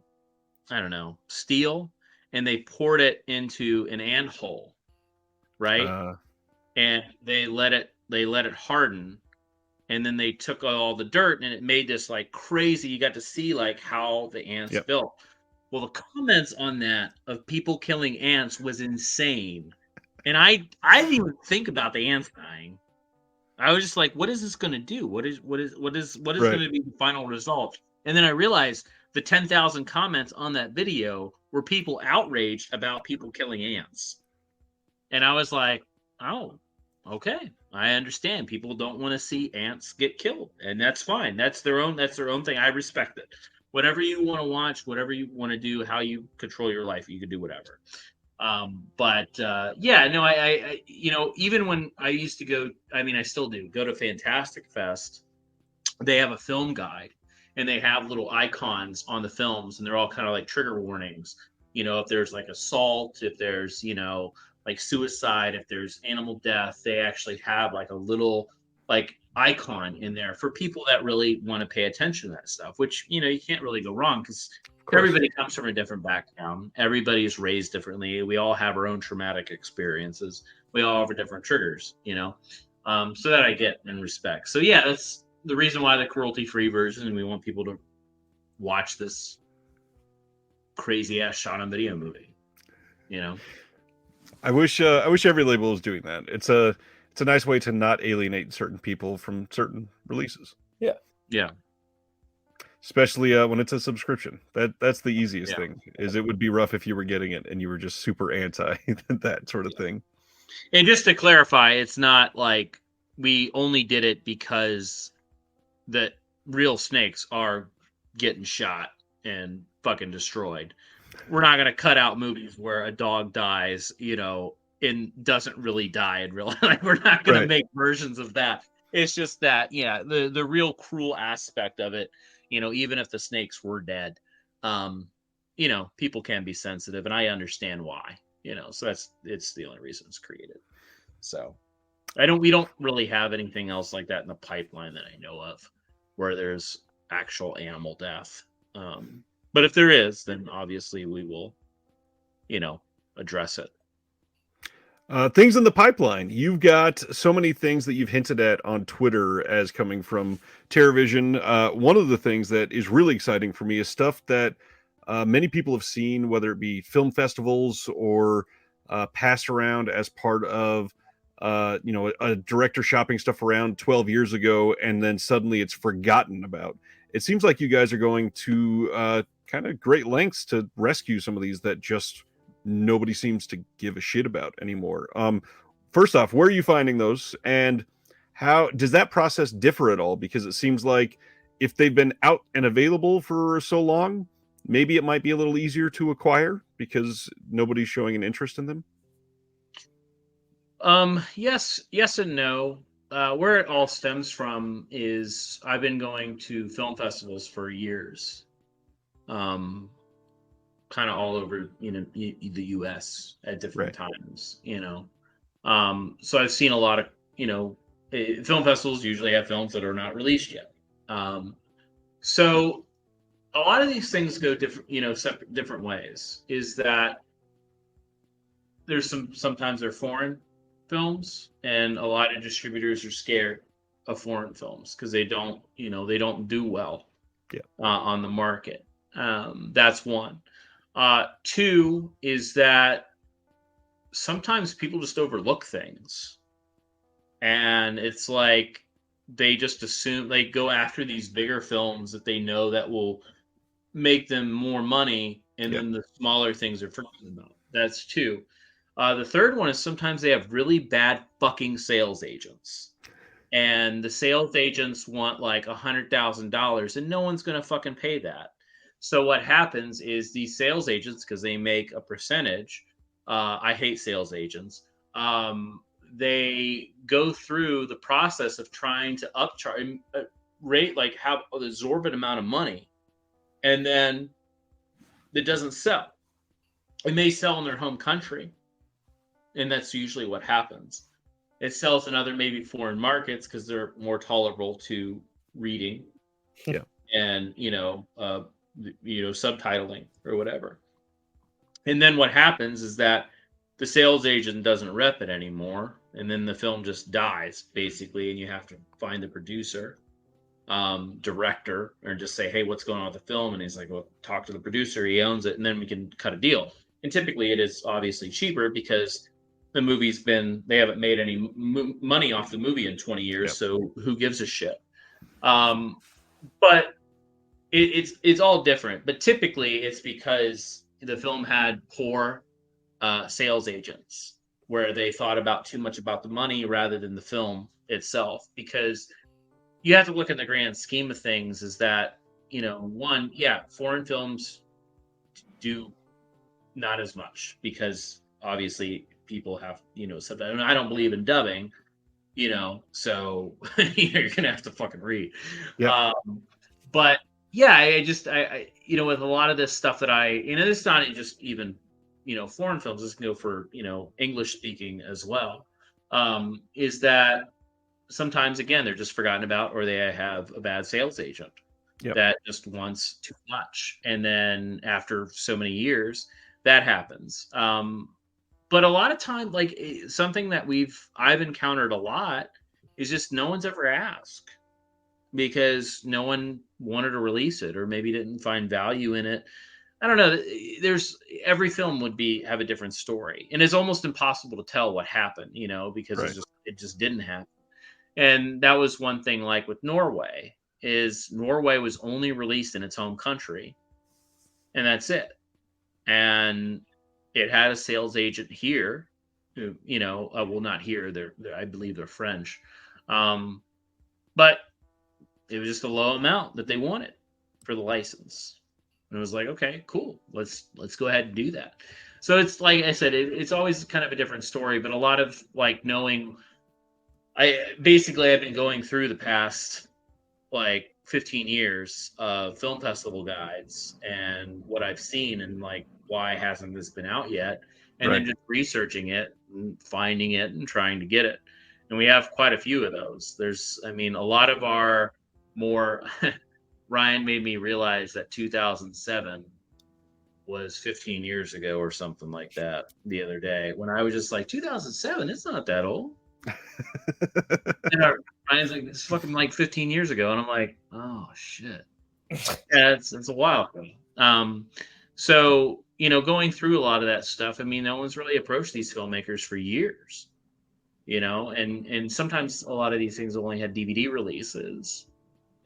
don't know, steel, and they poured it into an anthole, right? And they let it harden. And then they took all the dirt and it made this like crazy. You got to see like how the ants built. Well, the comments on that of people killing ants was insane. And I didn't even think about the ants dying. I was just like, what is this going to do? What is going to be the final result? And then I realized the 10,000 comments on that video were people outraged about people killing ants. And I was like, oh, Okay, I understand. People don't want to see ants get killed, and that's fine. That's their own thing. I respect it. Whatever you want to watch, whatever you want to do, how you control your life, you can do whatever. But yeah, no, even when I used to go, I mean, I still do go to Fantastic Fest. They have a film guide, and they have little icons on the films, and they're all kind of like trigger warnings. If there's like assault, if there's like suicide, if there's animal death, they actually have like a little like icon in there for people that really want to pay attention to that stuff. Which you can't really go wrong because everybody comes from a different background. Everybody's raised differently. We all have our own traumatic experiences. We all have different triggers. So that I get and respect. So yeah, that's the reason why the cruelty-free version, and we want people to watch this crazy ass shot on video movie. I wish every label was doing that. It's a nice way to not alienate certain people from certain releases. Yeah. Especially when it's a subscription. That's the easiest thing. Is it would be rough if you were getting it and you were just super anti that sort of thing. And just to clarify, it's not like we only did it because the real snakes are getting shot and fucking destroyed. We're not going to cut out movies where a dog dies, and doesn't really die in real life. We're not going to make versions of that. It's just that, the real cruel aspect of it, even if the snakes were dead, people can be sensitive, and I understand why, so it's the only reason it's created. So we don't really have anything else like that in the pipeline that I know of where there's actual animal death. But if there is, then obviously we will, address it. Things in the pipeline. You've got so many things that you've hinted at on Twitter as coming from TerraVision. One of the things that is really exciting for me is stuff that many people have seen, whether it be film festivals or passed around as part of a director shopping stuff around 12 years ago, and then suddenly it's forgotten about. It seems like you guys are going to kind of great lengths to rescue some of these that just nobody seems to give a shit about anymore. First off, where are you finding those, and how does that process differ at all? Because it seems like if they've been out and available for so long, maybe it might be a little easier to acquire because nobody's showing an interest in them. Yes and no. Where it all stems from is I've been going to film festivals for years, kind of all over, the U.S. at different times, So I've seen a lot of, film festivals usually have films that are not released yet. So a lot of these things go different, different ways. Is that there's sometimes they're foreign films, and a lot of distributors are scared of foreign films because they don't do well on the market. That's one. Two is that sometimes people just overlook things, and it's like they just assume they go after these bigger films that they know that will make them more money, and then the smaller things are forgotten about. That's two. The third one is sometimes they have really bad fucking sales agents, and the sales agents want like $100,000, and no one's gonna fucking pay that. So what happens is these sales agents, because they make a percentage, I hate sales agents. They go through the process of trying to upcharge rate, like have an exorbitant amount of money, and then it doesn't sell. It may sell in their home country, and that's usually what happens. It sells in other maybe foreign markets because they're more tolerable to reading, and subtitling or whatever. And then what happens is that the sales agent doesn't rep it anymore, and then the film just dies basically, and you have to find the producer, director, or just say, hey, what's going on with the film? And he's like, well, talk to the producer, he owns it, and then we can cut a deal. And typically it is obviously cheaper because the movie's they haven't made any money off the movie in 20 years, so who gives a shit? But it's all different. But typically it's because the film had poor sales agents. where they thought about too much about the money rather than the film itself. Because you have to look at the grand scheme of things is that, one, yeah, foreign films do not as much because obviously people have, something. I don't believe in dubbing, so you're going to have to fucking read. Yep. But yeah, I with a lot of this stuff that it's not just even, foreign films, this can go for, English speaking as well, is that sometimes, again, they're just forgotten about, or they have a bad sales agent that just wants too much. And then after so many years, that happens. But a lot of time, like something that I've encountered a lot is just no one's ever asked because no one wanted to release it or maybe didn't find value in it. I don't know. Every film would have a different story, and it's almost impossible to tell what happened, because it just didn't happen. And that was one thing, like with Norway, is Norway was only released in its home country, and that's it. And it had a sales agent here, who, well, not here. I believe they're French, but it was just a low amount that they wanted for the license. And it was like, okay, cool. Let's go ahead and do that. So it's like I said, it's always kind of a different story, but a lot of like knowing. I've been going through the past like 15 years of film festival guides and what I've seen and like why hasn't this been out yet, and then just researching it and finding it and trying to get it. And we have quite a few of those. A lot of our more Ryan made me realize that 2007 was 15 years ago or something like that the other day, when I was just like, 2007, it's not that old. And Ryan's like, it's fucking like 15 years ago. And I'm like, oh shit. Yeah, it's a while ago. So, going through a lot of that stuff, no one's really approached these filmmakers for years, and sometimes a lot of these things only had DVD releases.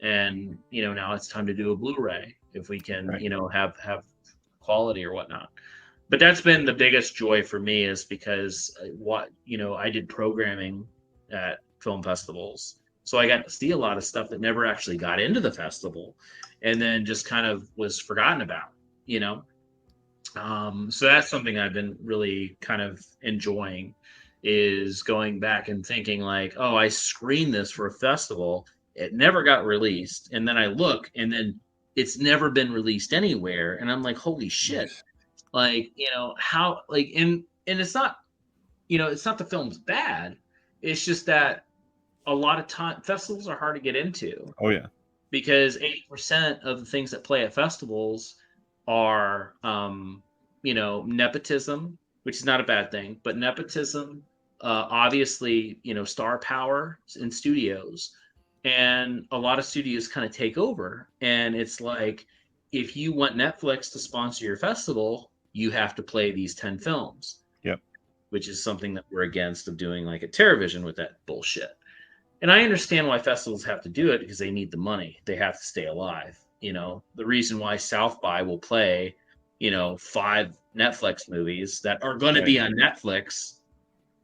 And, now it's time to do a Blu-ray if we can, have quality or whatnot. But that's been the biggest joy for me, is because I did programming at film festivals. So I got to see a lot of stuff that never actually got into the festival and then just kind of was forgotten about, So that's something I've been really kind of enjoying, is going back and thinking like, oh, I screened this for a festival. It never got released. And then I look, and then it's never been released anywhere. And I'm like, holy shit. Like, how, like, and it's not, it's not the film's bad. It's just that a lot of time festivals are hard to get into. Oh yeah. Because 80% of the things that play at festivals are, nepotism, which is not a bad thing, but nepotism, obviously, star power in studios, and a lot of studios kind of take over. And it's like, if you want Netflix to sponsor your festival, you have to play these 10 films. Yep. Which is something that we're against, of doing like a TerraVision with that bullshit. And I understand why festivals have to do it, because they need the money. They have to stay alive. The reason why South by will play, 5 Netflix movies that are going to be on Netflix,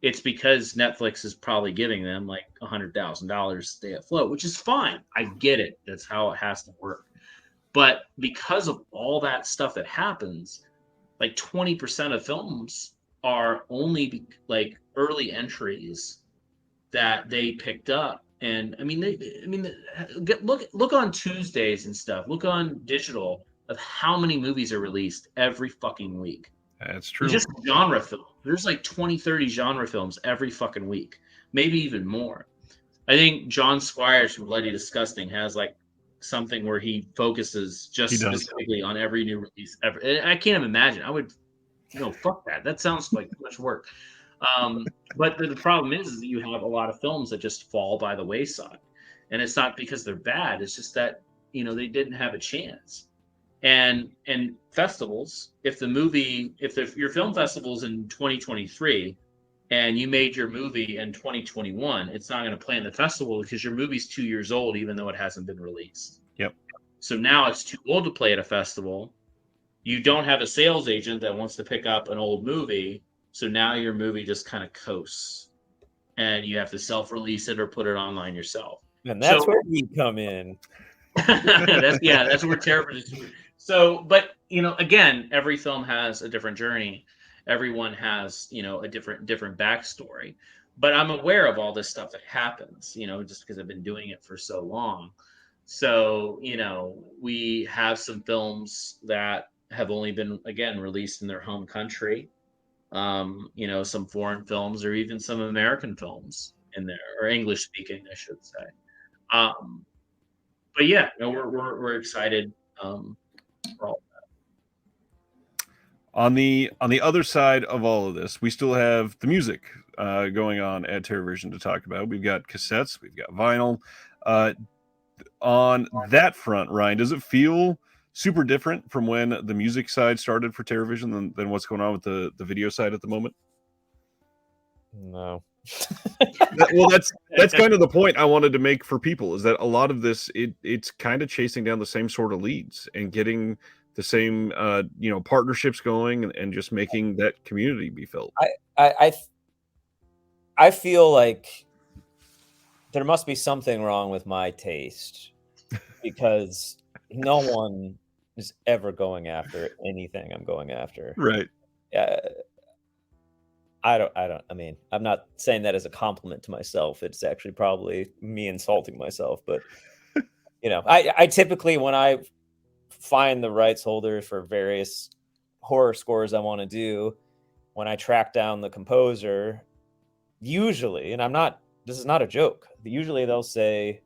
it's because Netflix is probably giving them like $100,000 to stay afloat, which is fine. I get it. That's how it has to work. But because of all that stuff that happens, like 20% of films are only like early entries that they picked up. And look on Tuesdays and stuff. Look on digital of how many movies are released every fucking week. That's true. Just genre film. There's like 20, 30 genre films every fucking week, maybe even more. I think John Squires from Bloody Disgusting has like something where he focuses specifically on every new release ever. I can't even imagine. I would, fuck that. That sounds like too much work. But the problem is that you have a lot of films that just fall by the wayside, and it's not because they're bad. It's just that, they didn't have a chance. And festivals, if your film festival's in 2023 and you made your movie in 2021, it's not going to play in the festival because your movie's 2 years old, even though it hasn't been released. Yep. So now it's too old to play at a festival. You don't have a sales agent that wants to pick up an old movie, So now your movie just kind of coasts, and you have to self-release it or put it online yourself. And that's where we come in. That's where Terrorvision. So, but again, every film has a different journey. Everyone has a different backstory. But I'm aware of all this stuff that happens, just because I've been doing it for so long. So, we have some films that have only been, again, released in their home country. Some foreign films or even some American films in there, or English speaking, I should say. But yeah, no, we're excited for all. On the other side of all of this, we still have the music going on at Terrorvision to talk about. We've got cassettes, we've got vinyl. On that front, Ryan, does it feel super different from when the music side started for Terrorvision than what's going on with the video side at the moment? No. Well, that's kind of the point I wanted to make for people, is that a lot of this it's kind of chasing down the same sort of leads and getting the same partnerships going and just making that community be felt. I feel like there must be something wrong with my taste, because no one is ever going after anything I'm going after. Right. I mean, I'm not saying that as a compliment to myself. It's actually probably me insulting myself. But, I typically, when I find the rights holder for various horror scores I want to do, when I track down the composer, usually, and this is not a joke, usually they'll say,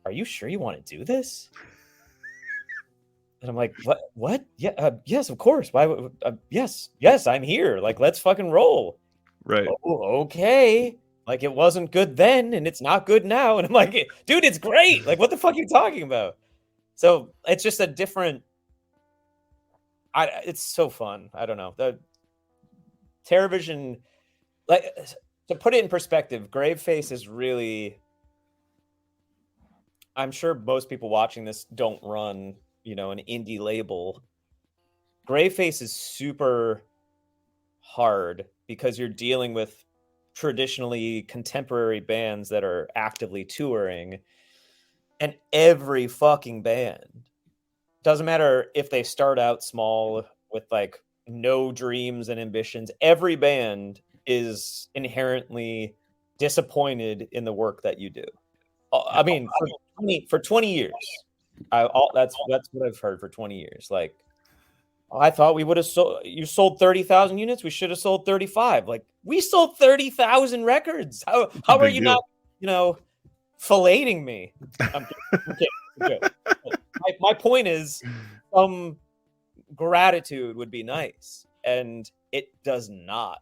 "Are you sure you want to do this?" And I'm like, what? Yeah, yes, of course. Why? Yes, I'm here. Like, let's fucking roll. Right. Oh, okay. Like, it wasn't good then, and it's not good now. And I'm like, dude, it's great. Like, what the fuck are you talking about? So it's just a different. It's so fun. I don't know. The Terrorvision, like, to put it in perspective, Graveface is really. I'm sure most people watching this don't run an indie label. Graveface is super hard because you're dealing with traditionally contemporary bands that are actively touring, and every fucking band, doesn't matter if they start out small with like no dreams and ambitions, every band is inherently disappointed in the work that you do. I mean, for 20 years, that's what I've heard for 20 years. Like, I thought we would have sold 30,000 units. We should have sold 35. Like, we sold 30,000 records. How are you not, filleting me? I'm kidding. My point is, some gratitude would be nice, and it does not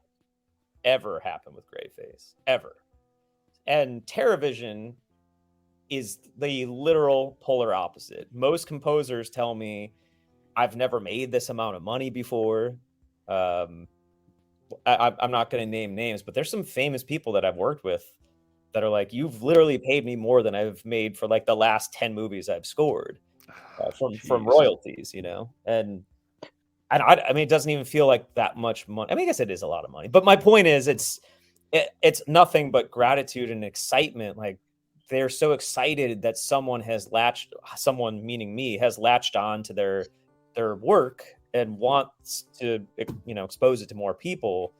ever happen with Graveface, ever. And Terrorvision is the literal polar opposite. Most composers tell me, I've never made this amount of money before. I'm not going to name names, but there's some famous people that I've worked with that are like, you've literally paid me more than I've made for like the last 10 movies I've scored from royalties, And I mean, it doesn't even feel like that much money. I mean, I guess it is a lot of money, but my point is, it's nothing but gratitude and excitement. Like, they're so excited that someone meaning me, has latched on to their work and wants to, expose it to more people.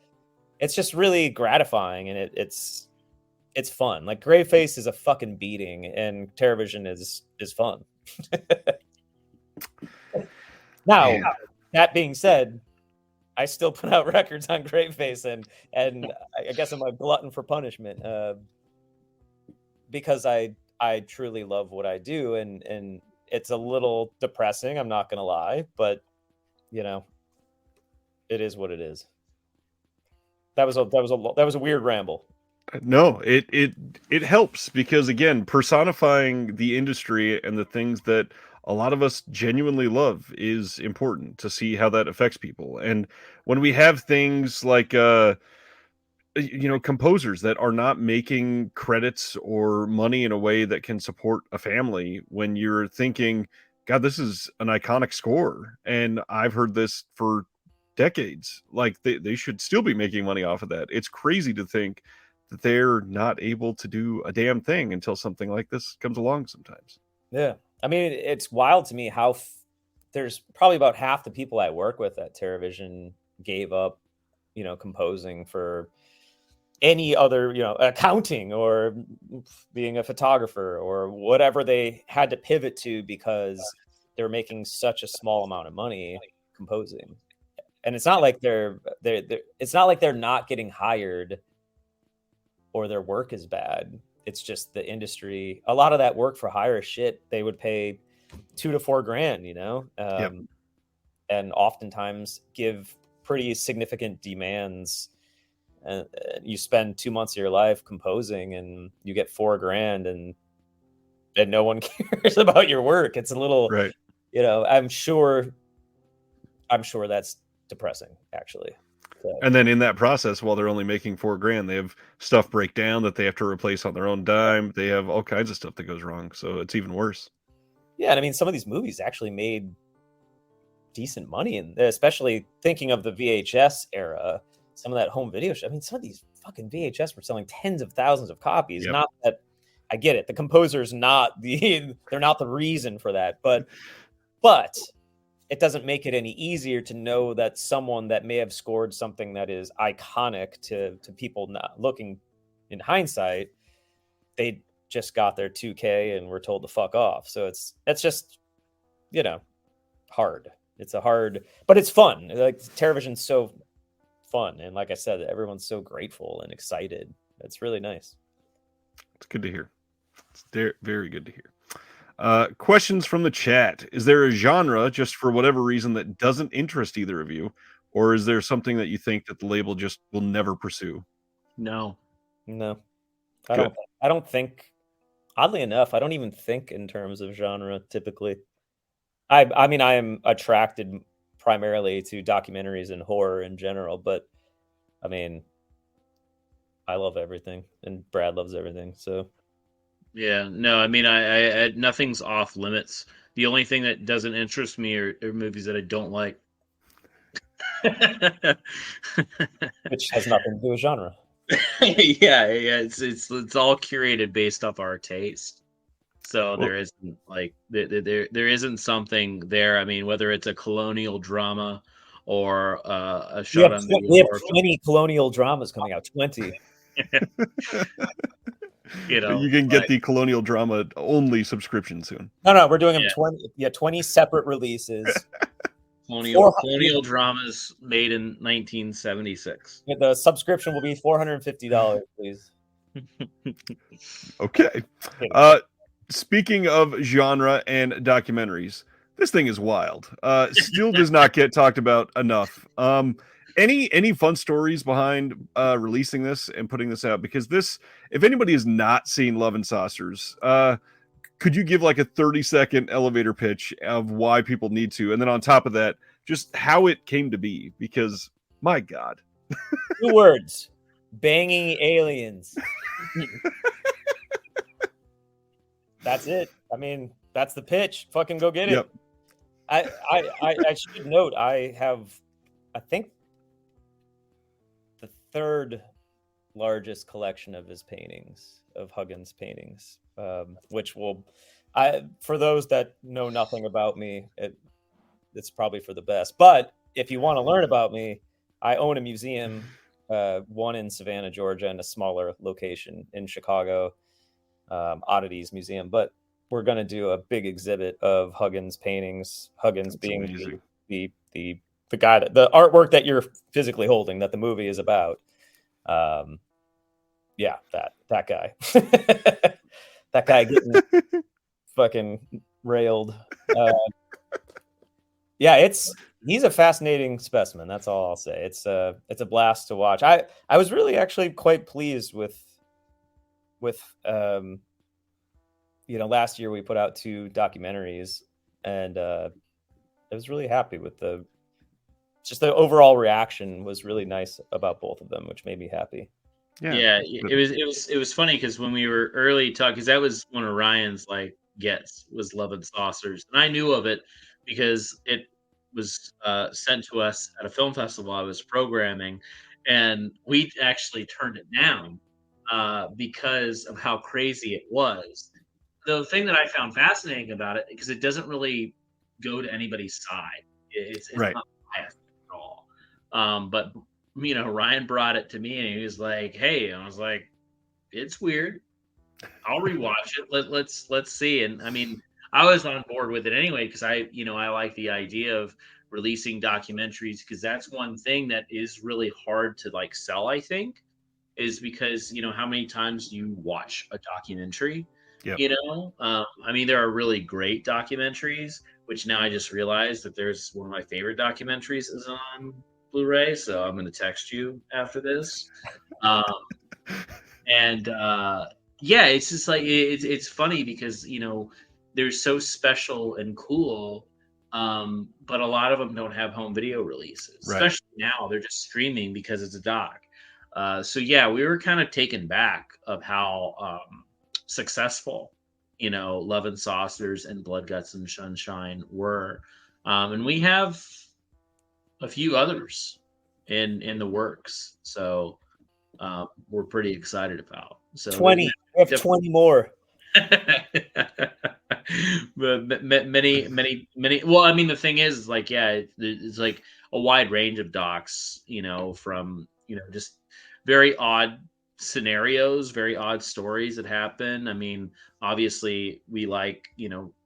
It's just really gratifying, and it's fun. Like, Graveface is a fucking beating, and Terrorvision is fun. Now, that being said, I still put out records on Graveface, and I guess I'm a glutton for punishment, because I truly love what I do, and it's a little depressing, I'm not gonna lie, but it is what it is. That was a weird ramble. No, it helps, because again, personifying the industry and the things that a lot of us genuinely love is important to see how that affects people. And when we have things like composers that are not making credits or money in a way that can support a family, when you're thinking, God, this is an iconic score, and I've heard this for decades. Like they should still be making money off of that. It's crazy to think that they're not able to do a damn thing until something like this comes along sometimes. Yeah. I mean, it's wild to me how there's probably about half the people I work with at TerraVision gave up, composing for any other, accounting or being a photographer or whatever they had to pivot to because they're making such a small amount of money composing. And it's not like it's not like they're not getting hired or their work is bad. It's just the industry. A lot of that work for hire shit, they would pay $2,000 to $4,000, and oftentimes give pretty significant demands. And you spend 2 months of your life composing, and you get $4,000, and no one cares about your work. It's a little, right. I'm sure that's depressing, actually. So. And then in that process, while they're only making $4,000, they have stuff break down that they have to replace on their own dime. They have all kinds of stuff that goes wrong, so it's even worse. Yeah, and I mean, some of these movies actually made decent money, and especially thinking of the VHS era, some of that home video. I mean, some of these fucking VHS were selling tens of thousands of copies. Yep. Not that I get it. The composer's not they're not the reason for that, but it doesn't make it any easier to know that someone that may have scored something that is iconic to people not looking in hindsight, they just got their 2K and were told to fuck off. So it's just, hard. It's but it's fun. Like TerraVision's so fun. And like I said, everyone's so grateful and excited. It's really nice. It's good to hear. It's very good to hear. Questions from the chat. Is there a genre, just for whatever reason, that doesn't interest either of you? Or is there something that you think that the label just will never pursue? No. I don't think, oddly enough, I don't even think in terms of genre typically. I mean, I am attracted primarily to documentaries and horror in general, but I mean, I love everything and Brad loves everything. So yeah, no, I mean, I nothing's off limits. The only thing that doesn't interest me are movies that I don't like. Which has nothing to do with genre. yeah, it's all curated based off our taste. So there isn't like there isn't something there. I mean, whether it's a colonial drama or a shot on video. We have 20 colonial dramas coming out. 20. You can get the colonial drama only subscription soon. No, we're doing them 20 separate releases. Colonial dramas made in 1976. The subscription will be $450, please. Okay. Speaking of genre and documentaries, this thing is wild. Still does not get talked about enough. Any fun stories behind releasing this and putting this out? Because this, if anybody has not seen Love and Saucers, could you give like a 30-second elevator pitch of why people need to? And then on top of that, just how it came to be, because my God. 2 words, banging aliens. That's it. I mean, that's the pitch. Fucking go get it. Yep. I should note, I think the 3rd largest collection of his paintings, of Huggins' paintings, which for those that know nothing about me, it's probably for the best. But if you want to learn about me, I own a museum, one in Savannah, Georgia, and a smaller location in Chicago, Oddities Museum. But we're going to do a big exhibit of Huggins' paintings. Huggins being the guy, the artwork that you're physically holding, that the movie is about. Yeah, that guy. That guy getting fucking railed. Yeah, he's a fascinating specimen. That's all I'll say. It's a blast to watch. I was really actually quite pleased with last year we put out 2 documentaries, and I was really happy with the overall reaction was really nice about both of them, which made me happy. Yeah, it was funny because when we were early talking, because that was one of Ryan's gets was Love and Saucers, and I knew of it because was sent to us at a film festival I was programming, and we actually turned it down because of how crazy it was. The thing that I found fascinating about it, because it doesn't really go to anybody's side, it's Right. not biased at all. But Ryan brought it to me, and he was like, "Hey," and I was like, "It's weird. I'll rewatch it. Let's see." And I mean, I was on board with it anyway because I like the idea of releasing documentaries because that's one thing that is really hard to like sell. I think is because how many times do you watch a documentary? Yep. I mean, there are really great documentaries, which now I just realized that there's one of my favorite documentaries is on Blu-ray. So I'm going to text you after this. Um, and yeah, it's just like it's funny because they're so special and cool, but a lot of them don't have home video releases. Right. Especially now, they're just streaming because it's a doc. So yeah, we were kind of taken back of how successful Love and Saucers and Blood, Guts, and Sunshine were, and we have a few others in the works. So we're pretty excited about. So 20. We have 20 more. But many. Well, I mean, the thing is, like, yeah, it's like a wide range of docs. From just very odd scenarios, very odd stories that happen. I mean, obviously, we like.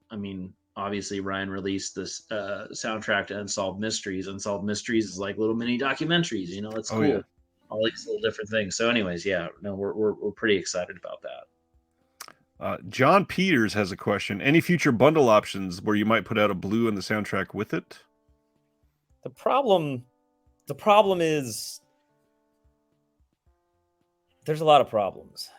I mean, obviously, Ryan released this soundtrack to Unsolved Mysteries. Unsolved Mysteries is like little mini documentaries. It's cool. Yeah. All these little different things. So, anyways, yeah, no, we're pretty excited about that. John Peters has a question. Any future bundle options where you might put out a blue and the soundtrack with it? The problem is there's a lot of problems.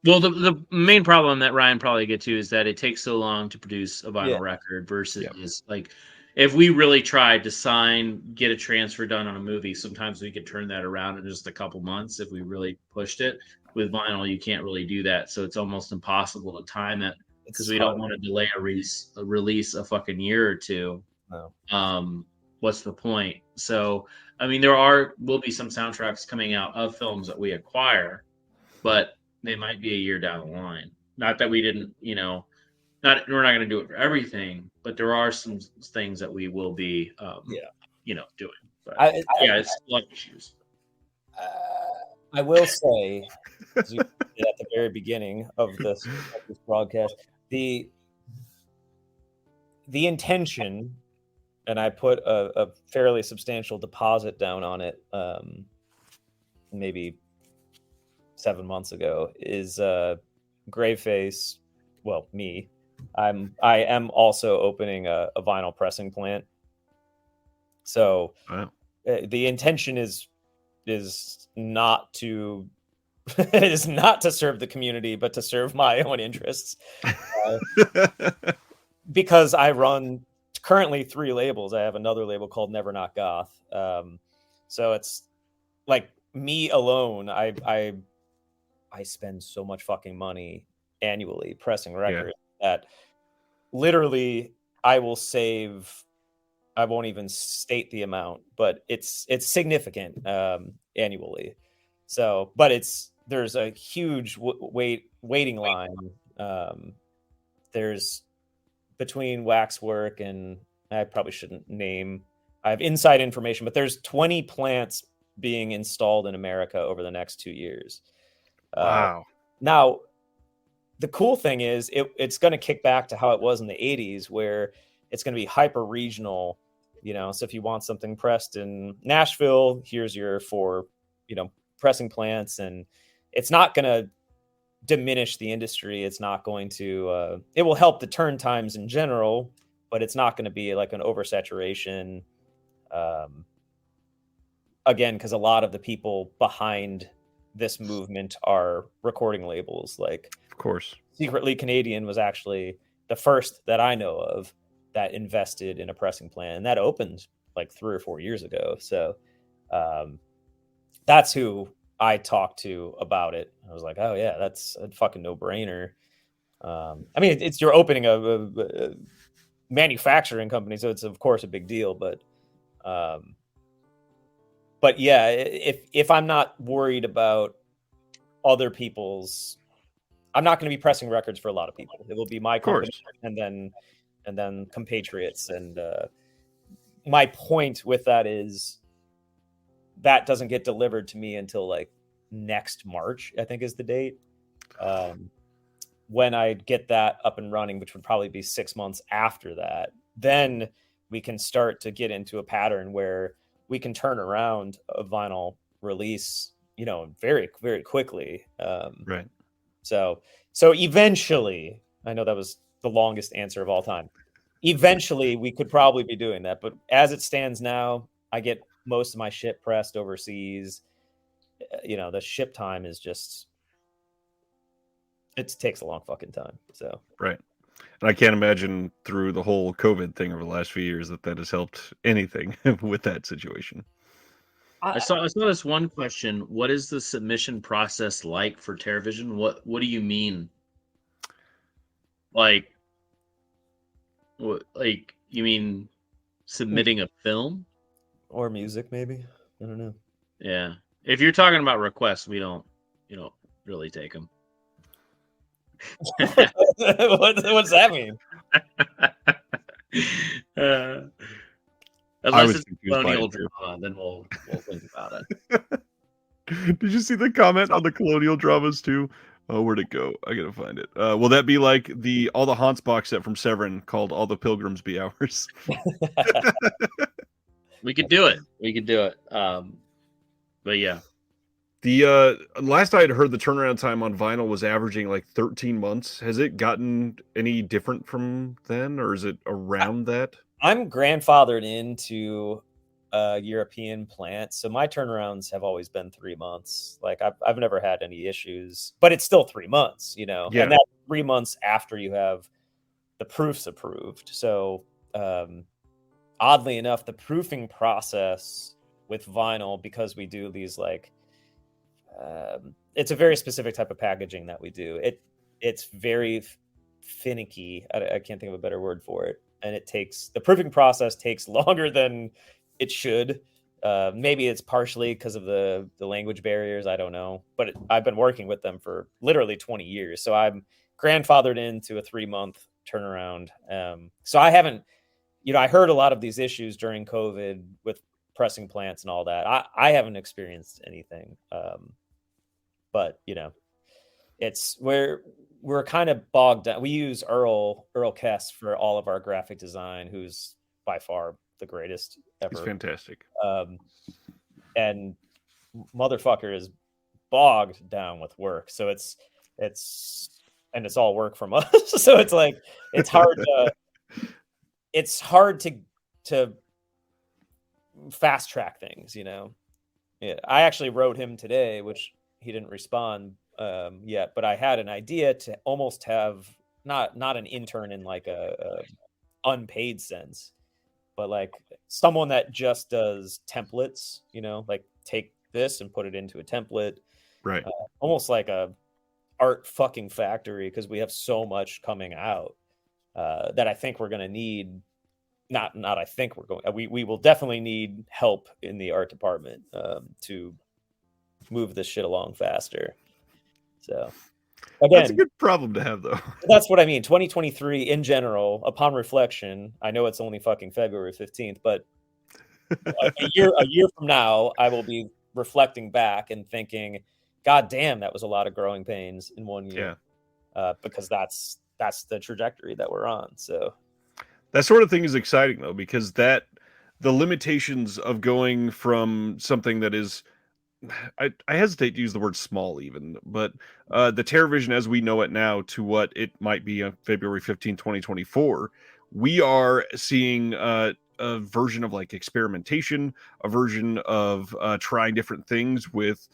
Well, the main problem that Ryan probably get to is that it takes so long to produce a vinyl record versus like if we really tried to get a transfer done on a movie, sometimes we could turn that around in just a couple months if we really pushed it. With vinyl, you can't really do that, so it's almost impossible to time it because we don't want to delay a release a fucking year or two. No. What's the point? So, I mean, will be some soundtracks coming out of films that we acquire, but they might be a year down the line. Not that we didn't, we're not going to do it for everything, but there are some things that we will be, doing. But it's a lot of issues. I will say, as you did at the very beginning of this broadcast, the intention, and I put a fairly substantial deposit down on it, maybe 7 months ago, is Graveface. Well, me. I am also opening a vinyl pressing plant. So the intention is not to serve the community, but to serve my own interests. Because I run currently 3 labels. I have another label called Never Not Goth. So it's like me alone. I spend so much fucking money annually pressing records that literally I will save. I won't even state the amount, but it's significant annually. So, but there's a huge waiting line. There's between Waxwork and I probably shouldn't name. I have inside information, but there's 20 plants being installed in America over the next 2 years. Wow. Now, the cool thing is it's going to kick back to how it was in the 80s, where it's going to be hyper regional. So if you want something pressed in Nashville, here's your 4, pressing plants, and it's not going to diminish the industry. It's not going to. It will help the turn times in general, but it's not going to be like an oversaturation. Again, because a lot of the people behind this movement are recording labels. Like, of course, Secretly Canadian was actually the first that I know of that invested in a pressing plant, and that opened like 3 or 4 years ago. So that's who I talked to about it. I was like, oh yeah, that's a fucking no-brainer. I mean, it's you're opening manufacturing company, so it's of course a big deal. But yeah, if I'm not worried about other people's, I'm not going to be pressing records for a lot of people. It will be my company, and then compatriots. And my point with that is that doesn't get delivered to me until like next March, I think is the date. When I get that up and running, which would probably be 6 months after that, then we can start to get into a pattern where we can turn around a vinyl release, very, very quickly. Right. So eventually, I know that was the longest answer of all time. Eventually, we could probably be doing that. But as it stands now, I get most of my shit pressed overseas. The ship time is just, it takes a long fucking time. So right. And I can't imagine through the whole COVID thing over the last few years that has helped anything with that situation. I saw this one question. What is the submission process like for TerraVision? What do you mean? Like, what? Like, you mean submitting a film or music? Maybe, I don't know. Yeah, if you're talking about requests, we don't really take them. What's that mean? Unless it's colonial drama, then we'll think about it. Did you see the comment on the colonial dramas too? Oh, where'd it go? I gotta find it. Will that be like all the Haunts box set from Severin called "All the Pilgrims Be Ours"? We could do it. But yeah. The last I had heard, the turnaround time on vinyl was averaging like 13 months. Has it gotten any different from then, or is it around that? I'm grandfathered into a European plant, so my turnarounds have always been 3 months. Like I've never had any issues, but it's still 3 months, Yeah. And that's 3 months after you have the proofs approved. So oddly enough, the proofing process with vinyl, because we do these like it's a very specific type of packaging that we do. It's very finicky. I can't think of a better word for it. And the proofing process takes longer than it should. Maybe it's partially because of the language barriers. I don't know. But I've been working with them for literally 20 years. So I'm grandfathered into a 3-month turnaround. So I haven't, I heard a lot of these issues during COVID with pressing plants and all that. I haven't experienced anything. But we're kind of bogged down. We use Earl Kess for all of our graphic design, who's by far the greatest ever. He's fantastic. And motherfucker is bogged down with work. So it's all work from us. So it's like it's hard to fast track things, Yeah, I actually wrote him today, which he didn't respond yet, but I had an idea to almost have not an intern in like a unpaid sense, but like someone that just does templates, like take this and put it into a template, right? Almost like a art fucking factory, because we have so much coming out that I think we're going to need. Not I think we're going. We will definitely need help in the art department to move this shit along faster. So again, that's a good problem to have, though. That's what I mean. 2023 in general, upon reflection, I know it's only fucking February 15th, but a year from now, I will be reflecting back and thinking, God damn, that was a lot of growing pains in 1 year. Yeah. Because that's the trajectory that we're on. So that sort of thing is exciting, though, because the limitations of going from something that is, I hesitate to use the word small even, but the TerraVision as we know it now to what it might be on February 15, 2024, we are seeing a version of like experimentation, a version of trying different things with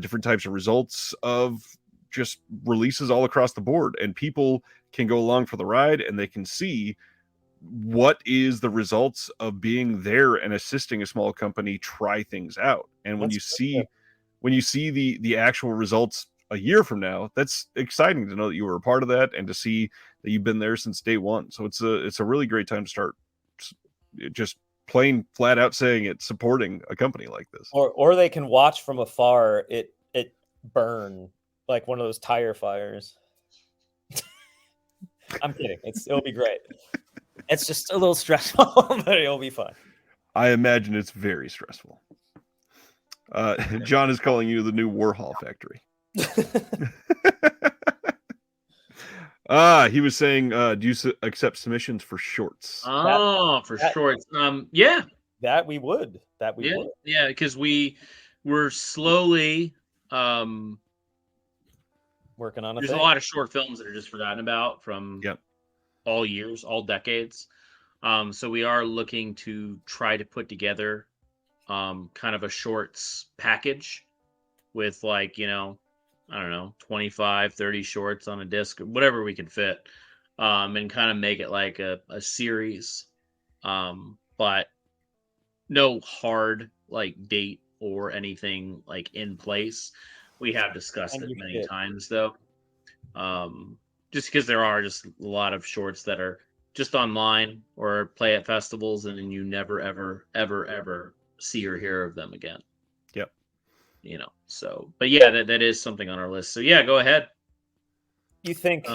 different types of results of just releases all across the board. And people can go along for the ride and they can see what is the results of being there and assisting a small company try things out. And when you see the actual results a year from now, that's exciting to know that you were a part of that and to see that you've been there since day one. So it's a really great time to start just plain flat out saying it, supporting a company like this. Or they can watch from afar it burn like one of those tire fires. I'm kidding. It'll be great. It's just a little stressful, but it'll be fun. I imagine it's very stressful. John is calling you the new Warhol factory. He was saying, do you accept submissions for shorts? Shorts. Yeah. That we would. Yeah, because we're slowly working on there's a lot of short films that are just forgotten about from all years, all decades. So we are looking to try to put together kind of a shorts package with like, I don't know, 25, 30 shorts on a disc, whatever we can fit, and kind of make it like a series. But no hard like date or anything like in place. We have discussed it many times though. Just because there are just a lot of shorts that are just online or play at festivals and then you never, ever, ever, ever see or hear of them again. Yep. So, but yeah, that is something on our list. So yeah, go ahead. You think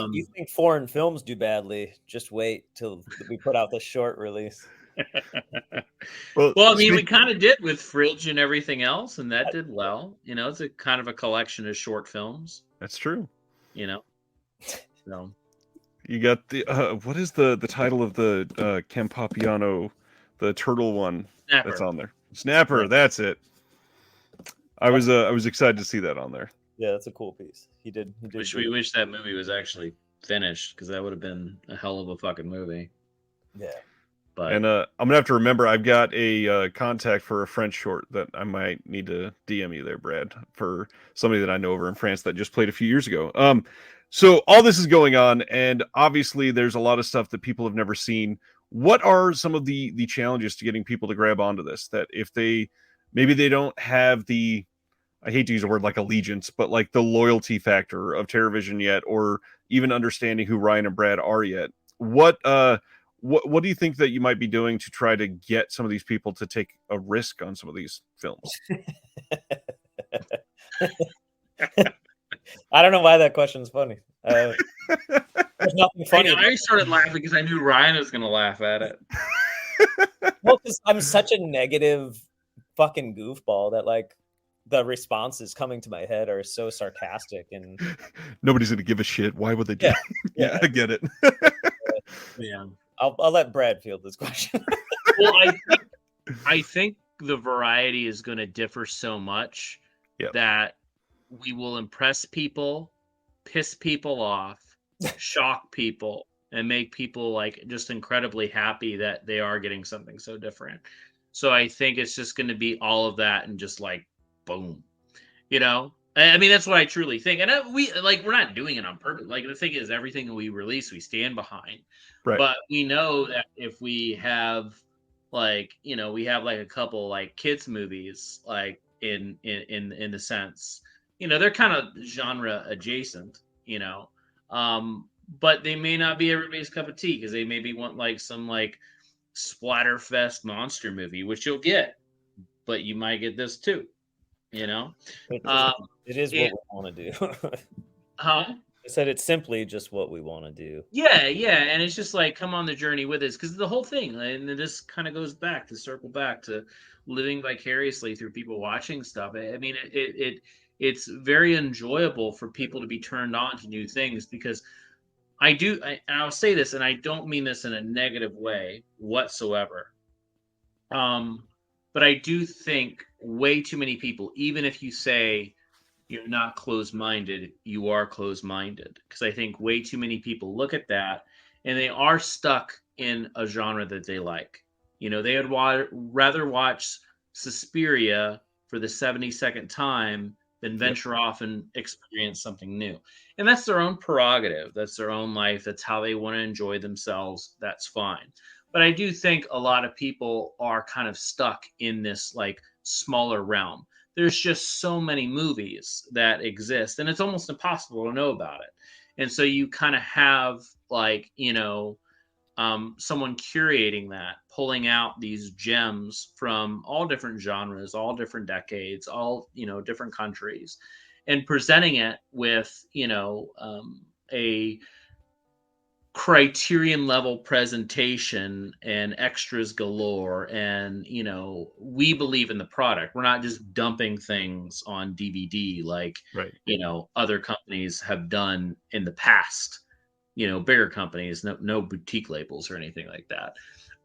foreign films do badly? Just wait till we put out the short release. Well, I mean, we kind of did with Fridge and everything else, and that did well. It's a kind of a collection of short films. That's true. So you got the what is the title of the Ken Papiano, the turtle one Snapper. That's on there? Snapper. Yeah. That's it. I was excited to see that on there. Yeah, that's a cool piece. He did. We wish that movie was actually finished because that would have been a hell of a fucking movie. Yeah. But, and I'm gonna have to remember I've got a contact for a French short that I might need to DM you there, Brad, for somebody that I know over in France that just played a few years ago. So all this is going on, and obviously there's a lot of stuff that people have never seen. What are some of the challenges to getting people to grab onto this? That if maybe they don't have the, I hate to use a word like allegiance, but like the loyalty factor of TerrorVision yet, or even understanding who Ryan and Brad are yet. What do you think that you might be doing to try to get some of these people to take a risk on some of these films? I don't know why that question's funny. There's nothing funny. I started laughing because I knew Ryan was going to laugh at it. Well, because I'm such a negative fucking goofball that like the responses coming to my head are so sarcastic and nobody's going to give a shit. Why would they do? Yeah, I get it. Yeah. I'll let Brad field this question. Well, I think the variety is going to differ so much that we will impress people, piss people off, shock people, and make people like just incredibly happy that they are getting something so different. So I think it's just going to be all of that and just like boom, I mean, that's what I truly think. And we're not doing it on purpose. Like the thing is, everything that we release, we stand behind. Right. But we know that if we have we have like a couple like kids movies, like in the sense, they're kind of genre adjacent, but they may not be everybody's cup of tea because they maybe want like some like splatterfest monster movie, which you'll get, but you might get this too. It is what we want to do. Huh? I said it's simply just what we want to do. Yeah, and it's just like come on the journey with us because the whole thing, and this kind of goes back to circle back to living vicariously through people watching stuff. I mean, it's very enjoyable for people to be turned on to new things because and I'll say this, and I don't mean this in a negative way whatsoever. But I do think way too many people, even if you say you're not closed-minded, you are closed-minded. Because I think way too many people look at that and they are stuck in a genre that they like. They would rather watch Suspiria for the 72nd time than venture off and experience something new. And that's their own prerogative. That's their own life. That's how they want to enjoy themselves. That's fine. But I do think a lot of people are kind of stuck in this like smaller realm. there's just so many movies that exist, and it's almost impossible to know about it. And so you kind of have like, someone curating that, pulling out these gems from all different genres, all different decades, all, different countries, and presenting it with, a criterion level presentation and extras galore. And we believe in the product. We're not just dumping things on DVD like Right. other companies have done in the past, bigger companies, no boutique labels or anything like that.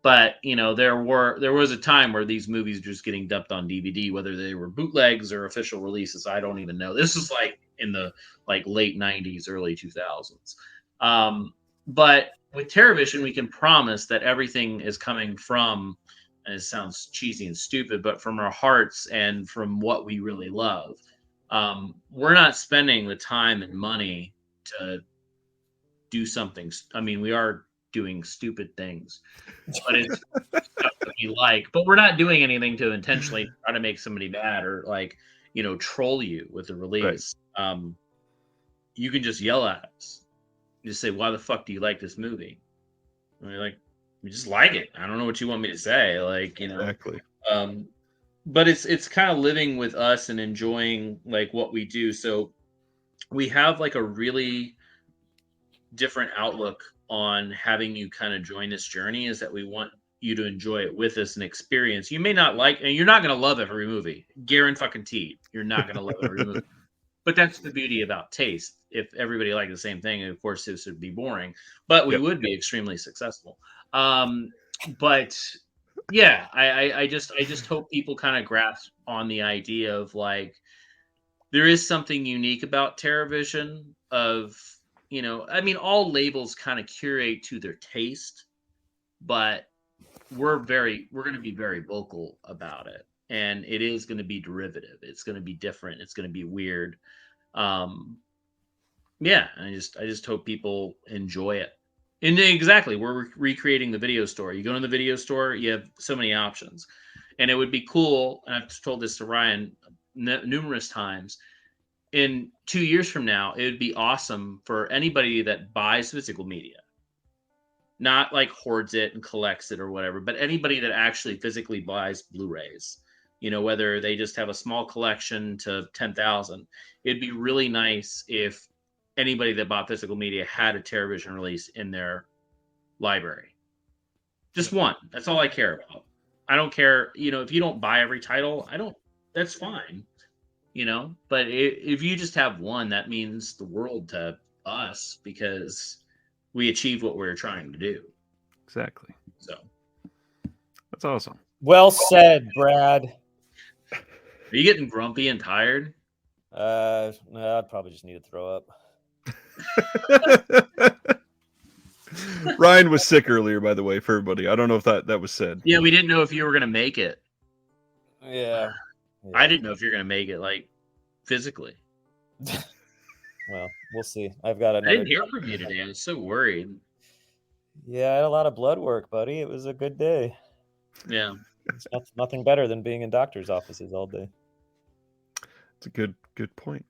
But there was a time where these movies were just getting dumped on DVD, whether they were bootlegs or official releases. I don't even know. This is like in the late 90s, early 2000s. But with TerraVision, we can promise that everything is coming from, and it sounds cheesy and stupid, but from our hearts and from what we really love. We're not spending the time and money to do something. I mean, we are doing stupid things, but it's stuff that we like. But we're not doing anything to intentionally try to make somebody mad or troll you with the release. Right. You can just yell at us. Just say, why the fuck do you like this movie? And you're like, we just like it. I don't know what you want me to say. Exactly. But it's kind of living with us and enjoying what we do. So we have a really different outlook on having you kind of join this journey, is that we want you to enjoy it with us and experience. You may not like, and you're not going to love every movie. Guaranteed. You're not going to love every movie. But that's the beauty about taste. If everybody liked the same thing, of course, this would be boring. But we would be extremely successful. But yeah, I just hope people kind of grasp on the idea of there is something unique about TerraVision. All labels kind of curate to their taste, but we're going to be very vocal about it. And it is going to be derivative. It's going to be different. It's going to be weird. I just hope people enjoy it. And exactly, we're recreating the video store. You go to the video store, you have so many options. And it would be cool, and I've told this to Ryan numerous times, in 2 years from now, it would be awesome for anybody that buys physical media. Not hoards it and collects it or whatever, but anybody that actually physically buys Blu-rays. Whether they just have a small collection to 10,000, it'd be really nice if anybody that bought physical media had a TerraVision release in their library. Just one. That's all I care about. I don't care, if you don't buy every title, that's fine, but if you just have one, that means the world to us, because we achieved what we're trying to do. Exactly. So that's awesome. Well said, Brad. Are you getting grumpy and tired? I'd probably just need to throw up. Ryan was sick earlier, by the way, for everybody. I don't know if that was said. Yeah, we didn't know if you were going to make it. Yeah. I didn't know if you're going to make it, physically. Well, we'll see. I've got another. I didn't hear from you today. I was so worried. Yeah, I had a lot of blood work, buddy. It was a good day. Yeah. It's nothing better than being in doctor's offices all day. It's a good point.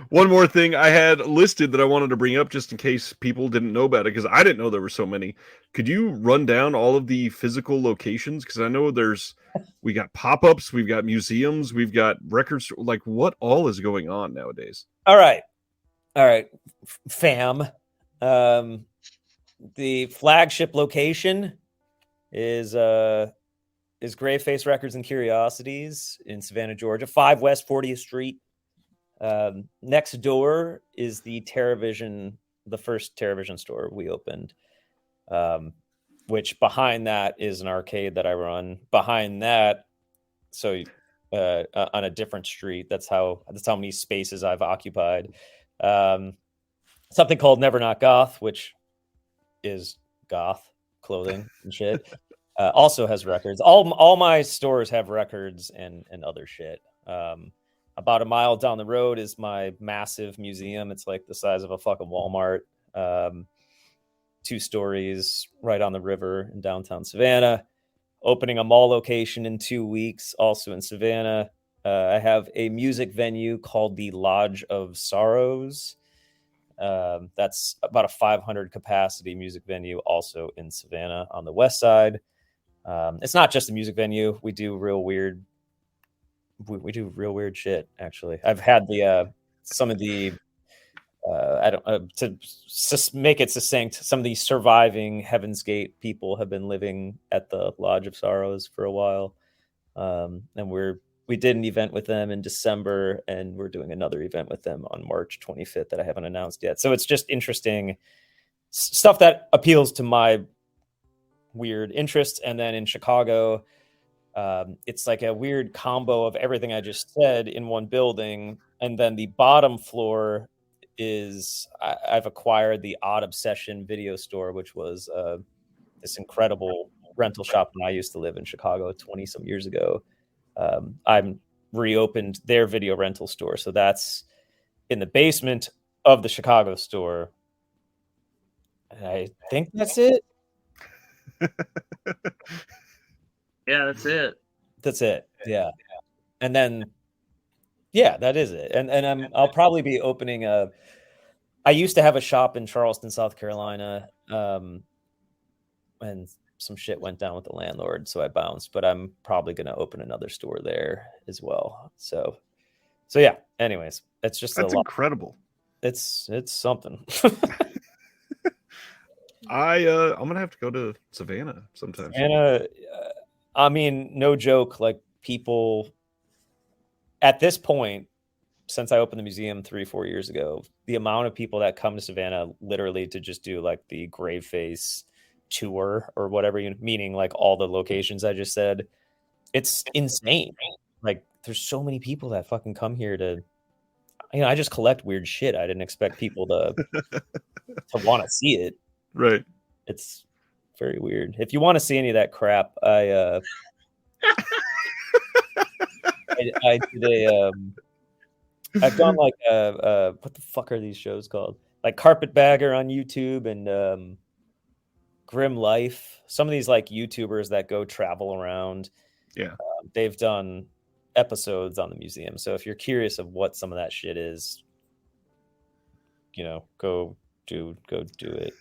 One more thing I had listed that I wanted to bring up just in case people didn't know about it, because I didn't know there were so many. Could you run down all of the physical locations? Because I know we got pop-ups, we've got museums, we've got records. What all is going on nowadays? All right, fam. The flagship location is Graveface Records and Curiosities in Savannah, Georgia, 5 West 40th Street. Next door is the first TerraVision store we opened, which behind that is an arcade that I run. Behind that, so on a different street, that's how many spaces I've occupied. Something called Never Not Goth, which is goth clothing and shit. Also has records. All my stores have records and other shit. About a mile down the road is my massive museum. It's the size of a fucking Walmart. 2 stories right on the river in downtown Savannah. opening a mall location in 2 weeks, also in Savannah. I have a music venue called the Lodge of Sorrows. That's about a 500 capacity music venue, also in Savannah on the west side. It's not just a music venue. We do real weird. We do real weird shit. Actually, I've had the some of the I don't to make it succinct. Some of the surviving Heaven's Gate people have been living at the Lodge of Sorrows for a while, and we did an event with them in December, and we're doing another event with them on March 25th that I haven't announced yet. So it's just interesting stuff that appeals to my weird interests. And then in Chicago, it's like a weird combo of everything I just said in one building. And then the bottom floor is I've acquired the Odd Obsession video store, which was this incredible rental shop when I used to live in Chicago 20 some years ago. I'm reopened their video rental store. So that's in the basement of the Chicago store. And I think that's it. Yeah, that's it. That's it. Yeah. And then, yeah, that is it. And I'll probably be opening I used to have a shop in Charleston, South Carolina. And some shit went down with the landlord, so I bounced, but I'm probably going to open another store there as well. So yeah, anyways, it's just that's incredible. It's something. I'm going to have to go to Savannah sometime. Savannah, I mean, no joke, like people at this point, since I opened the museum 3-4 years ago, the amount of people that come to Savannah literally to just do like the Graveface tour or whatever, meaning like all the locations I just said, it's insane. Like there's so many people that fucking come here to, I just collect weird shit. I didn't expect people to want to see it. Right. It's very weird. If you want to see any of that crap, I did I've done like what the fuck are these shows called? Like Carpetbagger on YouTube and Grim Life. Some of these like YouTubers that go travel around. Yeah. They've done episodes on the museum. So if you're curious of what some of that shit is, go do it.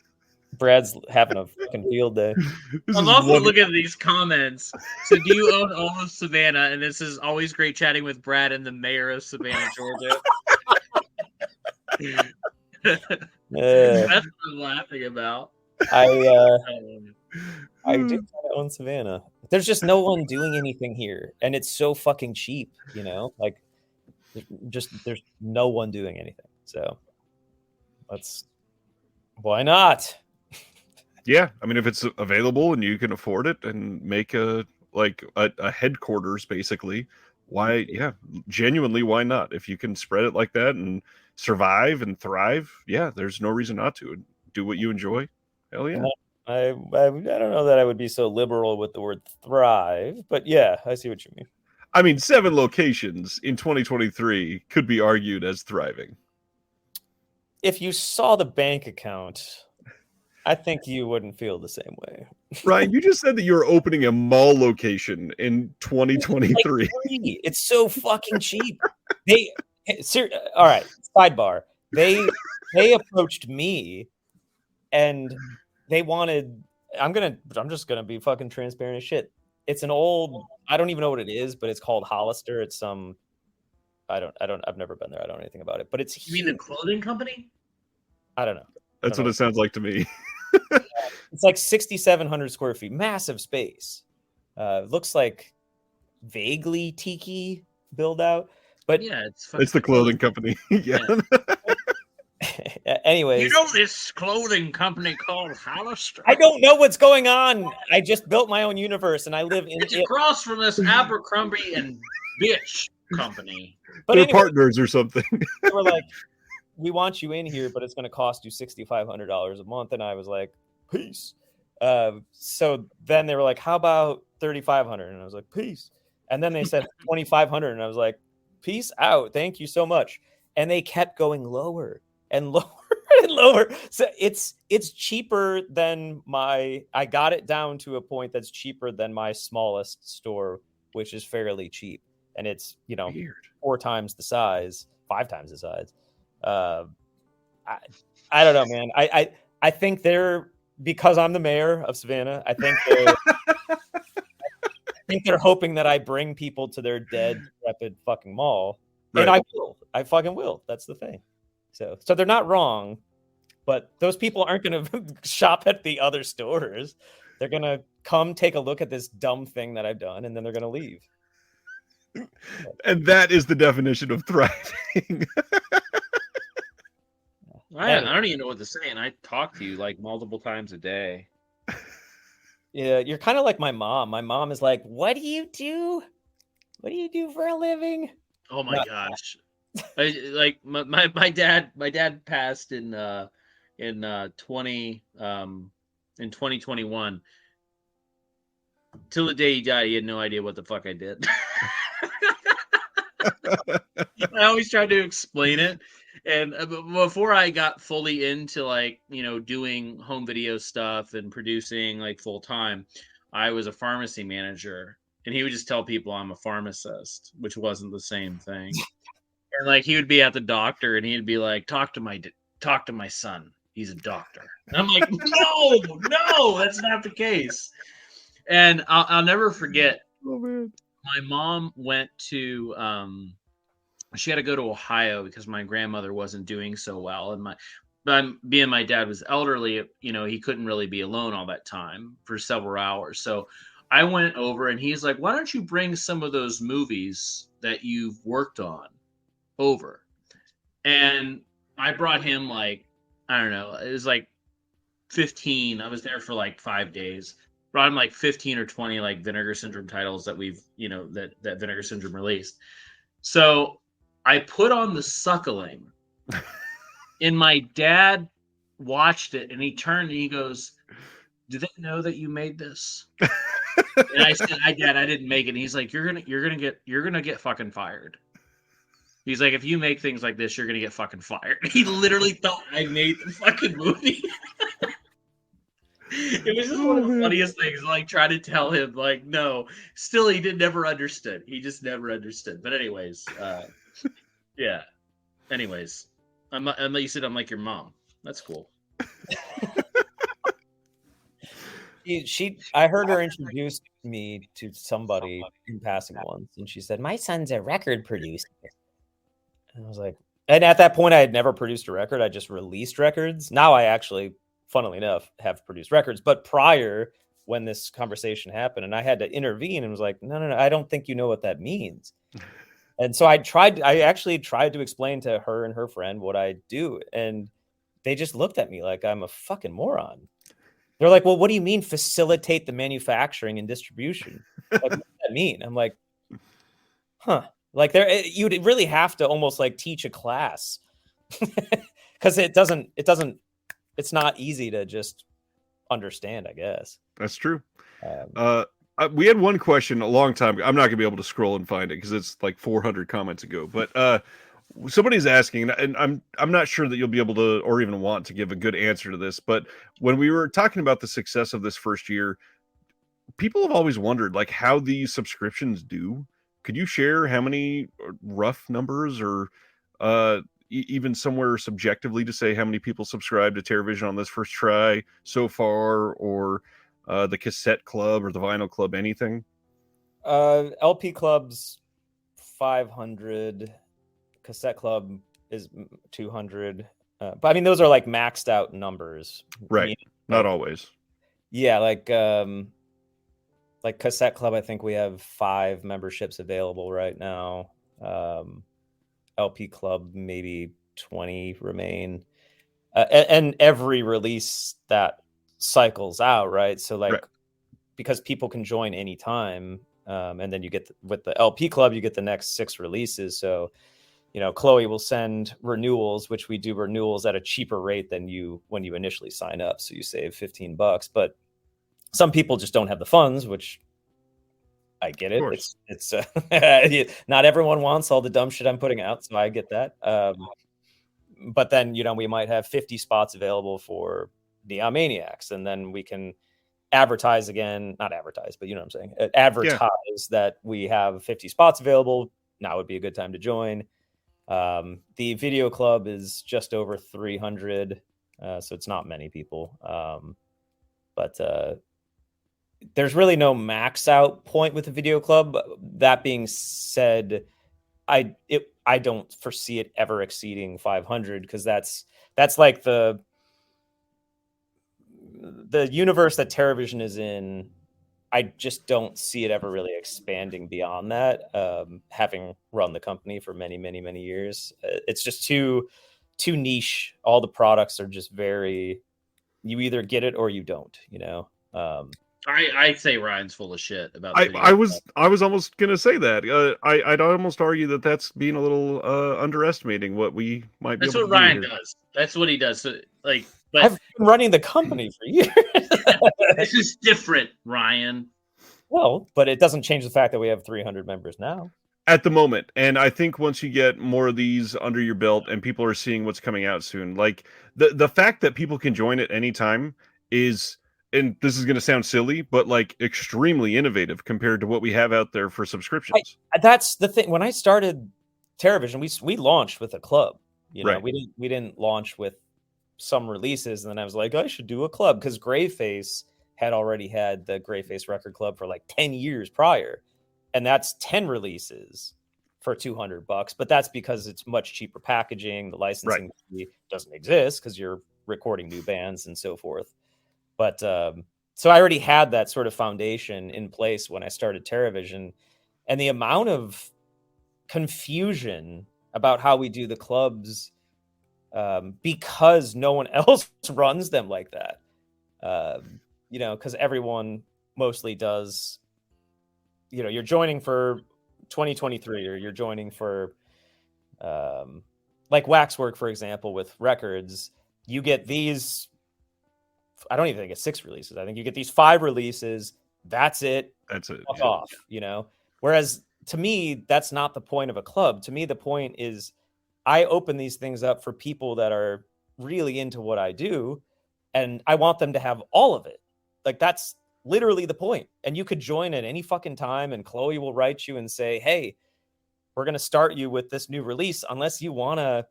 Brad's having a fucking field day. I'm also looking at these comments. So do you own all of Savannah? And this is always great chatting with Brad and the mayor of Savannah, Georgia. That's what I'm laughing about. I do kind of own Savannah. There's just no one doing anything here, and it's so fucking cheap, like there's no one doing anything. So why not? Yeah, I mean, if it's available and you can afford it and make a headquarters, basically, why? Yeah, genuinely, why not? If you can spread it like that and survive and thrive, yeah, there's no reason not to. Do what you enjoy. Hell yeah. I don't know that I would be so liberal with the word thrive, but yeah, I see what you mean. I mean, 7 locations in 2023 could be argued as thriving. If you saw the bank account, I think you wouldn't feel the same way. Ryan, you just said that you're opening a mall location in 2023. It's so fucking cheap. All right, sidebar. They approached me and they wanted, I'm just gonna be fucking transparent as shit. It's an old, I don't even know what it is, but it's called Hollister. It's some, I've never been there. I don't know anything about it, but it's. You mean the clothing company? I don't know. That's what it sounds like to me. It's like 6,700 square feet, massive space. Looks like vaguely tiki build out, but yeah, it's the clothing company. Yeah. Anyways, you know this clothing company called Hollister? I don't know what's going on. I just built my own universe, and I live in it's across from this Abercrombie and Bitch company. But they're partners or something. They were like, "We want you in here, but it's going to cost you $6,500 a month." And I was like, "Peace." So then they were like, "How about $3,500?" And I was like, "Peace." And then they said $2,500, and I was like, "Peace out. Thank you so much." And they kept going lower and lower and lower. So it's cheaper than I got it down to a point that's cheaper than my smallest store, which is fairly cheap. And it's, Weird. 4 times the size, 5 times the size. I don't know, man. I think because I'm the mayor of Savannah, I think they're hoping that I bring people to their dead, decrepit fucking mall. Right. And I will. I fucking will. That's the thing. So they're not wrong, but those people aren't going to shop at the other stores. They're going to come take a look at this dumb thing that I've done, and then they're going to leave. And that is the definition of thriving. I don't even know what to say, and I talk to you like multiple times a day. Yeah, you're kind of like my mom. My mom is like, "What do you do? What do you do for a living?" Oh my gosh! My dad passed in 2021. Till the day he died, he had no idea what the fuck I did. I always tried to explain it. And before I got fully into doing home video stuff and producing like full time, I was a pharmacy manager, and he would just tell people I'm a pharmacist, which wasn't the same thing. And like he would be at the doctor, and he'd be like, "Talk to my son. He's a doctor." And I'm like, "No, that's not the case." And I'll never forget. Oh man. My mom went to she had to go to Ohio because my grandmother wasn't doing so well, and being my dad was elderly, he couldn't really be alone all that time for several hours. So I went over, and he's like, "Why don't you bring some of those movies that you've worked on over?" And I brought him I don't know, it was 15. I was there for 5 days. Brought him 15 or 20 Vinegar Syndrome titles that we've that Vinegar Syndrome released. So I put on The Suckling, and my dad watched it, and he turned and he goes, "Do they know that you made this?" And I said, "Dad, I didn't make it." And he's like, "You're gonna get fucking fired." He's like, "If you make things like this, you're gonna get fucking fired." He literally thought I made the fucking movie. It was just one of the funniest things, trying to tell him, no. Still, he never understood. He just never understood. But anyways, yeah. Anyways, you said I'm like your mom. That's cool. I heard her introduce me to somebody in passing once, and she said, "My son's a record producer." And I was like, and at that point, I had never produced a record. I just released records. Now I actually, funnily enough, have produced records. But prior, when this conversation happened, and I had to intervene and was like, no, I don't think you know what that means. And so I actually tried to explain to her and her friend what I do. And they just looked at me like I'm a fucking moron. They're like, "Well, what do you mean facilitate the manufacturing and distribution? What does that mean?" I'm like, huh. You'd really have to almost teach a class because it's not easy to just understand, I guess. That's true. We had one question a long time ago. I'm not going to be able to scroll and find it because it's 400 comments ago. But somebody's asking, and I'm not sure that you'll be able to or even want to give a good answer to this. But when we were talking about the success of this first year, people have always wondered how these subscriptions do. Could you share how many rough numbers or even somewhere subjectively to say how many people subscribe to TerrorVision on this first try so far, or the cassette club or the vinyl club, anything? LP club's 500, cassette club is 200. But I mean, those are maxed out numbers. Right. I mean, not always. Yeah. Like cassette club, I think we have 5 memberships available right now. LP club, maybe 20 remain. And every release that cycles out, right? So right. Because people can join anytime, and then you get with the LP club, you get the next 6 releases. So, Chloe will send renewals, which we do renewals at a cheaper rate than when you initially sign up. So you save $15, but some people just don't have the funds, which I get it. It's not everyone wants all the dumb shit I'm putting out. So I get that. but then, you know, we might have 50 spots available for Neon Maniacs, and then we can advertise again, not advertise, but you know what I'm saying, advertise that we have 50 spots available. Now would be a good time to join. The video club is just over 300, so it's not many people, but there's really no max out point with the video club. That being said, I don't foresee it ever exceeding 500, because that's like the universe that TerraVision is in. I just don't see it ever really expanding beyond that. Having run the company for many, many, many years, it's just too niche. All the products are just very, you either get it or you don't, you know? I'd say Ryan's full of shit about. I was almost gonna say that. I'd almost argue that that's being a little underestimating what we might be. That's able what to Ryan do here. does. That's what he does. So, like, but I've been running the company for years. this is different, Ryan. Well, but it doesn't change the fact that we have 300 members now. At the moment, and I think once you get more of these under your belt and people are seeing what's coming out soon, like the fact that people can join at any time is, and this is going to sound silly, but like extremely innovative compared to what we have out there for subscriptions. That's the thing. When I started TerraVision, we launched with a club. You know, Right. we didn't launch with some releases, and then I was like, I should do a club, because Graveface had already had the Graveface Record Club for like 10 years prior, and that's 10 releases for $200. But that's because it's much cheaper packaging. The licensing fee doesn't exist because you're recording new bands and so forth. But so I already had that sort of foundation in place when I started TerraVision, and the amount of confusion about how we do the clubs, because no one else runs them like that. You know, because everyone mostly does, you know, you're joining for 2023, or you're joining for like Waxwork, for example, with records. You get these, I don't even think it's 6 releases. I think you get these 5 releases. That's it. That's it. Fuck off, you know? Whereas to me, that's not the point of a club. To me, the point is I open these things up for people that are really into what I do, and I want them to have all of it. Like, that's literally the point. And you could join at any fucking time, and Chloe will write you and say, hey, we're going to start you with this new release, unless you want to,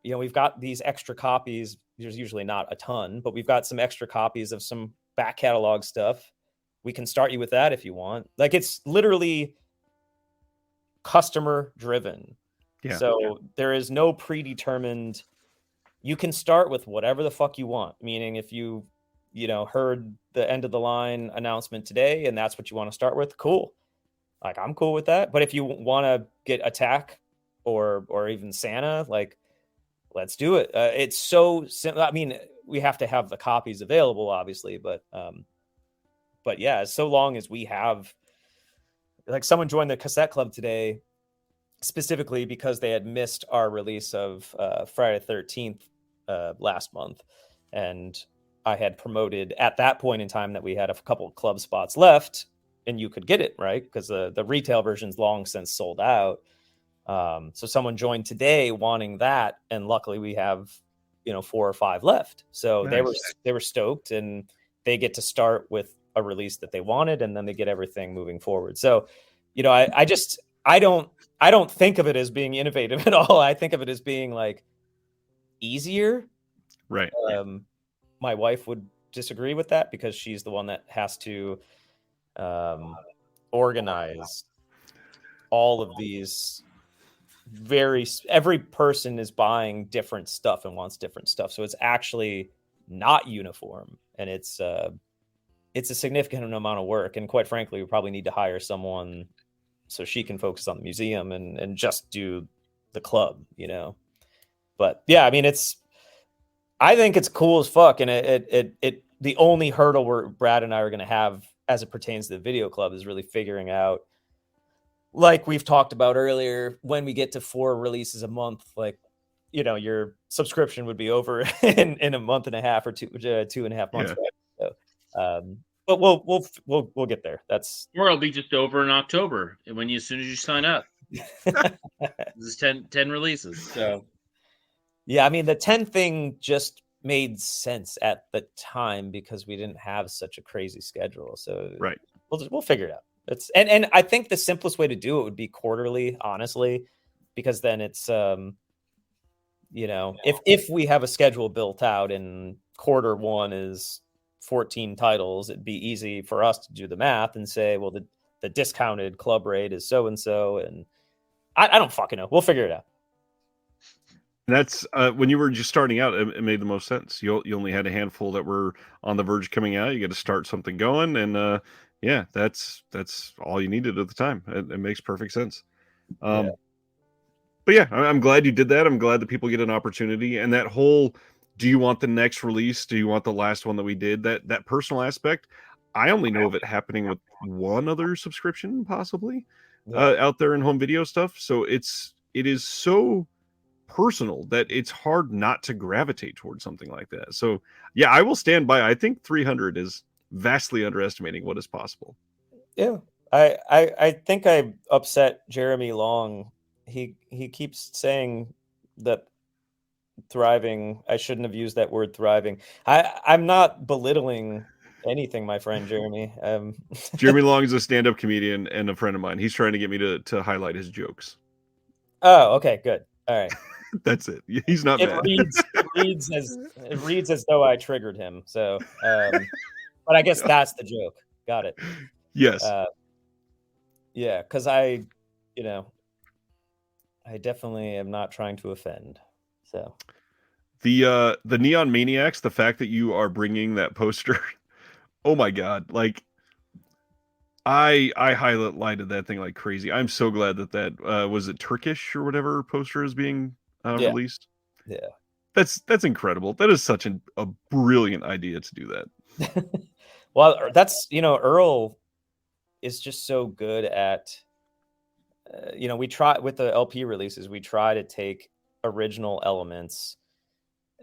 you know, we've got these extra copies. There's usually not a ton, but we've got some extra copies of some back catalog stuff. We can start you with that if you want. Like, it's literally customer driven. Yeah. So there is no predetermined, you can start with whatever the fuck you want. Meaning, if you know, heard the end of the line announcement today and that's what you want to start with, cool. Like, I'm cool with that. But if you want to get Attack or even Santa, like, let's do it. It's so simple. I mean, we have to have the copies available, obviously, but yeah, so long as we have, like, someone joined the cassette club today specifically because they had missed our release of Friday the 13th last month, and I had promoted at that point in time that we had a couple of club spots left, and you could get it, right? Because the retail version's long since sold out. So someone joined today wanting that, and luckily we have, you know, 4 or 5 left. So Nice. they were stoked, and they get to start with a release that they wanted, and then they get everything moving forward. So, you know, I don't think of it as being innovative at all. I think of it as being like easier. Right. My wife would disagree with that because she's the one that has to organize all of these. Every person is buying different stuff and wants different stuff, so it's actually not uniform, and it's a significant amount of work. And quite frankly, we probably need to hire someone so she can focus on the museum and just do the club, you know. But yeah, I mean, I think it's cool as fuck, and it the only hurdle Brad and I are going to have as it pertains to the video club is really figuring out, like we've talked about earlier, when we get to 4 releases a month, like, you know, your subscription would be over in a month and a half or 2.5 months. Yeah. So, but we'll get there. Or it'll be just over in October as soon as you sign up. This is 10 releases. So Yeah, I mean, the 10 thing just made sense at the time because we didn't have such a crazy schedule. So Right. we'll figure it out. It's and I think the simplest way to do it would be quarterly, honestly, because then it's if we have a schedule built out and quarter one is 14 titles, it'd be easy for us to do the math and say, well, the discounted club rate is so and so, and I don't fucking know. We'll figure it out. That's when you were just starting out, it made the most sense. You only had a handful that were on the verge of coming out. You got to start something going, and yeah, that's all you needed at the time. It makes perfect sense. Yeah. But yeah, I'm glad you did that. I'm glad that people get an opportunity, and that whole, do you want the next release? Do you want the last one that we did? That personal aspect, I only know of it happening with one other subscription, possibly, out there in home video stuff. So it is so personal that it's hard not to gravitate towards something like that. So yeah, I will stand by. I think 300 is vastly underestimating what is possible. Yeah, I think I upset Jeremy Long. He keeps saying that thriving. I shouldn't have used that word thriving. I'm not belittling anything, my friend Jeremy. Jeremy Long is a stand-up comedian and a friend of mine. He's trying to get me to highlight his jokes. Oh, okay, good. All right. That's it. He's not It mad. reads as though I triggered him. So, but I guess that's the joke. Got it. Yes. Yeah, because I definitely am not trying to offend. So the Neon Maniacs, the fact that you are bringing that poster, oh my god! Like I highlighted that thing like crazy. I'm so glad that was it Turkish or whatever poster is being released. Yeah, that's incredible. That is such a brilliant idea to do that. Well, that's Earl is just so good at. We try with the LP releases. We try to take original elements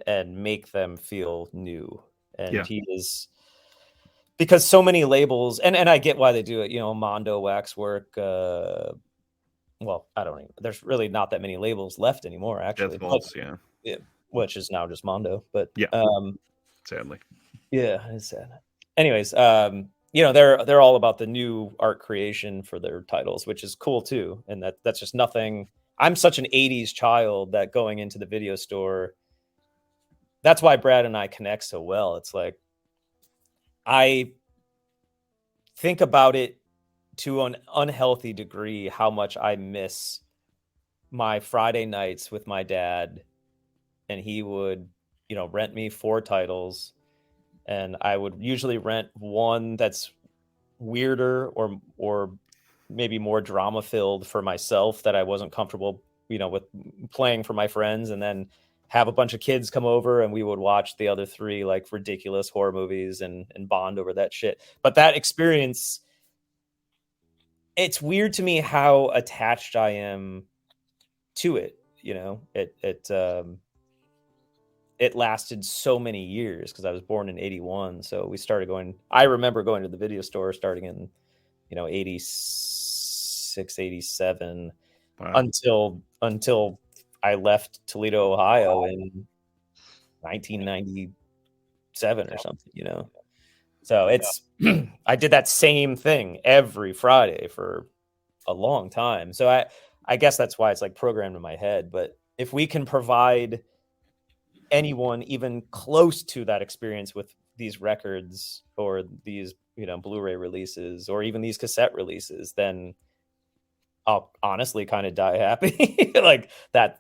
and make them feel new. And he is, because so many labels, and I get why they do it. Mondo Waxwork. Well, I don't even. There's really not that many labels left anymore, actually. Vaults, which is now just Mondo. But sadly, it's sad. Anyways, they're all about the new art creation for their titles, which is cool too. And that's just nothing. I'm such an 80s child that going into the video store, that's why Brad and I connect so well. It's like, I think about it to an unhealthy degree, how much I miss my Friday nights with my dad, and he would, rent me 4 titles, and I would usually rent one that's weirder or maybe more drama filled for myself that I wasn't comfortable, with playing for my friends, and then have a bunch of kids come over and we would watch the other 3 like ridiculous horror movies and bond over that shit. But that experience, it's weird to me how attached I am to it. It lasted so many years because I was born in 81. So we started I remember going to the video store starting in, 86, 87, until I left Toledo, Ohio in 1997 or something, So it's, I did that same thing every Friday for a long time. So I guess that's why it's like programmed in my head. But if we can provide anyone even close to that experience with these records or these, Blu-ray releases or even these cassette releases, then I'll honestly kind of die happy. Like that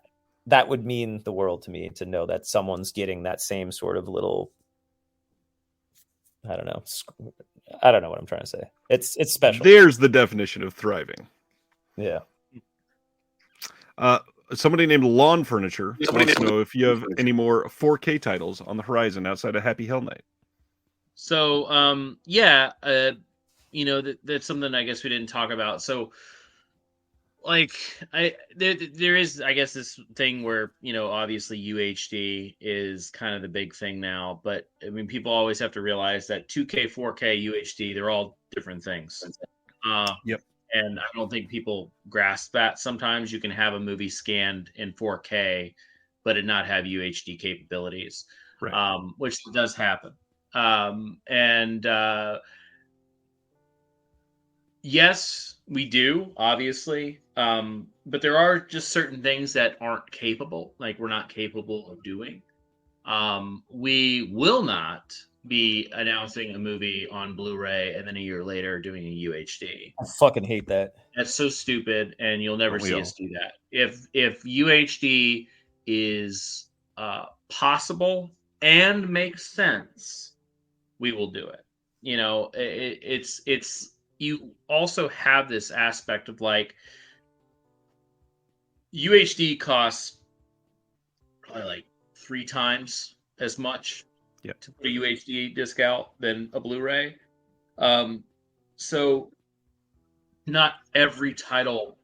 would mean the world to me, to know that someone's getting that same sort of little, I don't know what I'm trying to say. It's special. There's the definition of thriving. Yeah. Somebody named Lawn Furniture wants to know if you have any more 4K titles on the horizon outside of Happy Hell Night. So, that's something I guess we didn't talk about. So, like, there is, I guess, this thing where, obviously UHD is kind of the big thing now, but I mean, people always have to realize that 2K, 4K, UHD, they're all different things. Yep. And I don't think people grasp that. Sometimes you can have a movie scanned in 4K but it not have UHD capabilities, Right. which does happen. And yes, we do, obviously. But there are just certain things that aren't capable, like we're not capable of doing. We will not be announcing a movie on Blu-ray and then a year later doing a UHD. I fucking hate that. That's so stupid, and you'll never Don't we see all? us do that. If UHD is possible and makes sense, we will do it. You know, it's you also have this aspect of like UHD costs probably like 3 times as much Yep. to put a UHD disc out than a Blu-ray. So not every title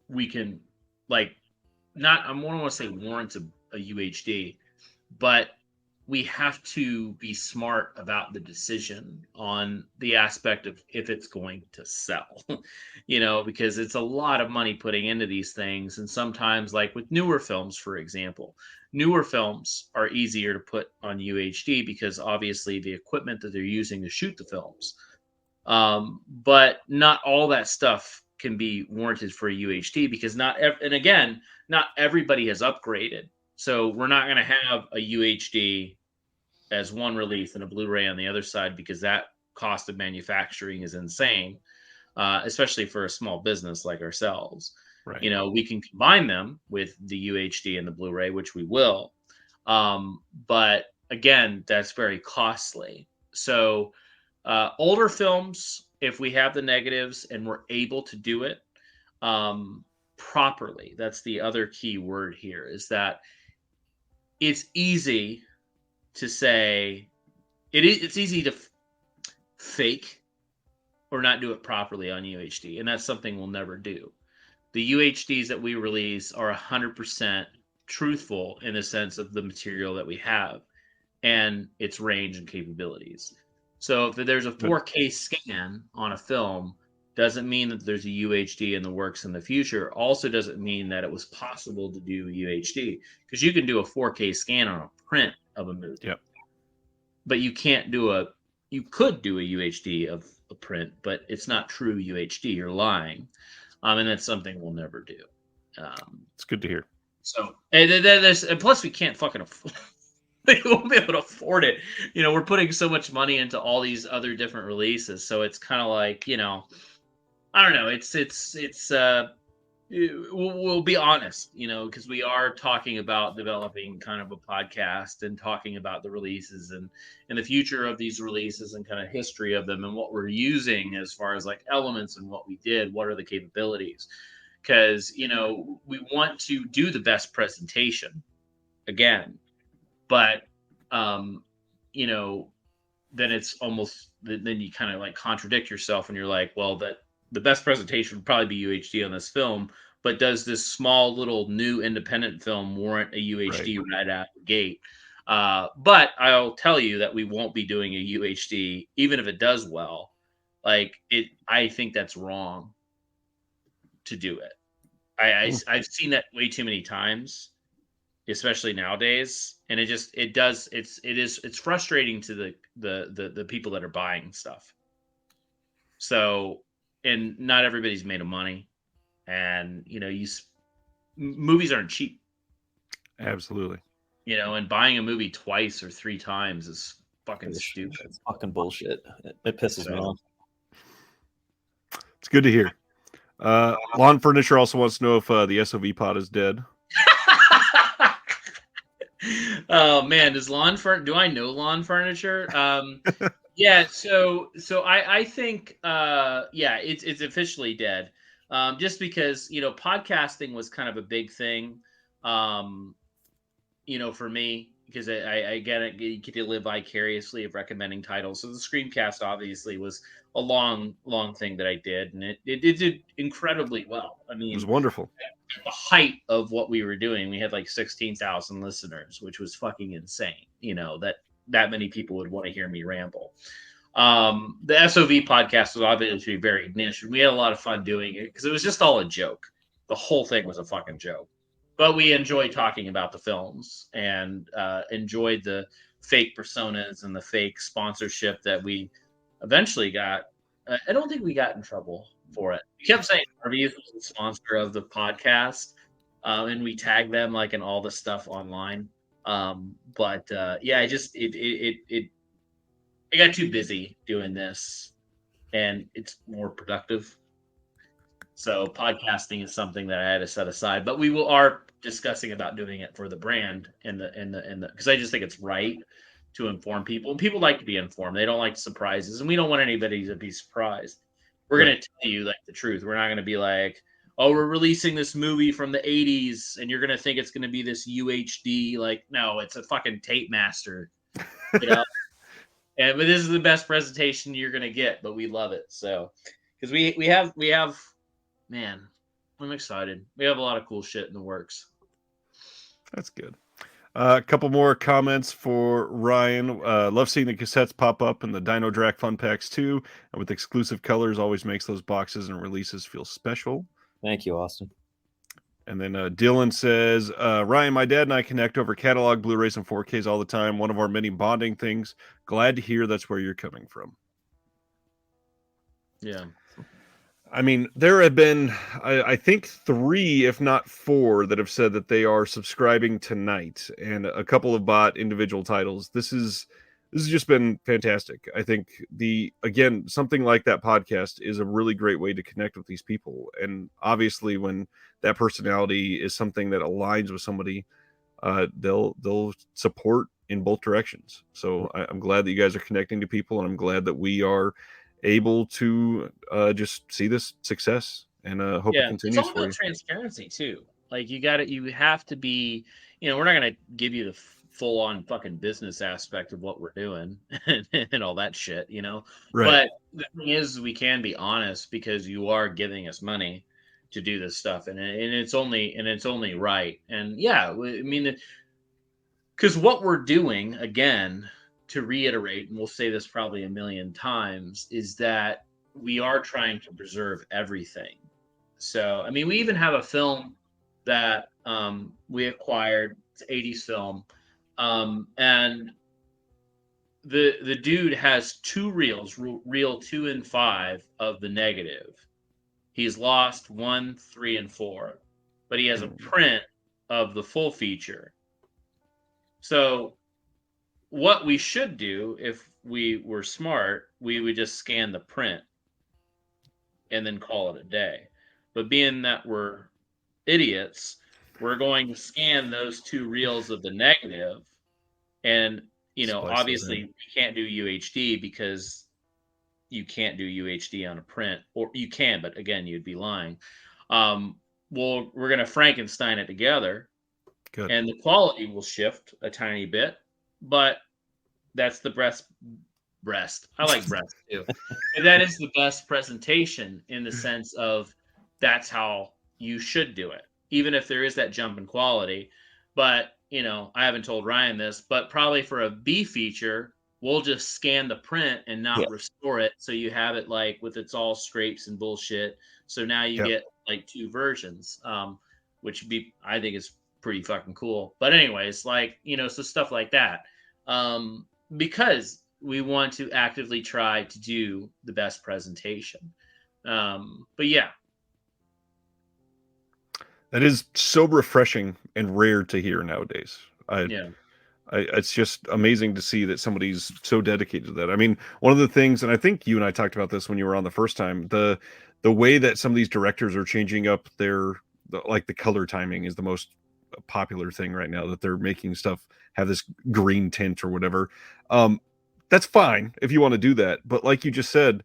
we can like not I don't want to say warrants a UHD, but we have to be smart about the decision on the aspect of if it's going to sell, you know, because it's a lot of money putting into these things. And sometimes, like with newer films, for example, newer films are easier to put on UHD because obviously the equipment that they're using to shoot the films. But not all that stuff can be warranted for a UHD because and again, not everybody has upgraded. So we're not going to have a UHD as one release and a Blu-ray on the other side because that cost of manufacturing is insane, especially for a small business like ourselves. Right. You know, we can combine them with the UHD and the Blu-ray, which we will. But again, that's very costly. So older films, if we have the negatives and we're able to do it properly, that's the other key word here, is that it's easy to say it's easy to fake or not do it properly on UHD, and that's something we'll never do. The UHDs that we release are 100% truthful in the sense of the material that we have and its range and capabilities. So if there's a 4K scan on a film, doesn't mean that there's a UHD in the works in the future. Also doesn't mean that it was possible to do UHD, because you can do a 4K scan on a print of a movie. Yep. But you can't do you could do a UHD of a print, but it's not true UHD. You're lying. And that's something we'll never do. It's good to hear. So, and plus we can't fucking afford we won't be able to afford it. You know, we're putting so much money into all these other different releases. So it's kind of like, you know, I don't know. We'll be honest, you know, because we are talking about developing kind of a podcast and talking about the releases and the future of these releases and kind of history of them and what we're using as far as like elements and what we did, what are the capabilities. Because, you know, we want to do the best presentation again, but, you know, then it's almost, then you kind of like contradict yourself and you're like, well, that the best presentation would probably be UHD on this film, but does this small little new independent film warrant a UHD right out the gate? But I'll tell you that we won't be doing a UHD, even if it does well. Like I think that's wrong to do it. I've seen that way too many times, especially nowadays, and it's frustrating to the people that are buying stuff. So, and not everybody's made of money, and you know, movies aren't cheap. Absolutely. You know, and buying a movie twice or 3 times is fucking stupid. It's fucking bullshit. It pisses me off. It's good to hear. Lawn Furniture also wants to know if the SOV pod is dead. Oh man, do I know Lawn Furniture? Yeah, so I think yeah, it's officially dead. Just because, you know, podcasting was kind of a big thing, you know, for me, because I get it, you get to live vicariously of recommending titles. So the Screamcast obviously was a long thing that I did, and it did incredibly well. I mean, it was wonderful. At the height of what we were doing, we had like 16,000 listeners, which was fucking insane. You know, that many people would want to hear me ramble. The SOV podcast was obviously very niche, and we had a lot of fun doing it because it was just all a joke. The whole thing was a fucking joke. but we enjoy talking about the films and enjoyed the fake personas and the fake sponsorship that we eventually got. I don't think we got in trouble for it. We kept saying Arby's was the sponsor of the podcast, and we tagged them like in all the stuff online. But yeah, I got too busy doing this, and it's more productive. So podcasting is something that I had to set aside, but we are discussing about doing it for the brand and the because I just think it's right to inform people. And people like to be informed. They don't like surprises, and we don't want anybody to be surprised. We're going to tell you like the truth. We're not going to be like, "Oh, we're releasing this movie from the 80s and you're going to think it's going to be this UHD." Like, no, it's a fucking tape master. You know? But this is the best presentation you're going to get, but we love it. So, cuz we have man, I'm excited. We have a lot of cool shit in the works. That's good. A couple more comments for Ryan. Love seeing the cassettes pop up in the Dino Drac Fun Packs too, and with exclusive colors, always makes those boxes and releases feel special. Thank you, Austin. And then Dylan says, Ryan, my dad and I connect over catalog Blu-rays and 4Ks all the time. One of our many bonding things. Glad to hear that's where you're coming from. Yeah. I mean, there have been, I think 3, if not 4, that have said that they are subscribing tonight, and a couple have bought individual titles. This has just been fantastic. I think again, something like that podcast is a really great way to connect with these people. And obviously when that personality is something that aligns with somebody, they'll support in both directions. So I'm glad that you guys are connecting to people, and I'm glad that we are able to just see this success, and hope it continues. It's all about transparency too. Like you have to be, we're not going to give you the full on fucking business aspect of what we're doing and all that shit, Right. But the thing is, we can be honest because you are giving us money to do this stuff, and it's only right. And yeah, I mean, because what we're doing, again, to reiterate, and we'll say this probably a million times, is that we are trying to preserve everything. So, I mean, we even have a film that we acquired. It's an 80s film. And the dude has 2 reels, reel 2 and 5 of the negative. He's lost 1, 3, and 4. But he has a print of the full feature. So what we should do, if we were smart, we would just scan the print and then call it a day. But being that we're idiots, we're going to scan those 2 reels of the negative, and obviously we can't do UHD because you can't do UHD on a print, or you can, but again, you'd be lying. Well, we're going to Frankenstein it together. Good. And the quality will shift a tiny bit, but that's the breast. I like breast too. And that is the best presentation in the sense of that's how you should do it, even if there is that jump in quality. But, I haven't told Ryan this, but probably for a B feature, we'll just scan the print and not restore it. So you have it like with its all scrapes and bullshit. So now you get like 2 versions, which I think is pretty fucking cool. But anyways, like, so stuff like that. Because we want to actively try to do the best presentation. But yeah. That is so refreshing and rare to hear nowadays. It's just amazing to see that somebody's so dedicated to that. I mean, one of the things, and I think you and I talked about this when you were on the first time, the way that some of these directors are changing up the color timing is the most popular thing right now, that they're making stuff have this green tint or whatever. That's fine if you want to do that, but like you just said,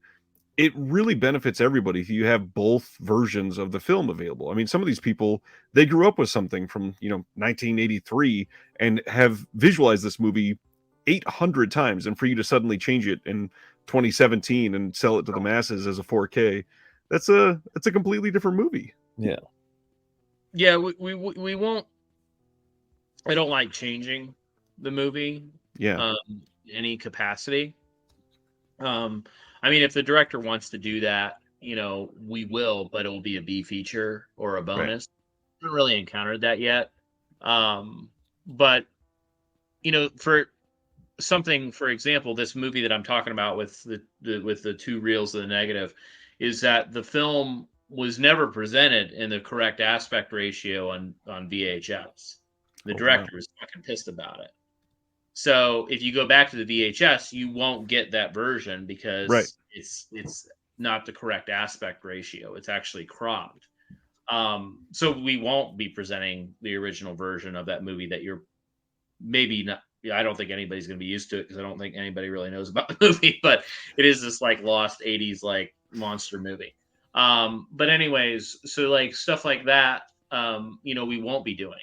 it really benefits everybody if you have both versions of the film available. I mean, some of these people, they grew up with something from 1983 and have visualized this movie 800 times, and for you to suddenly change it in 2017 and sell it to the masses as a 4K, that's a completely different movie. Yeah, we won't. I don't like changing the movie. Any capacity. I mean, if the director wants to do that, we will, but it will be a B feature or a bonus. haven't really encountered that yet. But for something, for example, this movie that I'm talking about with the two reels of the negative, is that the film was never presented in the correct aspect ratio on VHS. The director was fucking pissed about it. So if you go back to the VHS, you won't get that version because it's not the correct aspect ratio. It's actually cropped. So we won't be presenting the original version of that movie that you're maybe not. I don't think anybody's going to be used to it because I don't think anybody really knows about the movie, but it is this like lost 80s like monster movie. But anyways, so like stuff like that, we won't be doing.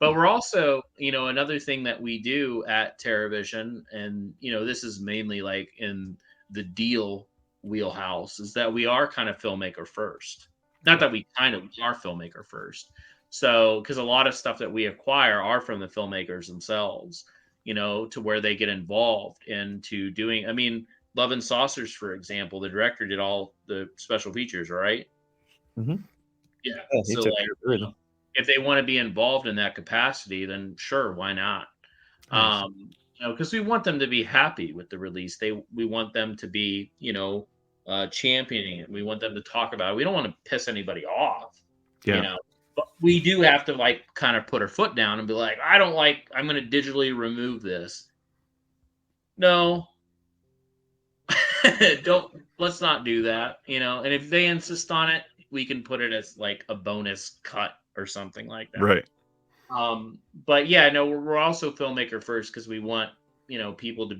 But we're also, another thing that we do at TerraVision, and this is mainly like in the deal wheelhouse, is that we are kind of filmmaker first. Not that we kind of are filmmaker first. So, because a lot of stuff that we acquire are from the filmmakers themselves, to where they get involved into doing. I mean, Love and Saucers, for example, the director did all the special features, right? Mm-hmm. Yeah. So, like, if they want to be involved in that capacity, then sure, why not? Nice. Because we want them to be happy with the release. We want them to be, championing it. We want them to talk about it. We don't want to piss anybody off, But we do have to like kind of put our foot down and be like, I'm going to digitally remove this. No, let's not do that, And if they insist on it, we can put it as like a bonus cut or something like that. Right. But yeah, no, we're also filmmaker first because we want, people to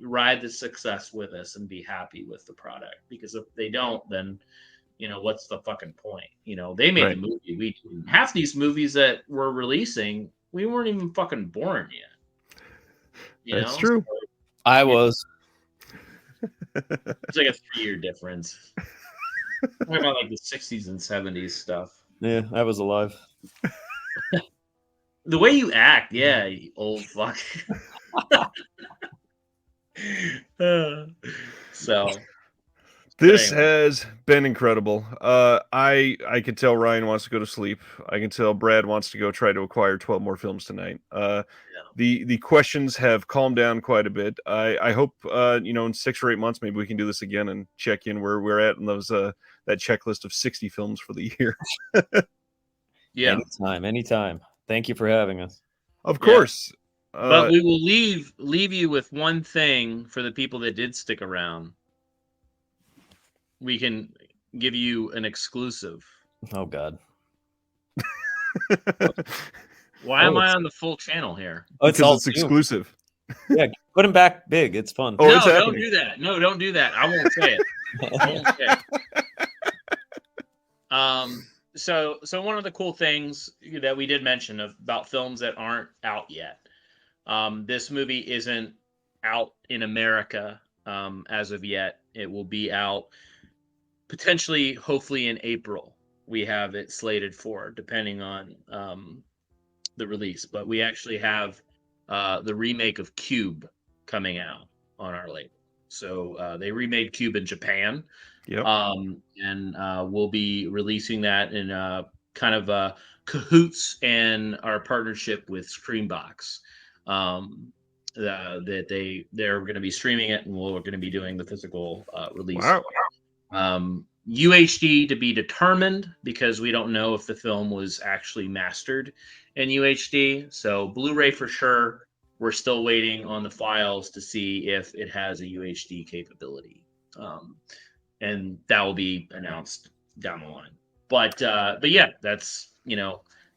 ride the success with us and be happy with the product. Because if they don't, then, what's the fucking point? They made the movie. We half these movies that we're releasing, we weren't even fucking born yet. That's true. So, I was. It's like a 3-year difference. Talking about like the 60s and 70s stuff. Yeah, I was alive. The way you act, yeah, you old fuck. So this has been incredible. I can tell Ryan wants to go to sleep. I can tell Brad wants to go try to acquire 12 more films tonight. The questions have calmed down quite a bit. I hope in 6 or 8 months maybe we can do this again and check in where we're at in those that checklist of 60 films for the year. Yeah, anytime. Thank you for having us. Of course. But we will leave you with one thing for the people that did stick around. We can give you an exclusive. Oh, God. Why am I on the full channel here? Oh, it's exclusive. Yeah, put him back big. It's fun. Oh, no, don't do that. No, don't do that. I won't say it. So one of the cool things that we did mention about films that aren't out yet. This movie isn't out in America as of yet. It will be out potentially, hopefully in April. We have it slated for, depending on the release. But we actually have the remake of Cube coming out on our label. So they remade Cube in Japan. Yep. And we'll be releasing that in kind of cahoots and our partnership with Screambox. That they're going to be streaming it, and we're going to be doing the physical release. Wow. UHD to be determined, because we don't know if the film was actually mastered in UHD. So Blu-ray for sure. We're still waiting on the files to see if it has a UHD capability. And that will be announced down the line. But yeah, that's,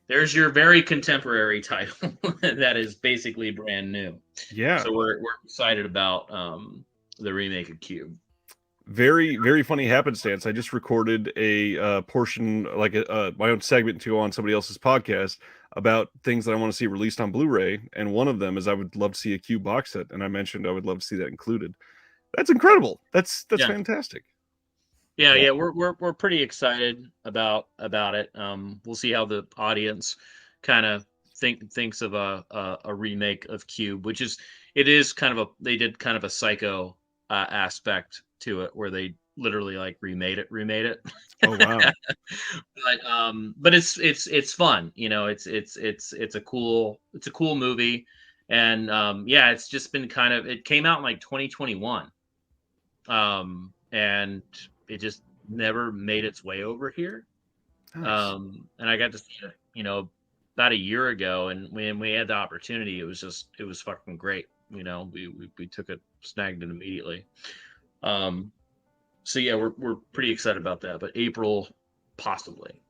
there's your very contemporary title that is basically brand new. Yeah. So we're excited about the remake of Cube. Very, very funny happenstance. I just recorded a portion, like my own segment to go on somebody else's podcast about things that I want to see released on Blu-ray, and one of them is I would love to see a Cube box set, and I mentioned I would love to see that included. That's incredible. That's fantastic. Yeah, we're pretty excited about it. We'll see how the audience kind of thinks of a remake of Cube, which is kind of they did kind of a psycho aspect to it, where they literally like remade it. Oh wow. But it's fun, you know. It's a cool movie, and yeah, it's just been kind of, it came out in like 2021, and it just never made its way over here. Nice. And I got to see it, you know, about a year ago, and when we had the opportunity, it was fucking great. You know, we took it, snagged it immediately. So yeah, we're pretty excited about that. But April, possibly.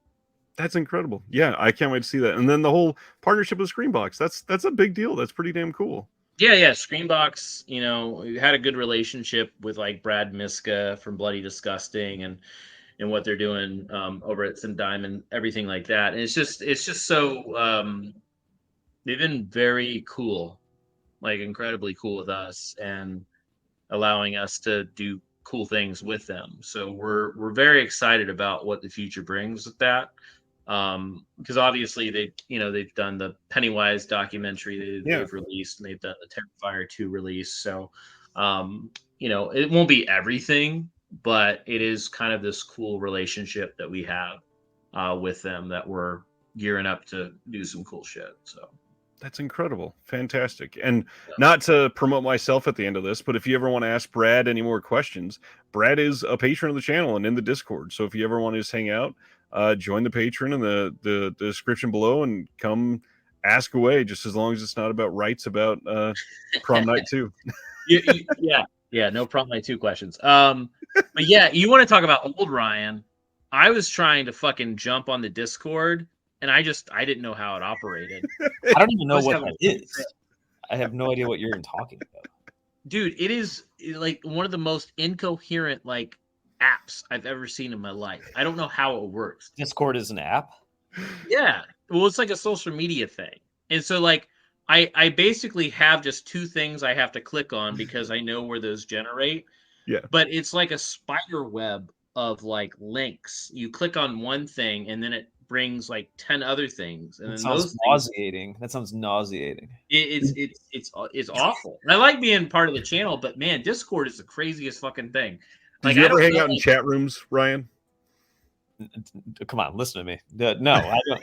That's incredible. Yeah, I can't wait to see that. And then the whole partnership with Screenbox. That's a big deal. That's pretty damn cool. Yeah. Screenbox, you know, we had a good relationship with like Brad Miska from Bloody Disgusting, and what they're doing over at St. Diamond, everything like that. And it's just so they've been very cool, like incredibly cool with us, and allowing us to do cool things with them. So we're very excited about what the future brings with that. Because obviously they've done the Pennywise documentary they've released, and they've done the Terrifier 2 release. So you know, it won't be everything, but it is kind of this cool relationship that we have with them, that we're gearing up to do some cool shit. So that's incredible. Fantastic. And not to promote myself at the end of this, but if you ever want to ask Brad any more questions, Brad is a patron of the channel and in the Discord. So if you ever want to just hang out, join the patron in the description below and come ask away, just as long as it's not about rights about prom night 2. Yeah, no prom night 2 questions. But yeah, you want to talk about old Ryan. I was trying to fucking jump on the Discord, and I didn't know how it operated. I don't even know what that is. I have no idea what you're even talking about. Dude, it is like one of the most incoherent like apps I've ever seen in my life. I don't know how it works. Discord is an app? Yeah. Well, it's like a social media thing. And so like I basically have just 2 things I have to click on because I know where those generate. Yeah. But it's like a spider web of like links. You click on one thing and then it brings like 10 other things, and then sounds nauseating. That sounds nauseating. It's awful. I like being part of the channel, but man, Discord is the craziest fucking thing. Did you ever hang out in chat rooms, Ryan? Come on, listen to me. No,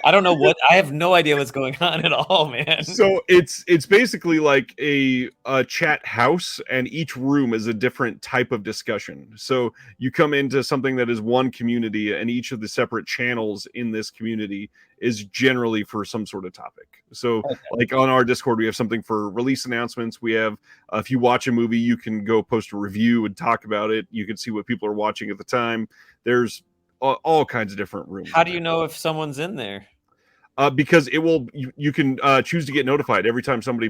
I don't know what. I have no idea what's going on at all, man. So it's basically like a chat house, and each room is a different type of discussion. So you come into something that is one community, and each of the separate channels in this community is generally for some sort of topic. So like on our Discord, we have something for release announcements. We have, if you watch a movie, you can go post a review and talk about it. You can see what people are watching at the time. There's all kinds of different rooms. How do you know if someone's in there? Because it will. You can choose to get notified every time somebody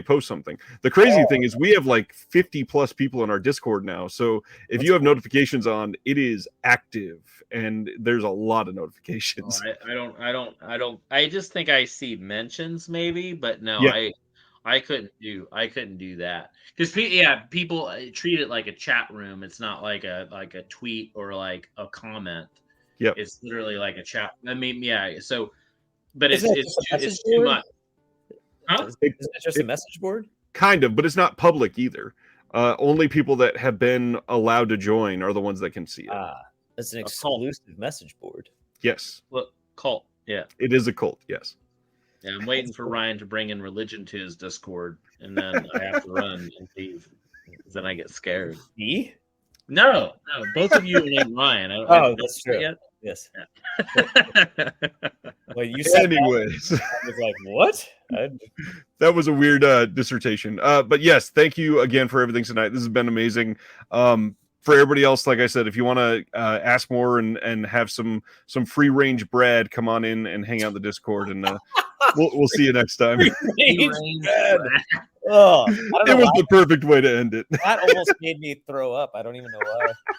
posts something. The crazy thing is we have like 50+ people in our Discord now. So if you have notifications on, it is active, and there's a lot of notifications. I don't. I just think I see mentions maybe, but no, yeah. I couldn't do that because people treat it like a chat room. It's not like a tweet or like a comment. Yeah, it's literally like a chat. I mean, yeah. So, but it's too much. Huh? Is it just a message board? Kind of, but it's not public either. Only people that have been allowed to join are the ones that can see it. It's an exclusive message board. Yes. Well, cult. Yeah, it is a cult. Yes. Yeah, I'm waiting for Ryan to bring in religion to his Discord, and then I have to run and leave. Then I get scared. Me? No, both of you are named Ryan. That's true. Yet? Yes. Yeah. Well, you said anyways. I was like, what? That was a weird dissertation. But yes, thank you again for everything tonight. This has been amazing. For everybody else, like I said, if you want to ask more and have some free range Brad, come on in and hang out in the Discord, and we'll see you next time. Oh, it was the perfect way to end it. That almost made me throw up. I don't even know why.